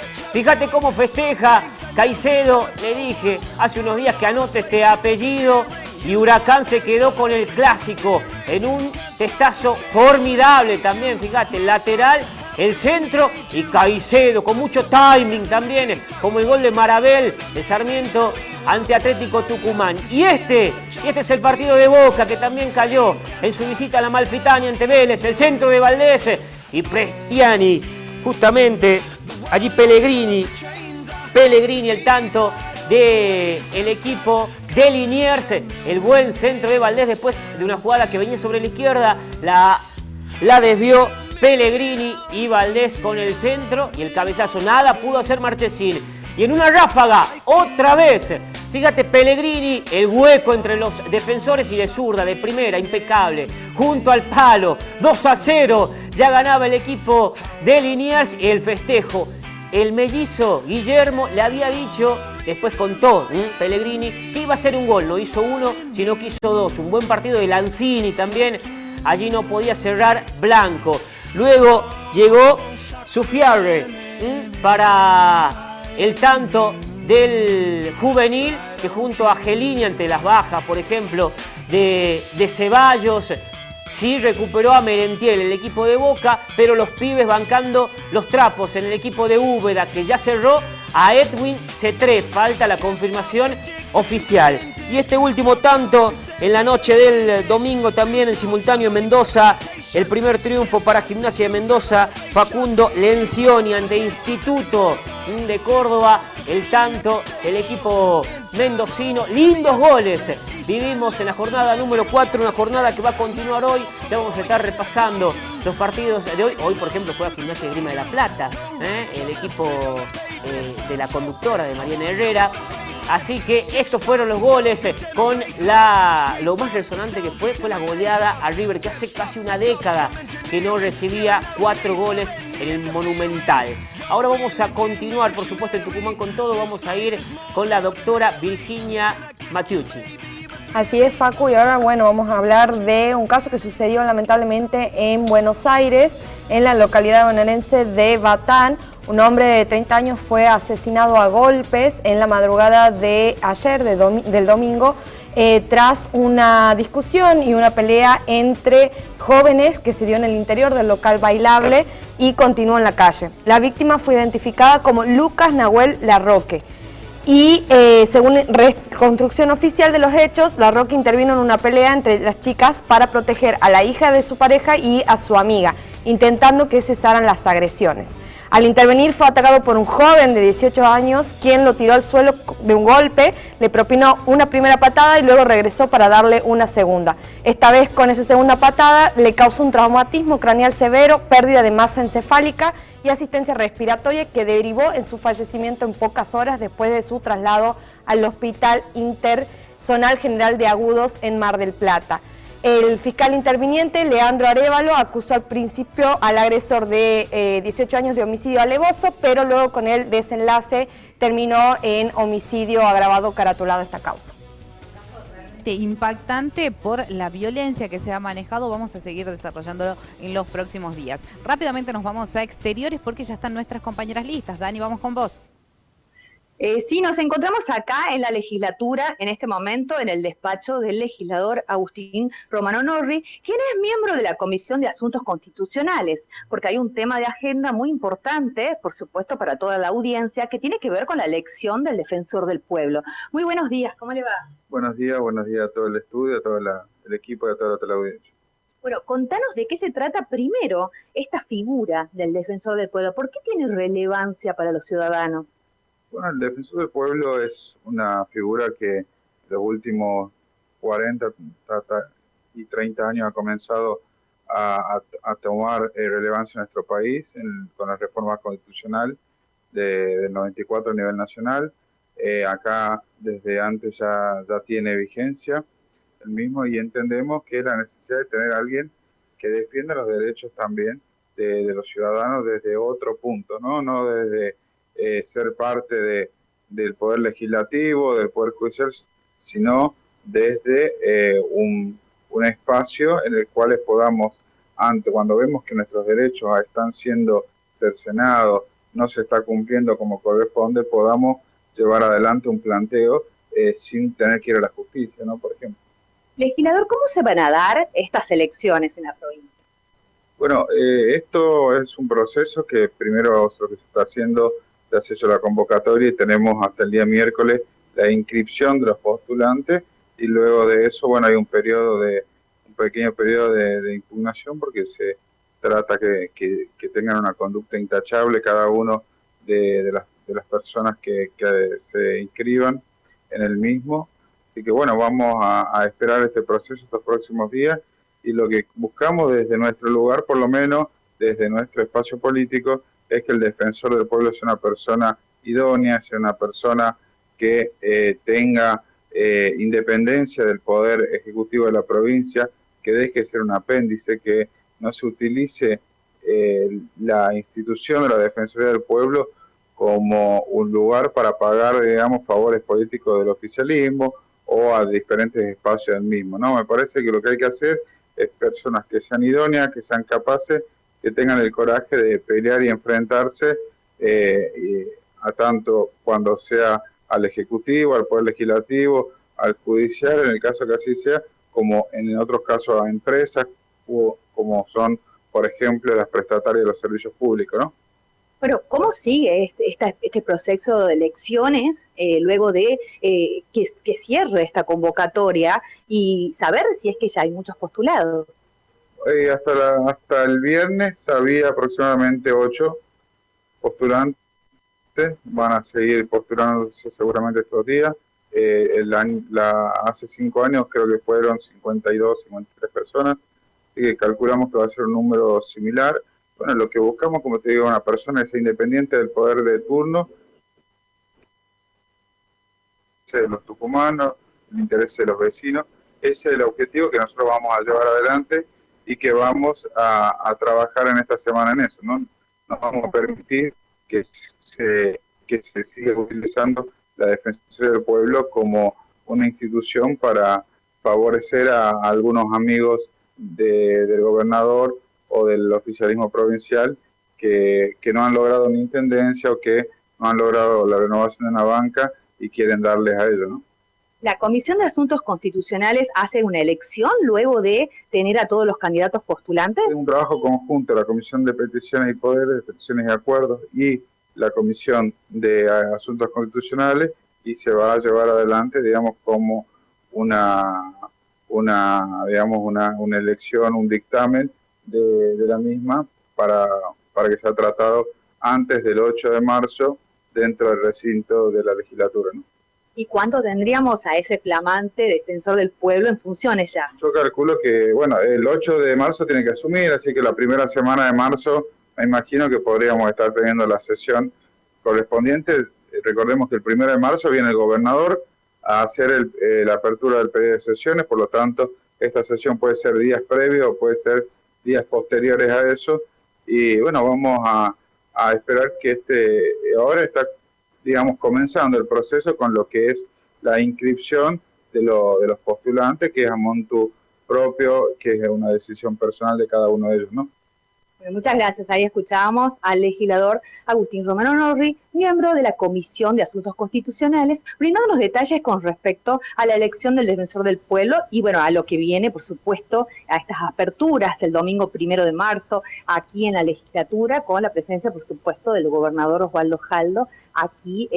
festeja Caicedo. Le dije hace unos días que anote este apellido y Huracán se quedó con el clásico en un testazo formidable también. Fíjate, el lateral, el centro y Caicedo con mucho timing también, como el gol de Marabel de Sarmiento ante Atlético Tucumán. Y este es el partido de Boca, que también cayó en su visita a la Amalfitani ante Vélez, el centro de Valdés y Prestiani, justamente allí Pellegrini, el tanto del equipo de Liniers, el buen centro de Valdés después de una jugada que venía sobre la izquierda, la desvió Pellegrini y Valdés con el centro y el cabezazo. Nada pudo hacer Marchesín. Y en una ráfaga, otra vez, fíjate, Pellegrini, el hueco entre los defensores y de zurda, de primera, impecable, junto al palo. 2-0, ya ganaba el equipo de Liniers y el festejo el mellizo Guillermo le había dicho, después contó Pellegrini, que iba a hacer un gol. No hizo uno, sino que hizo dos. Un buen partido de Lanzini también. Allí no podía cerrar Blanco. Luego llegó Sufiarre para el tanto del juvenil, que junto a Gelini, ante las bajas, por ejemplo, de Ceballos, sí recuperó a Merentiel, el equipo de Boca, pero los pibes bancando los trapos en el equipo de Úbeda, que ya cerró a Edwin Cetré. Falta la confirmación oficial. Y este último tanto en la noche del domingo también en simultáneo en Mendoza, el primer triunfo para Gimnasia de Mendoza, Facundo Lencioni ante Instituto de Córdoba, el tanto del equipo mendocino. Lindos goles vivimos en la jornada número 4, una jornada que va a continuar hoy. Ya vamos a estar repasando los partidos de hoy. Hoy, por ejemplo, juega Gimnasia de Grima de la Plata, el equipo de la conductora de Mariana Herrera. Así que estos fueron los goles con lo más resonante que fue la goleada a River, que hace casi una década que no recibía 4 goles en el Monumental. Ahora vamos a continuar, por supuesto, en Tucumán con todo. Vamos a ir con la doctora Virginia Matiucci. Así es, Facu, y ahora vamos a hablar de un caso que sucedió lamentablemente en Buenos Aires, en la localidad bonaerense de Batán. Un hombre de 30 años fue asesinado a golpes en la madrugada de ayer, del domingo, tras una discusión y una pelea entre jóvenes que se dio en el interior del local bailable y continuó en la calle. La víctima fue identificada como Lucas Nahuel Larroque. Y según reconstrucción oficial de los hechos, Larroque intervino en una pelea entre las chicas para proteger a la hija de su pareja y a su amiga, intentando que cesaran las agresiones. Al intervenir fue atacado por un joven de 18 años, quien lo tiró al suelo de un golpe, le propinó una primera patada y luego regresó para darle una segunda. Esta vez, con esa segunda patada, le causó un traumatismo craneal severo, pérdida de masa encefálica y asistencia respiratoria, que derivó en su fallecimiento en pocas horas después de su traslado al Hospital Interzonal General de Agudos en Mar del Plata. El fiscal interviniente, Leandro Arévalo, acusó al principio al agresor de 18 años de homicidio alevoso, pero luego con el desenlace terminó en homicidio agravado caratulado a esta causa. Impactante por la violencia que se ha manejado. Vamos a seguir desarrollándolo en los próximos días. Rápidamente nos vamos a exteriores porque ya están nuestras compañeras listas. Dani, vamos con vos. Sí, nos encontramos acá en la legislatura, en este momento, en el despacho del legislador Agustín Romano Norri, quien es miembro de la Comisión de Asuntos Constitucionales, porque hay un tema de agenda muy importante, por supuesto, para toda la audiencia, que tiene que ver con la elección del defensor del pueblo. Muy buenos días, ¿cómo le va? Buenos días a todo el estudio, a todo el equipo y a toda la audiencia. Bueno, contanos de qué se trata primero esta figura del defensor del pueblo. ¿Por qué tiene relevancia para los ciudadanos? Bueno, el defensor del pueblo es una figura que en los últimos 40 y 30 años ha comenzado a tomar relevancia en nuestro país con la reforma constitucional del 94 a nivel nacional. Acá desde antes ya tiene vigencia el mismo, y entendemos que la necesidad de tener a alguien que defienda los derechos también de los ciudadanos desde otro punto, no desde ser parte del Poder Legislativo, del Poder Judicial, sino desde un espacio en el cual podamos, cuando vemos que nuestros derechos están siendo cercenados, no se está cumpliendo como corresponde, podamos llevar adelante un planteo sin tener que ir a la justicia, ¿no? Por ejemplo. Legislador, ¿cómo se van a dar estas elecciones en la provincia? Bueno, esto es un proceso que primero lo que se está haciendo, se hace hecho la convocatoria y tenemos hasta el día miércoles la inscripción de los postulantes, y luego de eso, bueno, hay un pequeño periodo de impugnación, porque se trata que tengan una conducta intachable cada uno de las personas que se inscriban en el mismo. Así que bueno, vamos a esperar este proceso estos próximos días, y lo que buscamos desde nuestro lugar, por lo menos desde nuestro espacio político, es que el defensor del pueblo sea una persona idónea, sea una persona que tenga independencia del poder ejecutivo de la provincia, que deje de ser un apéndice, que no se utilice la institución de la Defensoría del Pueblo como un lugar para pagar, digamos, favores políticos del oficialismo o a diferentes espacios del mismo, ¿no? Me parece que lo que hay que hacer es personas que sean idóneas, que sean capaces, que tengan el coraje de pelear y enfrentarse a tanto cuando sea al Ejecutivo, al Poder Legislativo, al Judicial, en el caso que así sea, como en otros casos a empresas, como son, por ejemplo, las prestatarias de los servicios públicos, ¿no? Bueno, ¿cómo sigue este proceso de elecciones luego de que cierre esta convocatoria y saber si es que ya hay muchos postulados? Hasta el viernes había aproximadamente 8 postulantes, van a seguir postulándose seguramente estos días. Hace 5 años creo que fueron 52, 53 personas, así que calculamos que va a ser un número similar. Bueno, lo que buscamos, como te digo, una persona que sea independiente del poder de turno, de los tucumanos, el interés de los vecinos. Ese es el objetivo que nosotros vamos a llevar adelante y que vamos a trabajar en esta semana en eso, ¿no? No vamos a permitir que se siga utilizando la Defensoría del Pueblo como una institución para favorecer a algunos amigos del gobernador o del oficialismo provincial que no han logrado una intendencia o que no han logrado la renovación de una banca y quieren darles a ello, ¿no? ¿La Comisión de Asuntos Constitucionales hace una elección luego de tener a todos los candidatos postulantes? Es un trabajo conjunto, la Comisión de Peticiones y Poderes, de Peticiones y Acuerdos y la Comisión de Asuntos Constitucionales, y se va a llevar adelante, digamos, como una elección, un dictamen de la misma para que sea tratado antes del 8 de marzo dentro del recinto de la legislatura, ¿no? ¿Y cuándo tendríamos a ese flamante defensor del pueblo en funciones ya? Yo calculo que, bueno, el 8 de marzo tiene que asumir, así que la primera semana de marzo me imagino que podríamos estar teniendo la sesión correspondiente. Recordemos que el 1 de marzo viene el gobernador a hacer la apertura del periodo de sesiones, por lo tanto, esta sesión puede ser días previos o puede ser días posteriores a eso, y bueno, vamos a esperar que ahora está, digamos, comenzando el proceso con lo que es la inscripción de los postulantes, que es a monto propio, que es una decisión personal de cada uno de ellos, ¿no? Bueno, muchas gracias. Ahí escuchábamos al legislador Agustín Romero Norri, miembro de la Comisión de Asuntos Constitucionales, brindándonos detalles con respecto a la elección del defensor del pueblo y, bueno, a lo que viene, por supuesto, a estas aperturas el domingo 1 de marzo aquí en la legislatura, con la presencia, por supuesto, del gobernador Osvaldo Jaldo aquí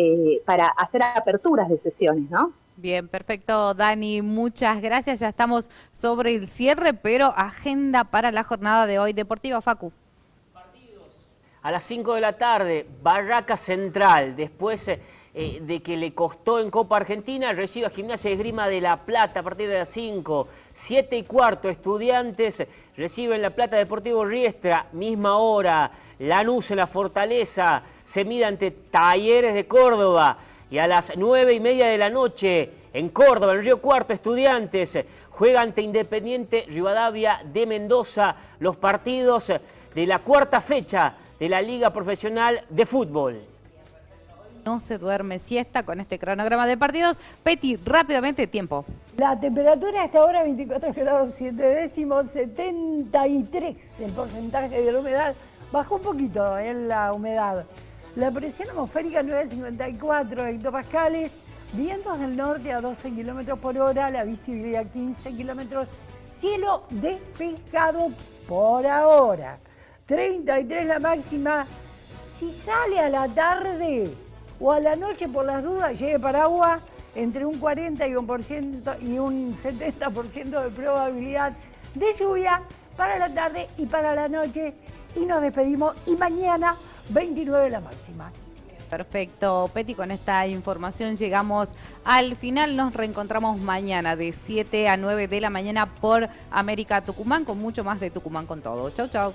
para hacer aperturas de sesiones, ¿no? Bien, perfecto, Dani, muchas gracias. Ya estamos sobre el cierre, pero agenda para la jornada de hoy deportiva, Facu. A las 5 de la tarde, Barraca Central, después de que le costó en Copa Argentina, recibe a Gimnasia de Esgrima de La Plata a partir de las 5. 7:15, Estudiantes reciben La Plata Deportivo Riestra, misma hora. Lanús en la Fortaleza se mide ante Talleres de Córdoba. Y a las 9:30 de la noche, en Córdoba, en Río Cuarto, Estudiantes juega ante Independiente Rivadavia de Mendoza los partidos de la cuarta fecha de la Liga Profesional de Fútbol. No se duerme siesta con este cronograma de partidos. Peti, rápidamente, tiempo. La temperatura hasta ahora 24 grados 7 décimos, 73 el porcentaje de la humedad. Bajó un poquito la humedad. La presión atmosférica 954 hectopascales, vientos del norte a 12 kilómetros por hora, la visibilidad 15 kilómetros, cielo despejado por ahora. 33 la máxima. Si sale a la tarde o a la noche por las dudas, lleve paraguas, entre un 40 y un 70% de probabilidad de lluvia para la tarde y para la noche. Y nos despedimos y mañana 29 la máxima. Perfecto, Peti, con esta información llegamos al final. Nos reencontramos mañana de 7 a 9 de la mañana por América Tucumán, con mucho más de Tucumán con todo. Chau, chau.